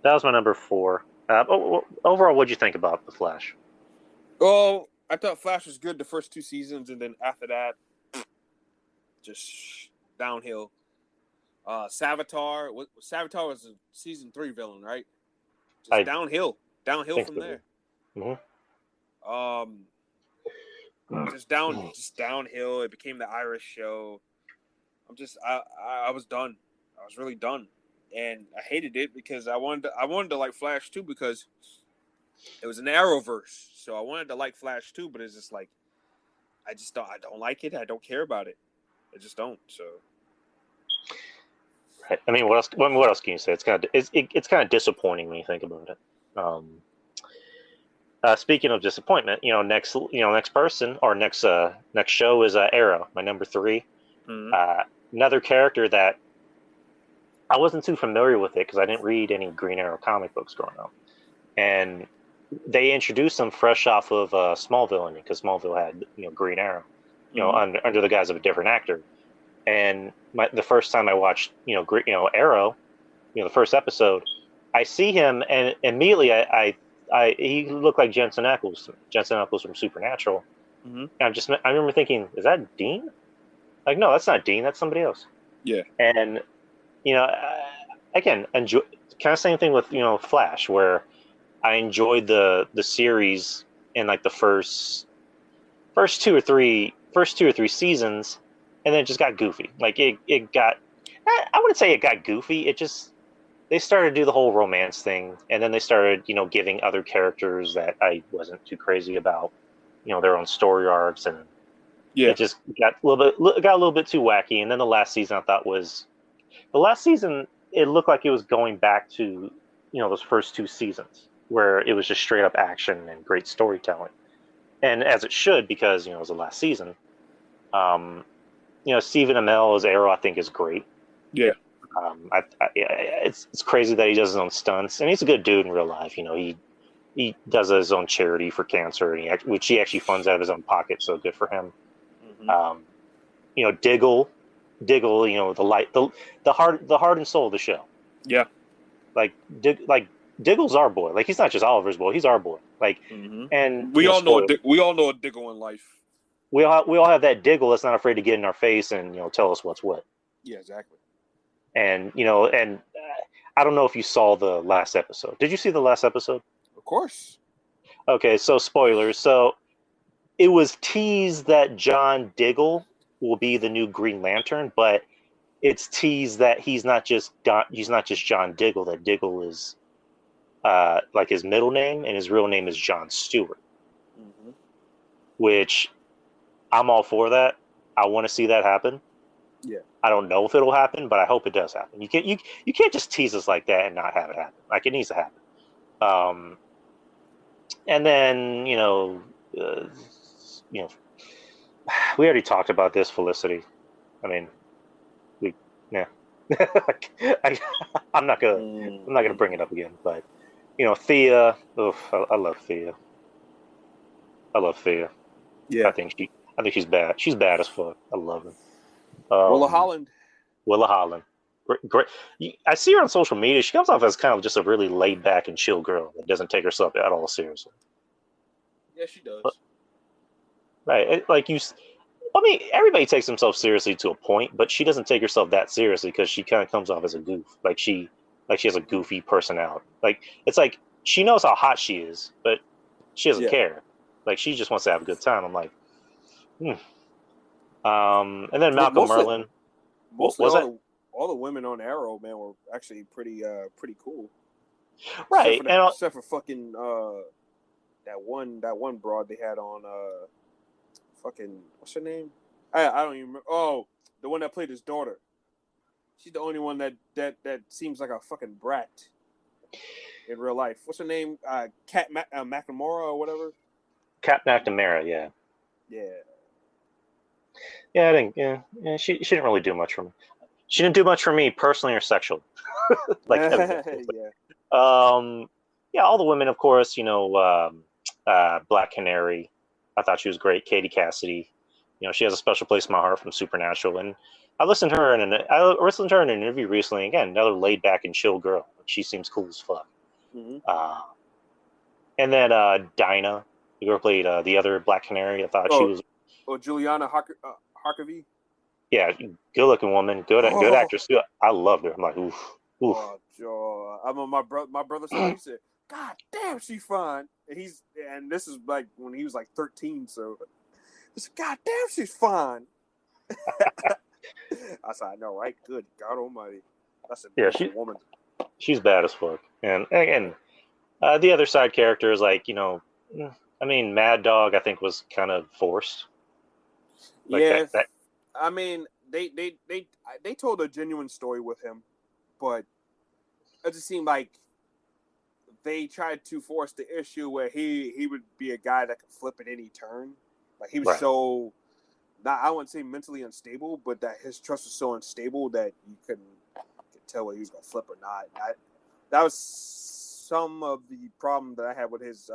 that was my number 4. Overall, what'd you think about The Flash? Oh, I thought Flash was good the first 2 seasons, and then after that, just downhill. Savitar was a season 3 villain, right? Just downhill from there. Mm-hmm. Just downhill. It became the Irish show. I was done. I was really done, and I hated it because I wanted to like Flash too, because it was an Arrowverse, so I wanted to like Flash too, but it's just like I don't like it. I don't care about it. I just don't. So Right. I mean, what else can you say? It's kind of disappointing when you think about it. Speaking of disappointment, next person or next show is Arrow, my number 3. Mhm. Another character that I wasn't too familiar with it because I didn't read any Green Arrow comic books growing up, and they introduced him fresh off of Smallville, because Smallville had Green Arrow, under the guise of a different actor. And the first time I watched Arrow, the first episode, I see him, and immediately he looked like Jensen Ackles from Supernatural. Mhm. And I remember thinking, is that Dean? Like, no, that's not Dean. That's somebody else. Yeah. And again, enjoy. Kind of same thing with Flash, where I enjoyed the series in like the first two or three seasons, and then it just got goofy. Like it got. I wouldn't say it got goofy. It just they started to do the whole romance thing, and then they started giving other characters that I wasn't too crazy about their own story arcs, and Yeah. it just got a little bit too wacky. And then the last season I thought was the last season. It looked like it was going back to those first 2 seasons where it was just straight up action and great storytelling, and as it should, because it was the last season. Stephen Amell as Arrow I think is great. Yeah. It's crazy that he does his own stunts, and he's a good dude in real life. He does his own charity for cancer, and which he actually funds out of his own pocket. So good for him. Mhm. Diggle, the heart and soul of the show. Yeah. Like Diggle's our boy. Like he's not just Oliver's boy; he's our boy. Like, and we all know a Diggle in life. We all have that Diggle that's not afraid to get in our face and tell us what's what. Yeah, exactly. And I don't know if you saw the last episode. Did you see the last episode? Of course. Okay, so spoilers. So it was teased that John Diggle will be the new Green Lantern, but it's teased that he's not just John Diggle. That Diggle is like his middle name, and his real name is John Stewart. Mhm. Which I'm all for that. I want to see that happen. Yeah. I don't know if it'll happen, but I hope it does happen. You can't just tease us like that and not have it happen. Like it needs to happen. And then we already talked about this, Felicity. I mean, I'm not gonna bring it up again. But Thea. I love Thea. Yeah. I think she's bad. She's bad as fuck. I love her. Willa Holland. Great. I see her on social media. She comes off as kind of just a really laid back and chill girl that doesn't take herself at all seriously. Yeah, she does. Right. Everybody takes themselves seriously to a point, but she doesn't take herself that seriously because she kind of comes off as a goof. Like she has a goofy personality. Like it's like she knows how hot she is, but she doesn't care. Like she just wants to have a good time. I'm like, and then Malcolm Merlin. All the women on Arrow, man, were actually pretty cool. Right. Except for fucking that one broad they had on fucking what's her name? I don't even remember. Oh, the one that played his daughter. She's the only one that seems like a fucking brat in real life. What's her name? Kat McNamara or whatever. Kat McNamara, yeah. Yeah. Yeah, I think she didn't really do much for me. She didn't do much for me personally or sexually. Yeah. Yeah, all the women, of course. Black Canary. I thought she was great. Katie Cassidy. She has a special place in my heart from Supernatural, and I listened to her in an interview recently. Again, another laid back and chill girl. She seems cool as fuck. Mm-hmm. And then Dinah, the girl played the other Black Canary. I thought she was. Oh, Juliana Harkavy. Yeah, good looking woman, good actress too. I loved her. I'm like, oof. Oh, Joe. I mean, my brother said, he said, "God damn, she fine." And this is like when he was like 13, so he said, "God damn, she's fine." I said, "I know, right? Good God Almighty, that's a beautiful woman." She's bad as fuck. And again, the other side characters, like Mad Dog, I think was kind of forced. Like I mean, they told a genuine story with him. but it just seemed like they tried to force the issue where he would be a guy that could flip at any turn. Like he was so not, I wouldn't say mentally unstable, but that his trust was so unstable that you could tell whether he was gonna flip or not. That was some of the problem that I had with his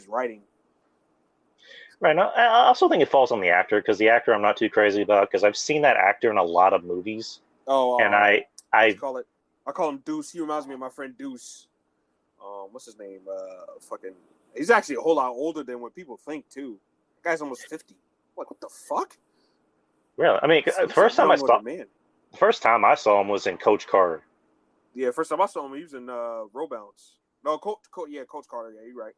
writing. Right. Now, I also think it falls on the actor, because the actor I'm not too crazy about, because I've seen that actor in a lot of movies. Oh, and I call him Deuce. He reminds me of my friend Deuce. What's his name? He's actually a whole lot older than what people think too. The guy's almost 50. Like, what the fuck? Really? I mean, the first time I saw him was in Coach Carter. Yeah, first time I saw him, he was in Row Bounce. No, Coach Carter. Yeah, you're right.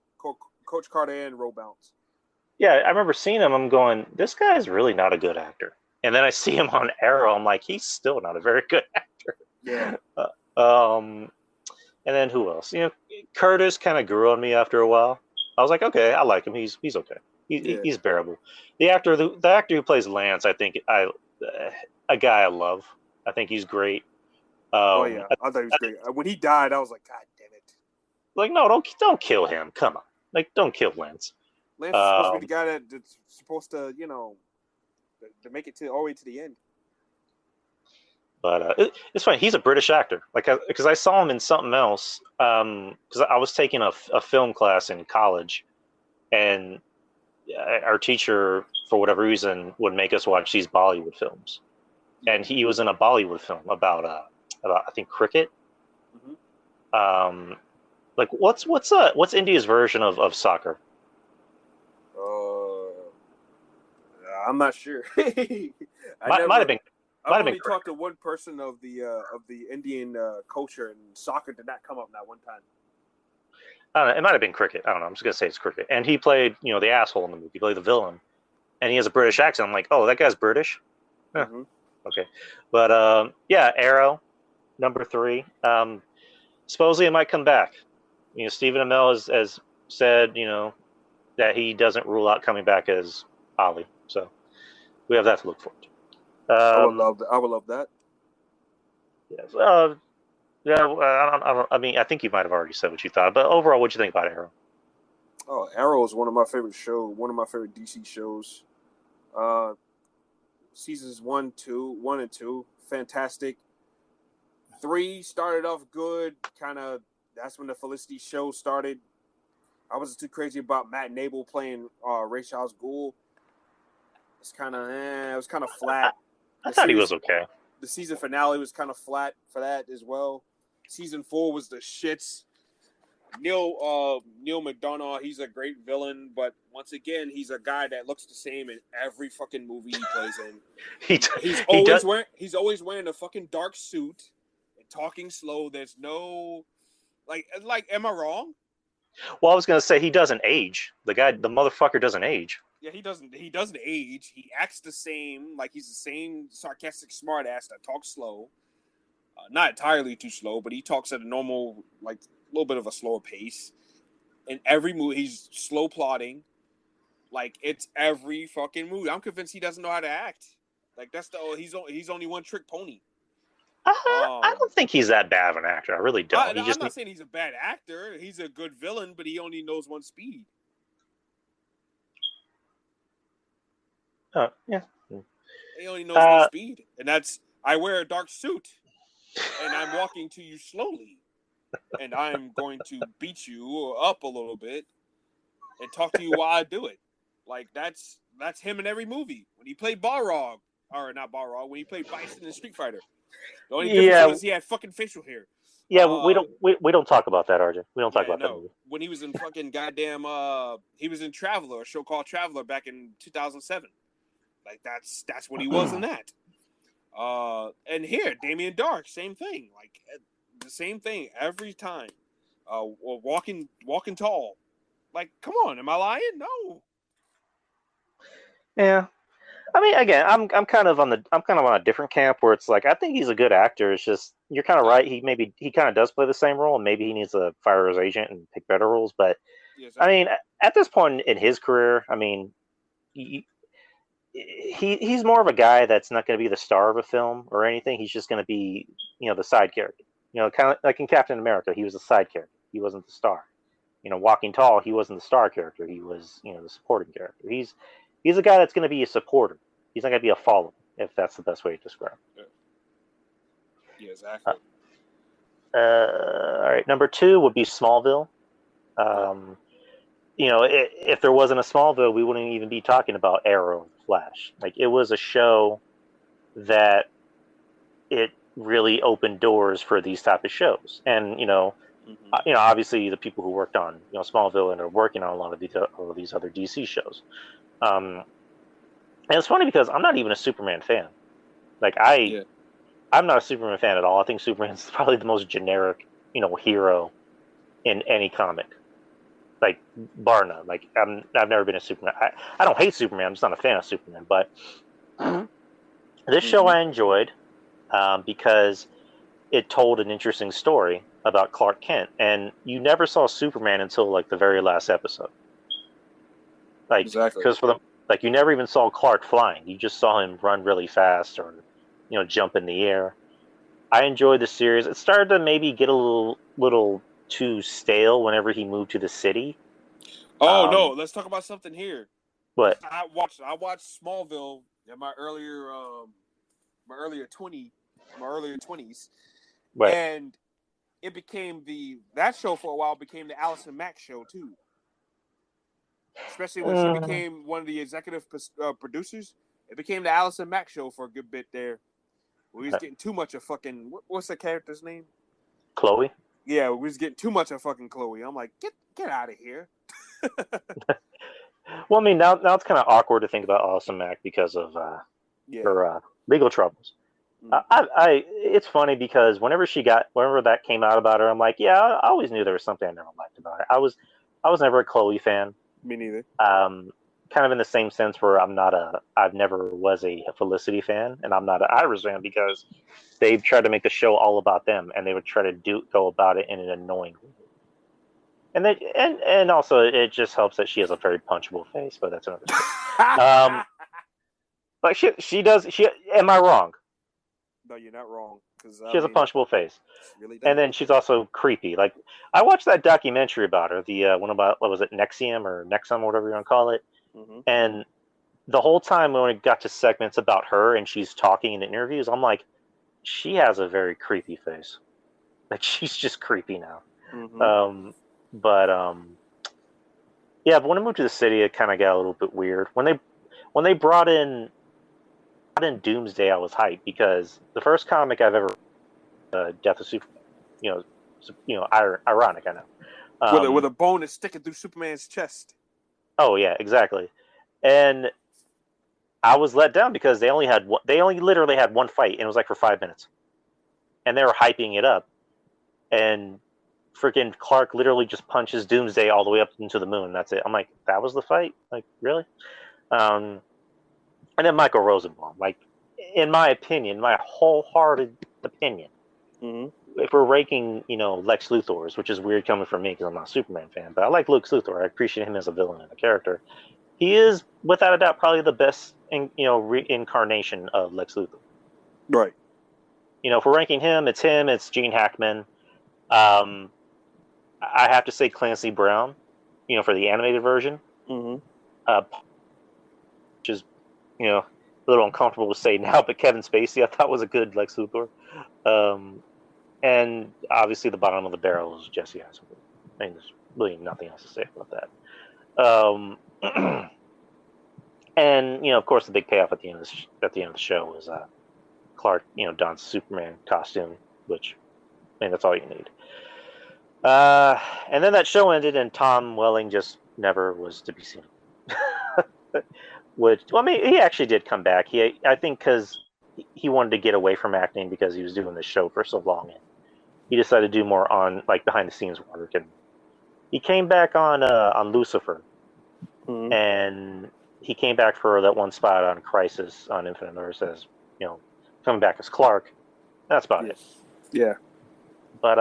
Coach Carter and Row Bounce. Yeah, I remember seeing him. I'm going, this guy's really not a good actor. And then I see him on Arrow. I'm like, he's still not a very good actor. Yeah. And then who else? Curtis kind of grew on me after a while. I was like, okay, I like him. He's okay. He's bearable. The actor who plays Lance, I think a guy I love. I think he's great. I thought he was great. When he died, I was like, God damn it! Like, no, don't kill him. Come on, like, don't kill Lance. Lance is supposed to be the guy that's supposed to, to make it all the way to the end. But it's funny. He's a British actor. Like, because I saw him in something else. Because I was taking a film class in college, and our teacher, for whatever reason, would make us watch these Bollywood films. And he was in a Bollywood film about I think cricket. Mm-hmm. Like, what's India's version of soccer? I'm not sure. Might have been. I've only talked to one person of the Indian culture, and soccer did not come up that one time. I don't know. It might have been cricket. I don't know. I'm just gonna say it's cricket. And he played, the asshole in the movie. He played the villain, and he has a British accent. I'm like, oh, that guy's British. Huh. Mm-hmm. Okay, but Arrow, number 3. Supposedly it might come back. Stephen Amell has said, that he doesn't rule out coming back as Ollie. So we have that to look forward to. I would love that. Yes. I mean, I think you might have already said what you thought, but overall, what'd you think about Arrow? Oh, Arrow is one of my favorite shows. One of my favorite DC shows. Seasons 1 and 2, fantastic. 3 started off good. That's when the Felicity show started. I wasn't too crazy about Matt Nable playing Ra's al Ghul. It was kind of flat. I thought he was okay. The season finale was kind of flat for that as well. Season 4 was the shits. Neil McDonough, he's a great villain, but once again, he's a guy that looks the same in every fucking movie he plays in. He's always wearing a fucking dark suit and talking slow. There's no like am I wrong? Well, I was gonna say he doesn't age. The motherfucker doesn't age. Yeah, he doesn't age. He acts the same, like he's the same sarcastic smartass that talks slow. Not entirely too slow, but he talks at a normal, like a little bit of a slower pace. In every movie, he's slow plotting. Like, it's every fucking movie. I'm convinced he doesn't know how to act. Like, he's only one trick pony. I don't think he's that bad of an actor. I really don't. I'm not saying he's a bad actor. He's a good villain, but he only knows one speed. Yeah. He only knows one speed, and that's I wear a dark suit, and I'm walking to you slowly, and I'm going to beat you up a little bit, and talk to you while I do it. Like that's him in every movie. When he played Balrog, or not Balrog, when he played Bison in Street Fighter, the only difference was he had fucking facial hair. Yeah, we don't talk about that, RJ. We don't talk about that movie. When he was in fucking goddamn, he was in Traveler, a show called Traveler back in 2007. Like that's what he was in that. And here, Damien Dark, same thing. Like the same thing every time. Walking tall. Like, come on, am I lying? No. Yeah. I mean, again, I'm kind of on a different camp where it's like I think he's a good actor. It's just you're kind of right. He kind of does play the same role, and maybe he needs to fire his agent and pick better roles. But yes, I mean, at this point in his career, I mean, he's more of a guy that's not going to be the star of a film or anything. He's just going to be, the side character. Kind of like in Captain America, he was a side character. He wasn't the star. Walking Tall, he wasn't the star character. He was, the supporting character. He's a guy that's going to be a supporter. He's not going to be a follower, if that's the best way to describe it. Yeah, exactly. All right, number 2 would be Smallville. If there wasn't a Smallville, we wouldn't even be talking about Arrow and Flash. Like, it was a show that it really opened doors for these type of shows. And, obviously the people who worked on, Smallville and are working on a lot of these other DC shows. And it's funny because I'm not even a Superman fan. Like, I'm not a Superman fan at all. I think Superman's probably the most generic, hero in any comic. Like, bar none. Like, I've never been a Superman. I don't hate Superman. I'm just not a fan of Superman. But this show I enjoyed because it told an interesting story about Clark Kent. And you never saw Superman until, like, the very last episode. Like, exactly. Because you never even saw Clark flying. You just saw him run really fast or, jump in the air. I enjoyed the series. It started to maybe get a little too stale whenever he moved to the city. Oh no, let's talk about something here. What? I watched Smallville in my earlier 20s. Right. And it became that show for a while became the Allison Mack show too. Especially when she became one of the executive producers, it became the Allison Mack show for a good bit there. We was getting too much of fucking what's the character's name? Chloe. Yeah, we was getting too much of fucking Chloe. I'm like, get out of here. Well, I mean, now it's kind of awkward to think about Allison Mack because of her legal troubles. It's funny because whenever that came out about her, I'm like, yeah, I always knew there was something I never liked about her. I was never a Chloe fan. Me neither. Kind of in the same sense where I've never was a Felicity fan, and I'm not an Iris fan because they tried to make the show all about them, and they would try to go about it in an annoying way. And also it just helps that she has a very punchable face, but that's another thing. But she does. Am I wrong? No, you're not wrong. She has a punchable face, really and then she's also creepy. Like, I watched that documentary about her, the one about, what was it, Nexium or Nexum, whatever you want to call it. Mm-hmm. And the whole time when it got to segments about her and she's talking in interviews, I'm like, she has a very creepy face. Like, she's just creepy now. Mm-hmm. But when I moved to the city, it kind of got a little bit weird. When they brought in Doomsday, I was hyped because the first comic I've ever Death of Superman, ironic, I know. With a bone that's sticking through Superman's chest. Oh yeah, exactly. And I was let down because they only literally had one fight, and it was like for 5 minutes, and they were hyping it up, and freaking Clark literally just punches Doomsday all the way up into the moon. That's it. I'm like, that was the fight? Like, really? And then Michael Rosenbaum, like, in my opinion, my wholehearted opinion, if we're ranking, Lex Luthor's, which is weird coming from me because I'm not a Superman fan, but I like Lex Luthor. I appreciate him as a villain and a character. He is, without a doubt, probably the best, reincarnation of Lex Luthor. Right. If we're ranking him, it's Gene Hackman. I have to say Clancy Brown, for the animated version. Which is, a little uncomfortable to say now, but Kevin Spacey I thought was a good Lex Luthor. And obviously the bottom of the barrel is Jesse Eisenberg. I mean, there's really nothing else to say about that. And of course, the big payoff at the end of the show was Clark, dons Superman costume, which, I mean, that's all you need. And then that show ended, and Tom Welling just never was to be seen. He actually did come back. I think because he wanted to get away from acting because he was doing the show for so long, and he decided to do more on, like, behind the scenes work. And he came back on Lucifer, and he came back for that one spot on Crisis on Infinite Earths as, coming back as Clark. That's about it. Yeah. But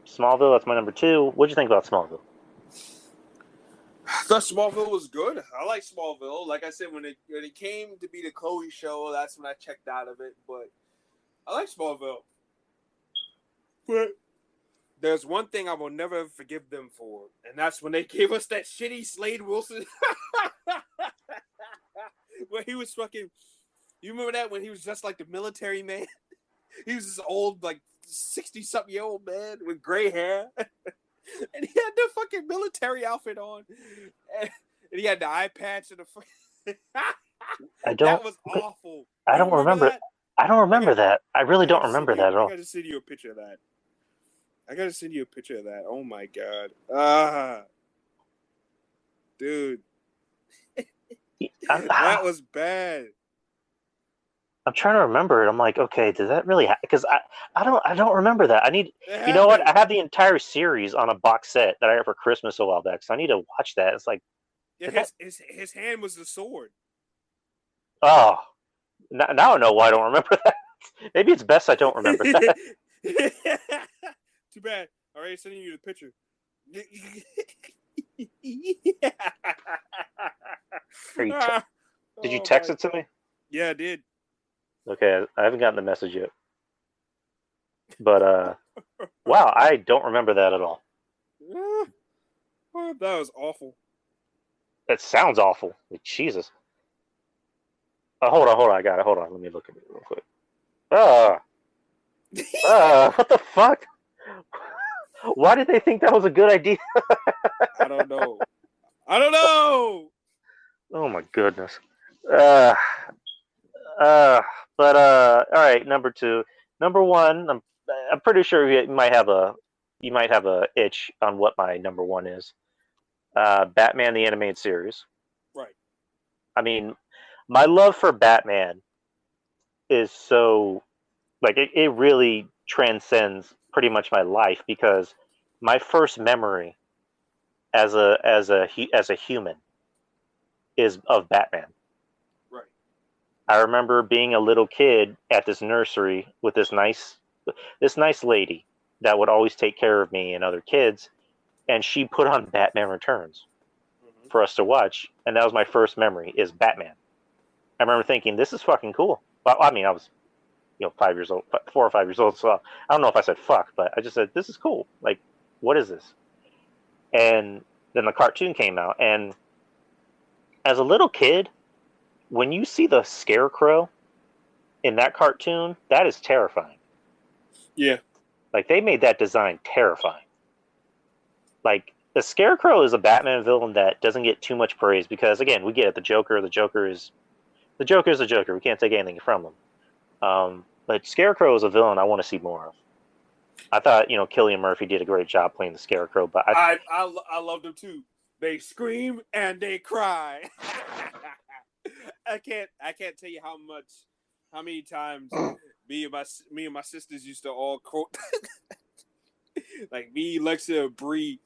Smallville, that's my number 2. What'd you think about Smallville? I thought Smallville was good. I like Smallville. Like I said, when it came to be the Chloe show, that's when I checked out of it. But I like Smallville. But there's one thing I will never forgive them for, and that's when they gave us that shitty Slade Wilson. Where he was fucking. You remember that when he was just like the military man? He was this old, like 60-something-year-old man with gray hair. And he had the fucking military outfit on, and he had the eye patch and the. That was awful. I don't remember. That? I don't remember that. I really don't remember that at all. I gotta send you a picture of that. Oh my god. Dude. That was bad. I'm trying to remember it. I'm like, okay, does that really happen? Because I don't remember that. You know what? I have the entire series on a box set that I got for Christmas a while back, so I need to watch that. It's like, yeah, his hand was the sword. Oh, now I know why I don't remember that. Maybe it's best I don't remember that. Too bad. All right, sending you the picture. Did you text it to me? Yeah, I did. Okay, I haven't gotten the message yet. But, wow, I don't remember that at all. That was awful. That sounds awful. Like, Jesus. Hold on, I got it. Hold on, let me look at it real quick. What the fuck? Why did they think that was a good idea? I don't know. Oh my goodness. All right, number 2. Number 1, I'm pretty sure you might have a itch on what my number 1 is. Batman the Animated Series. Right. I mean, my love for Batman is so, like, it really transcends pretty much my life, because my first memory as a human is of Batman. Right. I remember being a little kid at this nursery with this nice lady that would always take care of me and other kids, and she put on Batman Returns for us to watch, and that was my first memory, is Batman. I remember thinking, this is fucking cool. Well, I mean, I was 5 years old, 4 or 5 years old, so I don't know if I said fuck, but I just said, this is cool. Like, what is this? And then the cartoon came out, and as a little kid, when you see the Scarecrow in that cartoon, that is terrifying. Yeah. Like, they made that design terrifying. Like, the Scarecrow is a Batman villain that doesn't get too much praise because, again, we get it. The Joker is the Joker. We can't take anything from him. But Scarecrow is a villain I want to see more of. I thought, Cillian Murphy did a great job playing the Scarecrow, but I loved him too. They scream and they cry. I can't tell you how many times me and my sisters used to all quote like me, Lexa, Bree,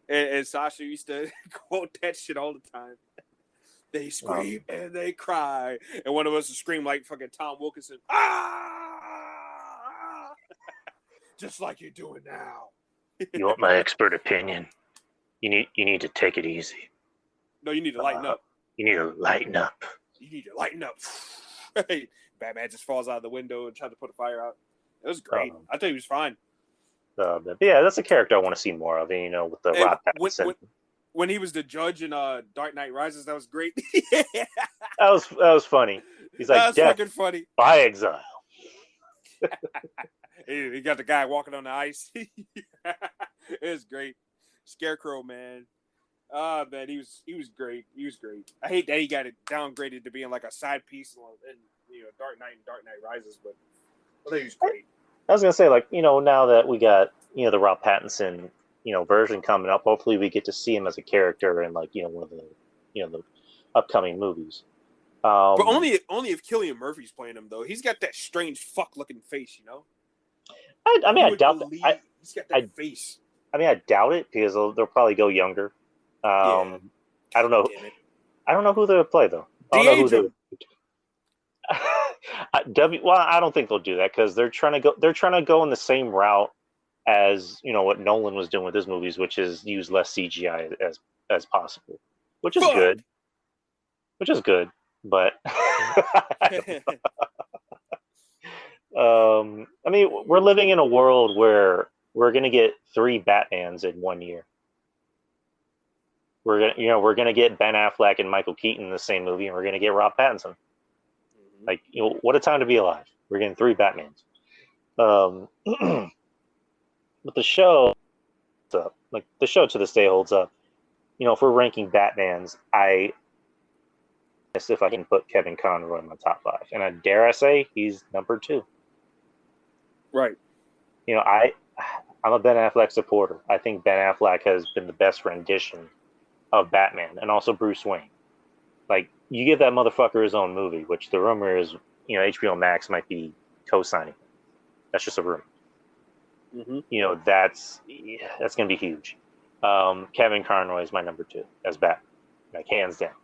and Sasha used to quote that shit all the time. They scream and they cry, and one of us would scream like fucking Tom Wilkinson, just like you're doing now. You want my expert opinion? You need to take it easy. No, you need to lighten up. You need to lighten up. You need to lighten up. Batman just falls out of the window and tries to put a fire out. It was great. I thought he was fine. But yeah, that's a character I want to see more of. With the Rob Pattinson. When he was the judge in Dark Knight Rises, that was great. That was funny. He's like, that was fucking funny. By exile. He got the guy walking on the ice. It was great. Scarecrow, man. Man, he was great. He was great. I hate that he got it downgraded to being like a side piece in Dark Knight and Dark Knight Rises, but I think he was great. I was gonna say, like, now that we got the Rob Pattinson version coming up, hopefully we get to see him as a character in, like, one of the the upcoming movies. But only if Cillian Murphy's playing him, though. He's got that strange fuck looking face, I mean, I doubt that. He's got that face. I mean, I doubt it because they'll probably go younger. I don't know. I don't know who they'll play though. I don't know who Well, I don't think they'll do that because they're trying to go in the same route as what Nolan was doing with his movies, which is use less CGI as possible, which is Fuck! good. Which is good, but I mean, we're living in a world where we're gonna get 3 Batmans in 1 year. We're gonna get Ben Affleck and Michael Keaton in the same movie, and we're gonna get Rob Pattinson. Like, what a time to be alive. We're getting 3 Batmans. But the show, like the show to this day holds up. If we're ranking Batmans, I guess if I can put Kevin Conroy in my top 5, and I dare I say he's number 2. Right. I'm a Ben Affleck supporter. I think Ben Affleck has been the best rendition of Batman, and also Bruce Wayne. Like, you give that motherfucker his own movie, which the rumor is, HBO Max might be co-signing. That's just a rumor. That's going to be huge. Kevin Conroy is my number 2 as Batman, like hands down.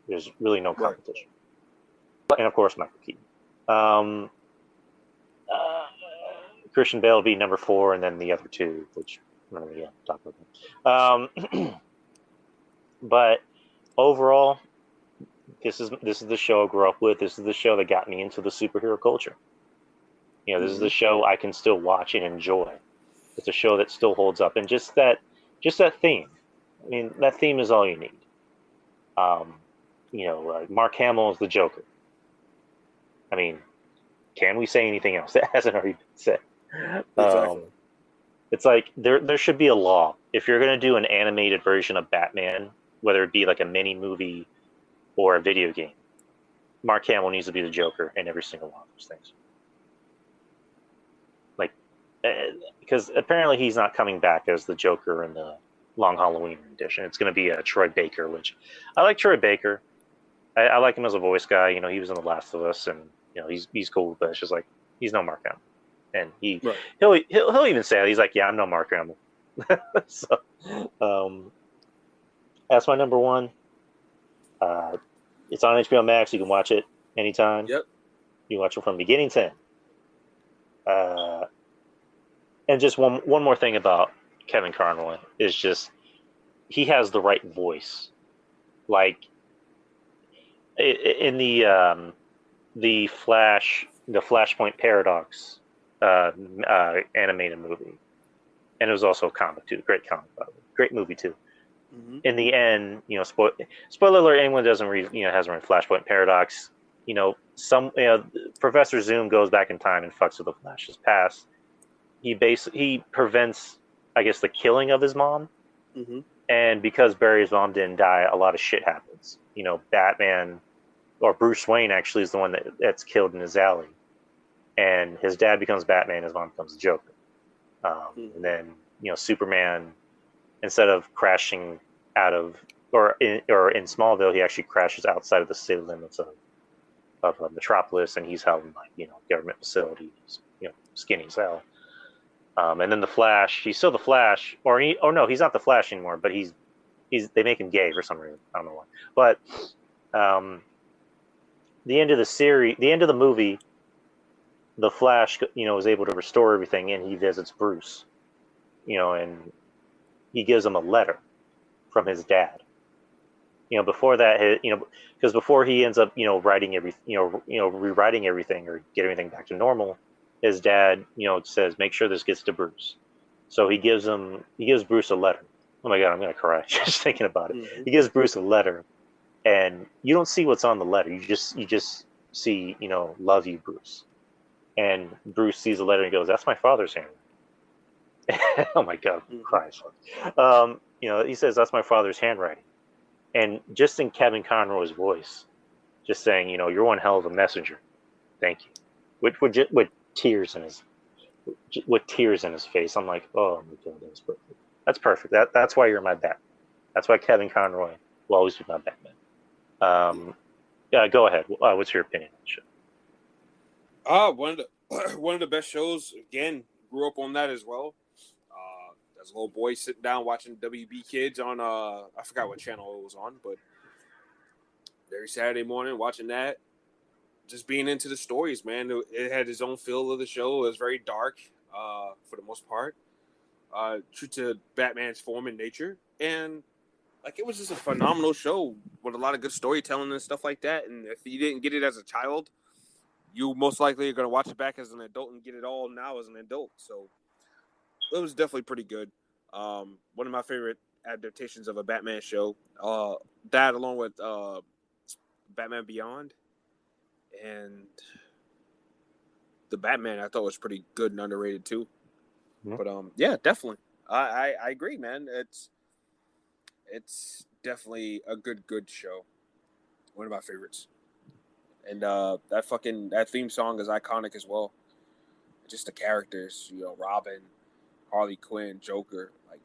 There's really no competition. Right. And of course, Michael Keaton. Christian Bale will be number 4, and then the other 2, which I'm not going to talk about them. But overall, this is the show I grew up with. This is the show that got me into the superhero culture. This is the show I can still watch and enjoy. It's a show that still holds up, and just that theme. I mean, that theme is all you need. Mark Hamill is the Joker. I mean, can we say anything else that hasn't already been said? Exactly. It's like there should be a law. If you're going to do an animated version of Batman, whether it be like a mini movie or a video game, Mark Hamill needs to be the Joker in every single one of those things. Like, because apparently he's not coming back as the Joker in the Long Halloween edition. It's going to be Troy Baker, which I like Troy Baker. I like him as a voice guy. He was in The Last of Us, and he's cool, but it's just like he's no Mark Hamill, and he'll even say it. He's like, yeah, I'm no Mark Hamill. So, that's my number 1. It's on HBO Max. You can watch it anytime. Yep. You can watch it from beginning to end. And just one more thing about Kevin Conroy is just he has the right voice. Like in the Flashpoint Paradox animated movie, and it was also a comic too. Great comic, by the way. Great movie too. In the end, spoiler alert, anyone hasn't read Flashpoint Paradox, Professor Zoom goes back in time and fucks with the Flash's past. He prevents, I guess, the killing of his mom. And because Barry's mom didn't die, a lot of shit happens. Batman, or Bruce Wayne actually, is the one that's killed in his alley. And his dad becomes Batman, his mom becomes the Joker. And then, Superman, instead of crashing out of, or in Smallville, he actually crashes outside of the city limits of Metropolis, and he's held in government facilities, skinny as hell. And then the Flash, he's still the Flash, no, he's not the Flash anymore, but they make him gay for some reason. I don't know why. But the end of the movie, the Flash, is able to restore everything, and he visits Bruce, and he gives him a letter from his dad. Before that, because before he ends up, rewriting everything or get everything back to normal, his dad, says, make sure this gets to Bruce. So he gives Bruce a letter. Oh my God, I'm gonna cry just thinking about it. He gives Bruce a letter, and you don't see what's on the letter. You just see, love you, Bruce. And Bruce sees the letter and goes, that's my father's handwriting. Oh my God, I'm crying. He says, that's my father's handwriting. And just in Kevin Conroy's voice, just saying, you're one hell of a messenger. Thank you. With tears in his face. I'm like, oh my God, that's perfect. That's perfect. That's why you're my Batman. That's why Kevin Conroy will always be my Batman. Go ahead. What's your opinion on the show? One of the best shows. Again, grew up on that as well. As a little boy, sitting down watching WB Kids on I forgot what channel it was on, but every Saturday morning watching that. Just being into the stories, man. It had its own feel of the show. It was very dark, for the most part, true to Batman's form and nature. And Like, it was just a phenomenal show with a lot of good storytelling and stuff like that. And if you didn't get it as a child, you most likely are going to watch it back as an adult and get it all now as an adult. So it was definitely pretty good. One of my favorite adaptations of a Batman show. That along with Batman Beyond and the Batman, I thought was pretty good and underrated too. Yeah. But yeah, definitely. I agree, man. It's definitely a good show. One of my favorites. And that theme song is iconic as well. Just the characters, Robin, Harley Quinn, Joker, like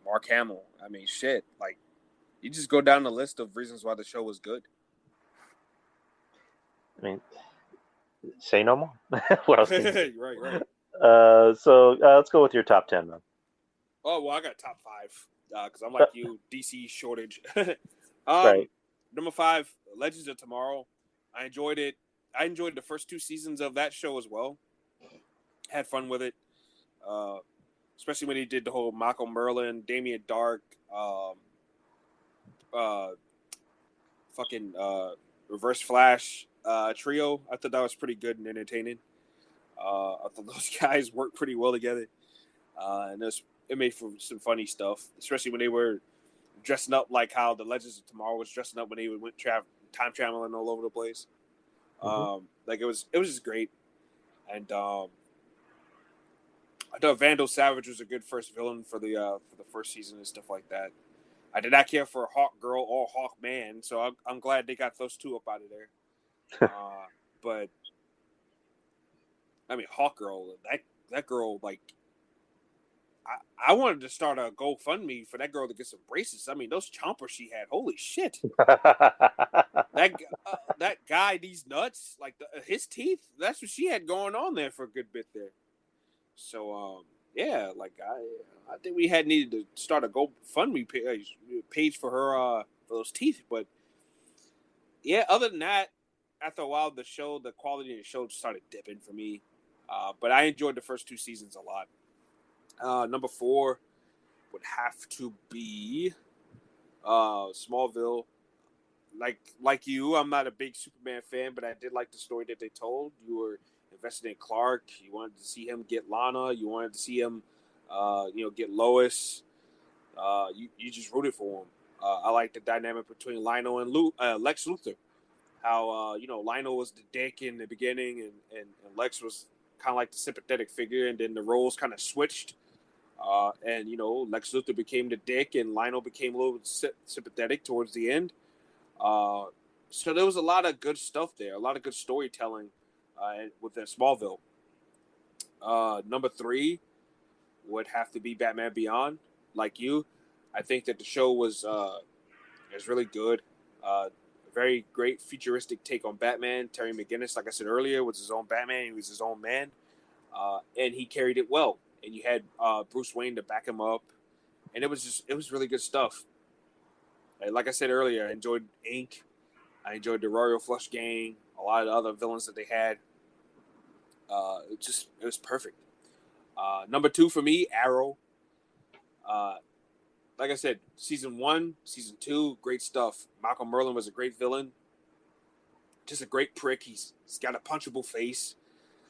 Mark Hamill. I mean, shit. Like, you just go down the list of reasons why the show was good. I mean, say no more. What else? Right. So let's go with your top 10 then. Oh, well, I got top 5 because I'm like you, DC shortage. Right. Number 5, Legends of Tomorrow. I enjoyed it. I enjoyed the first 2 seasons of that show as well. Had fun with it, especially when he did the whole Michael Merlin, Damien Dark, Reverse Flash trio. I thought that was pretty good and entertaining. I thought those guys worked pretty well together, and it made for some funny stuff, especially when they were dressing up like how the Legends of Tomorrow was dressing up when they went time traveling all over the place. Like it was just great, and I thought Vandal Savage was a good first villain for the first season and stuff like that. I did not care for Hawk Girl or Hawk Man, so I'm glad they got those two up out of there. But I mean, Hawk Girl, that girl, like, I wanted to start a GoFundMe for that girl to get some braces. I mean, those chompers she had, holy shit! That guy, these nuts, like his teeth, that's what she had going on there for a good bit there. So, yeah, like I think we had needed to start a GoFundMe page for her for those teeth. But yeah, other than that, after a while, the quality of the show started dipping for me. But I enjoyed the first 2 seasons a lot. Number 4 would have to be Smallville. Like you, I'm not a big Superman fan, but I did like the story that they told. You were invested in Clark. You wanted to see him get Lana. You wanted to see him, get Lois. You just rooted for him. I like the dynamic between Lionel and Lex Luthor. How Lionel was the dick in the beginning, and Lex was kind of like the sympathetic figure, and then the roles kind of switched. And Lex Luthor became the dick, and Lionel became a little sympathetic towards the end. So there was a lot of good stuff there, a lot of good storytelling within Smallville. Number 3 would have to be Batman Beyond. Like you, I think that the show was really good. Very great futuristic take on Batman. Terry McGinnis, like I said earlier, was his own Batman. He was his own man, and he carried it well. And you had Bruce Wayne to back him up, and it was really good stuff. And like I said earlier, I enjoyed Inc. I enjoyed the Royal Flush Gang, a lot of the other villains that they had. It was perfect. Number 2 for me, Arrow. Like I said, season 1, season 2, great stuff. Malcolm Merlin was a great villain. Just a great prick. He's got a punchable face.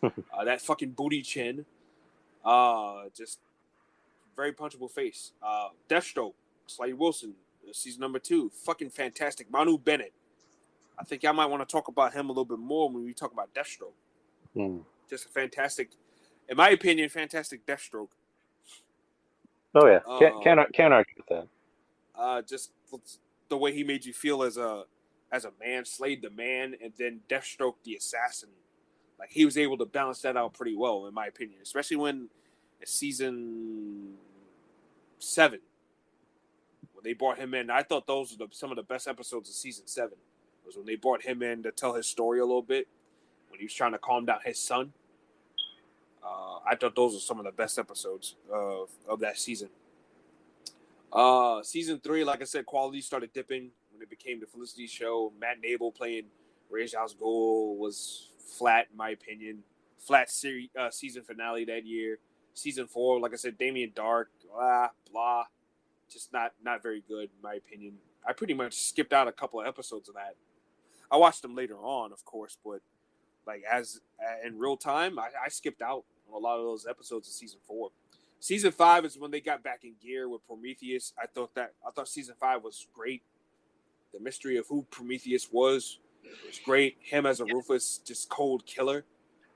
That fucking booty chin. Just very punchable face. Deathstroke, Slade Wilson, season number 2. Fucking fantastic. Manu Bennett. I think I might want to talk about him a little bit more when we talk about Deathstroke. Just a fantastic, in my opinion, fantastic Deathstroke. Oh yeah, can't argue with that. Just the way he made you feel as a man, Slade the man, and then Deathstroke the assassin. Like, he was able to balance that out pretty well, in my opinion. Especially when season 7, when they brought him in. I thought those were some of the best episodes of season 7. Was when they brought him in to tell his story a little bit, when he was trying to calm down his son. I thought those were some of the best episodes of that season. Season 3, like I said, quality started dipping when it became the Felicity show. Matt Nable playing Ra's al Ghul was flat, in my opinion. Flat season finale that year. Season 4, like I said, Damien Dark, blah, blah. just not very good in my opinion. I pretty much skipped out a couple of episodes of that. I watched them later on, of course, but like as in real time, I skipped out on a lot of those episodes of season 4. Season 5 is when they got back in gear with Prometheus. I thought season 5 was great. The mystery of who Prometheus was great. Him as a ruthless, just cold killer.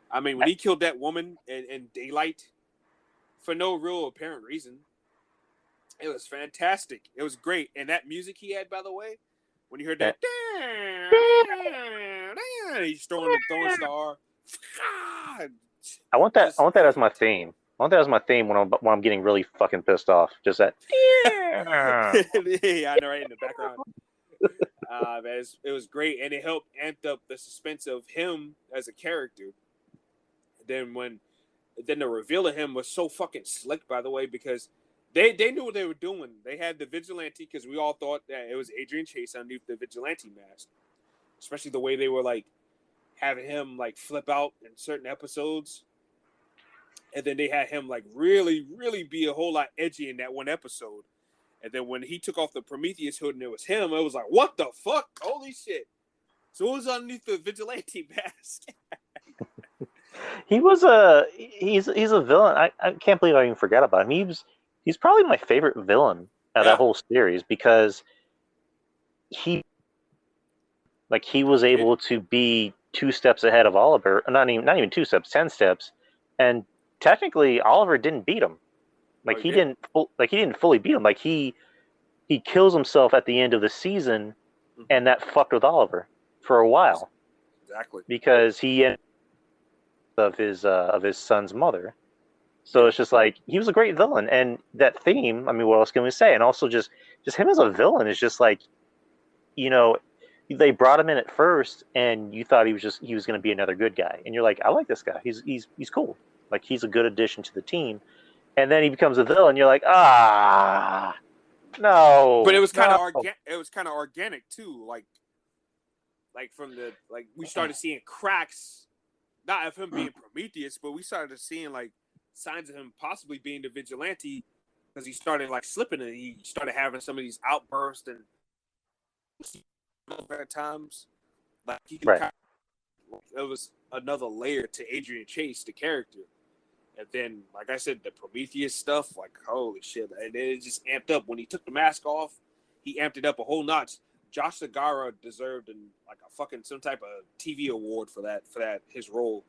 I mean, when he killed that woman in daylight for no real apparent reason, it was fantastic. It was great. And that music he had, by the way, when you heard that, he's throwing the throwing star. I want that as my theme. I want that as my theme when I'm getting really fucking pissed off. Just that. Yeah, I know, right in the background. It was great, and it helped amp up the suspense of him as a character. Then the reveal of him was so fucking slick, by the way, because they knew what they were doing. They had the vigilante, because we all thought that it was Adrian Chase underneath the vigilante mask, especially the way they were like having him like flip out in certain episodes, and then they had him like really, really be a whole lot edgy in that one episode. And then when he took off the Prometheus hood and it was him, it was like, what the fuck? Holy shit. So it was underneath the vigilante mask. He's a villain. I can't believe I even forgot about him. He's probably my favorite villain out of that whole series, because he was able to be 2 steps ahead of Oliver. Not even 2 steps, 10 steps. And technically Oliver didn't beat him. Like he didn't fully beat him. Like he kills himself at the end of the season, and that fucked with Oliver for a while. Exactly. Because he ended of his son's mother. So it's just like he was a great villain, and that theme. I mean, what else can we say? And also just him as a villain is just like, you know, they brought him in at first, and you thought he was going to be another good guy, and you're like, I like this guy. He's cool. Like he's a good addition to the team. And then he becomes a villain. You're like, no. But it was kind of organic too. Like from we started seeing cracks, not of him being Prometheus, but we started seeing like signs of him possibly being the vigilante, because he started like slipping and he started having some of these outbursts and at times. Like he it was another layer to Adrian Chase, the character. And then, like I said, the Prometheus stuff, like, holy shit. And then it just amped up. When he took the mask off, he amped it up a whole notch. Josh Segarra deserved some type of TV award for that his role.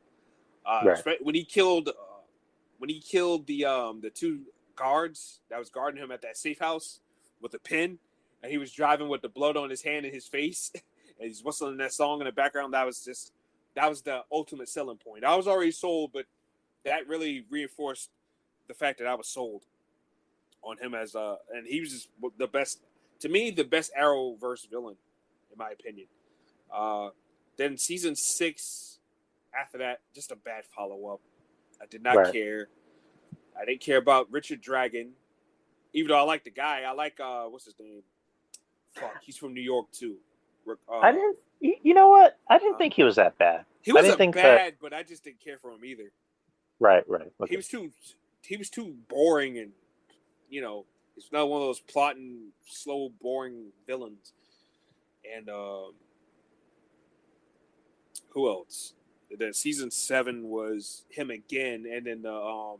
When he killed the 2 guards that was guarding him at that safe house with a pin, and he was driving with the blood on his hand and his face, and he's whistling that song in the background, that was the ultimate selling point. I was already sold, but that really reinforced the fact that I was sold on him and he was just the best, to me, the best Arrowverse villain, in my opinion. Then season 6, after that, just a bad follow-up. I did not care. I didn't care about Richard Dragon, even though I like the guy. I like, what's his name? Fuck, he's from New York, too. You know what? I didn't think he was that bad. He wasn't bad, but I just didn't care for him either. Right. Okay. He was too boring, and you know, he's not one of those plotting, slow, boring villains. And who else? Then season 7 was him again, and then the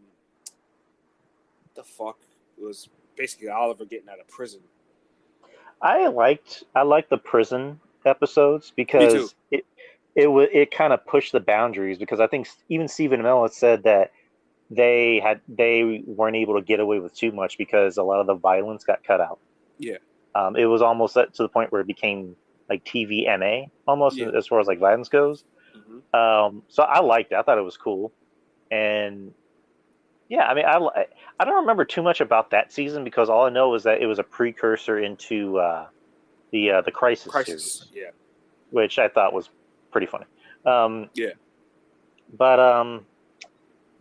fuck, it was basically Oliver getting out of prison. I liked the prison episodes because it kind of pushed the boundaries, because I think even Stephen Amell said that they weren't able to get away with too much because a lot of the violence got cut out. Yeah. It was almost to the point where it became like TVMA almost, as far as like violence goes. Mm-hmm. So I liked it. I thought it was cool. And yeah, I mean, I don't remember too much about that season, because all I know is that it was a precursor into the Crisis series. Yeah. Which I thought was pretty funny. Yeah. But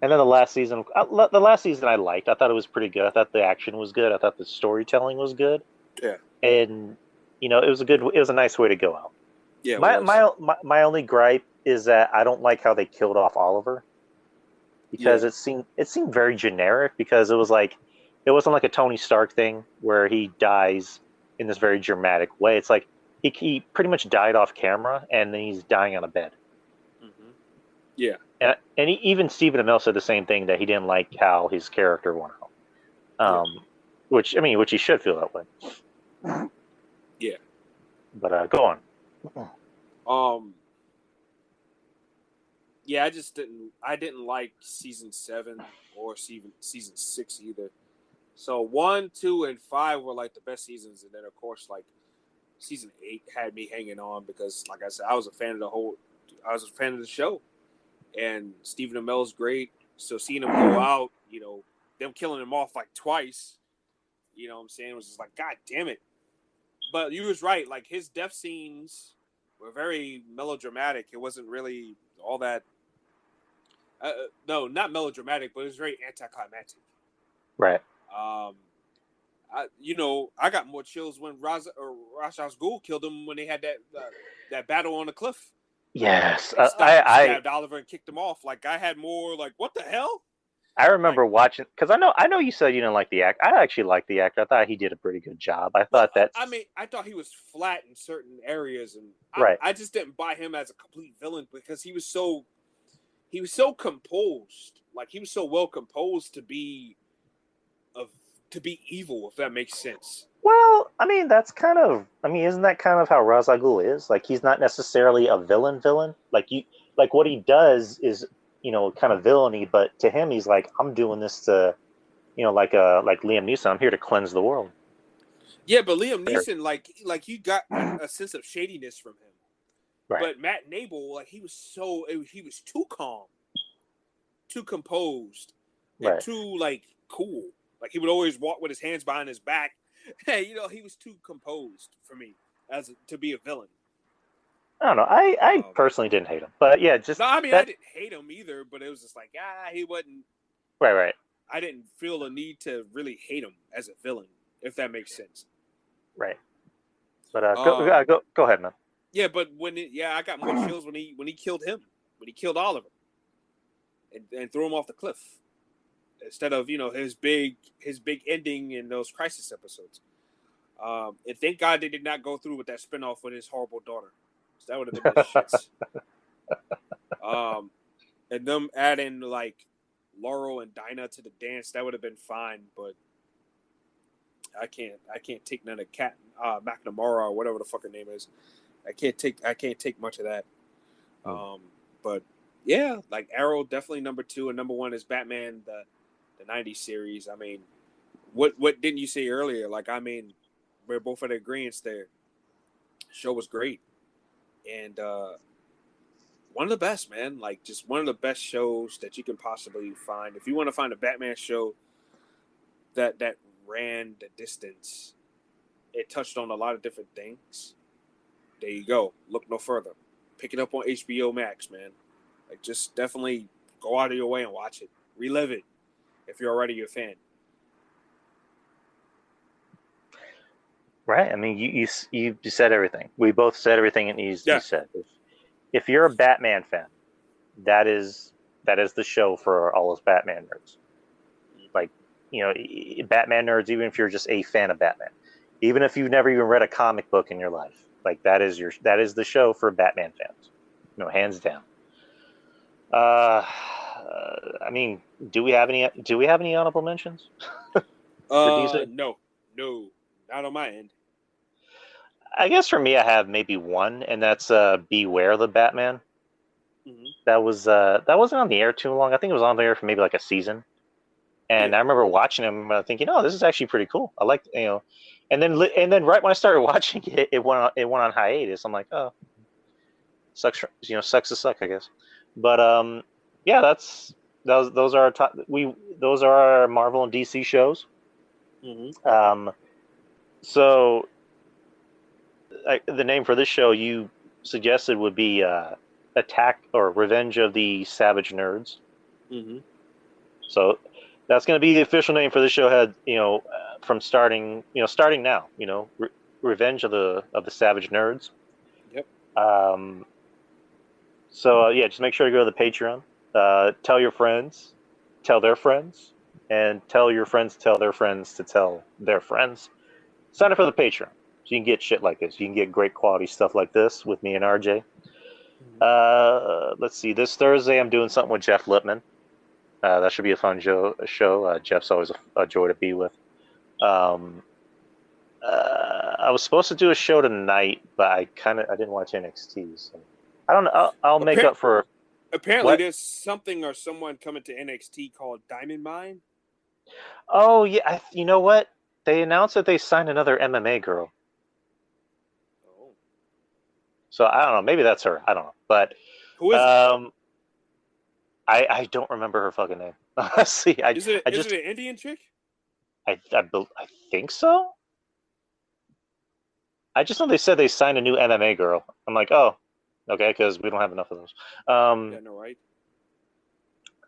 and then the last season I liked. I thought it was pretty good. I thought the action was good. I thought the storytelling was good. Yeah. And it was a nice way to go out. Yeah. My only gripe is that I don't like how they killed off Oliver, because it seemed very generic, because it was like it wasn't like a Tony Stark thing where he dies in this very dramatic way. It's like he pretty much died off camera, and then he's dying on a bed. Mm-hmm. Yeah. And even Stephen Amell said the same thing, that he didn't like how his character went out. Which he should feel that way. Yeah. But go on. Yeah, I didn't like season 7 or season 6 either. So 1, 2, and 5 were like the best seasons, and then of course like season 8 had me hanging on because, like I said, I was a fan of the show, and Stephen Amell's great. So seeing him go out, them killing him off like twice, what I'm saying, was just like, God damn it. But you was right, like his death scenes were very melodramatic. It wasn't really all that. No, not melodramatic, but it was very anticlimactic. Right. I got more chills when Ra's al Ghul killed him when they had that battle on the cliff. Yes, I stabbed Oliver and kicked him off. Like I had more like, what the hell? I remember watching, because I know you said you didn't like the act. I actually liked the actor. I thought he did a pretty good job. I thought I thought he was flat in certain areas, and right. I just didn't buy him as a complete villain because he was so composed. Like he was so well composed to be evil, if that makes sense. Well, isn't that kind of how Ra's al Ghul is? Like he's not necessarily a villain. Like what he does is, kind of villainy, but to him he's like, I'm doing this to, like Liam Neeson, I'm here to cleanse the world. Yeah, but Liam Neeson, like you got a sense of shadiness from him. Right. But Matt Nable, like he was too calm, too composed, and right. too like cool. Like he would always walk with his hands behind his back. Hey, he was too composed for me to be a villain. I don't know. I personally didn't hate him, but yeah, just I didn't hate him either. But it was just like he wasn't. Right. I didn't feel a need to really hate him as a villain, if that makes sense. Right. But go ahead, man. Yeah, but I got more chills when he killed him, when he killed Oliver, and threw him off the cliff, instead of his big ending in those Crisis episodes. And thank God they did not go through with that spinoff with his horrible daughter. So that would have been the shits. And them adding like Laurel and Dinah to the dance, that would have been fine, but I can't take none of Cat McNamara or whatever the fuck her name is. I can't take much of that. But yeah, like Arrow definitely number 2, and number 1 is Batman the 90s series. I mean, what didn't you say earlier? Like, I mean, we're both in agreement there. Show was great, and one of the best, man. Like, just one of the best shows that you can possibly find. If you want to find a Batman show that ran the distance, it touched on a lot of different things. There you go. Look no further. Pick it up on HBO Max, man. Like, just definitely go out of your way and watch it. Relive it if you're already a fan. Right. I mean, you said everything. We both said everything it needs to be said. If you're a Batman fan, that is the show for all us Batman nerds. Like, Batman nerds, even if you're just a fan of Batman, even if you've never even read a comic book in your life, like that is the show for Batman fans. Hands down. I mean, do we have any honorable mentions? No, not on my end. I guess for me, I have maybe one, and that's Beware the Batman. Mm-hmm. That wasn't on the air too long. I think it was on the air for maybe like a season. And I remember watching him thinking, "Oh, this is actually pretty cool." I like, and then right when I started watching it, it went on hiatus. I'm like, "Oh, sucks to suck, I guess." But yeah, those are our top. Those are our Marvel and DC shows. Mm-hmm. So the name for this show you suggested would be Attack or Revenge of the Savage Nerds. Mm-hmm. So that's going to be the official name for the show. From starting now. Revenge of the Savage Nerds. Yep. So yeah, just make sure to go to the Patreon. Tell your friends, tell their friends, and tell your friends to tell their friends to tell their friends. Sign up for the Patreon. So you can get shit like this. You can get great quality stuff like this with me and RJ. Let's see. This Thursday, I'm doing something with Jeff Lippman. That should be a fun show. Jeff's always a joy to be with. I was supposed to do a show tonight, but I didn't watch NXT. So I don't know. I'll make up for. Apparently, what? there's something or someone coming to NXT called Diamond Mine. Oh yeah, you know what? They announced that they signed another MMA girl. Oh. So I don't know. Maybe that's her. I don't know. But Who is it? I don't remember her fucking name. Honestly, Is it an Indian chick? I think so. I just know they said they signed a new MMA girl. I'm like, oh, okay, because we don't have enough of those. Yeah, no, right?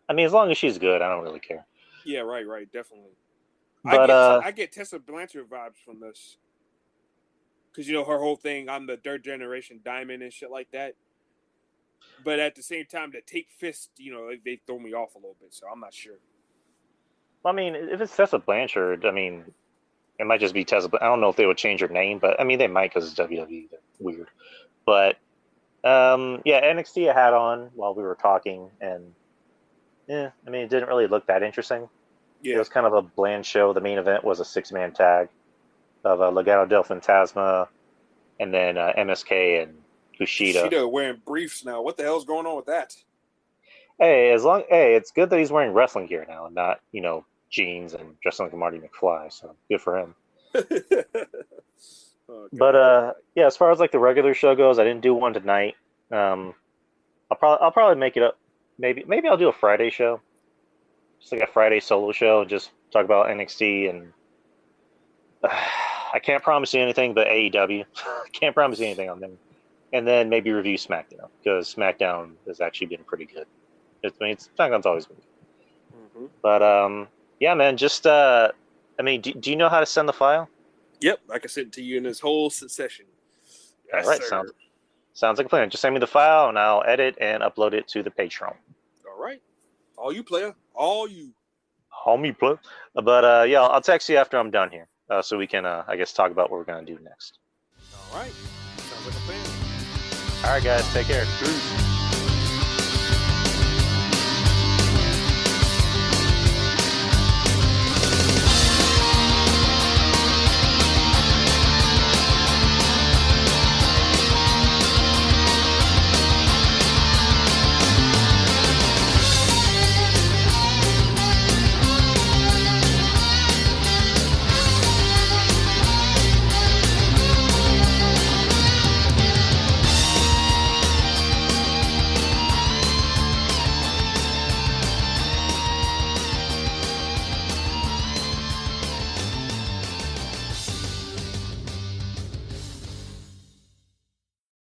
I mean, as long as she's good, I don't really care. Yeah, right, definitely. But I get Tessa Blanchard vibes from this, because you know her whole thing. I'm the third generation diamond and shit like that. But at the same time, the take fist, you know, they throw me off a little bit, so I'm not sure. I mean, if it's Tessa Blanchard, I mean, it might just be Tessa. I don't know if they would change her name, but I mean, they might because it's WWE. They're weird. But yeah, NXT I had on while we were talking, and I mean, it didn't really look that interesting. Yeah. It was kind of a bland show. The main event was a 6-man tag of Legado del Fantasma, and then MSK and Kushida. Kushida wearing briefs now. What the hell's going on with that? Hey, it's good that he's wearing wrestling gear now and not, jeans and dressing like Marty McFly. So good for him. Oh, but yeah, as far as like the regular show goes, I didn't do one tonight. I'll probably make it up. Maybe I'll do a Friday show, just like a Friday solo show, and just talk about NXT. And I can't promise you anything, but AEW. Can't promise you anything on them. And then maybe review SmackDown, because SmackDown has actually been pretty good. SmackDown's always been good. Mm-hmm. But yeah, man, just do you know how to send the file? Yep, I can send it to you in this whole session. Yes, all right, sir. sounds like a plan. Just send me the file, and I'll edit and upload it to the Patreon. All right, all you player, all you. All me, player. But yeah, I'll text you after I'm done here, so we can, I guess, talk about what we're gonna do next. All right, sounds like a plan. All right, guys, take care. Peace.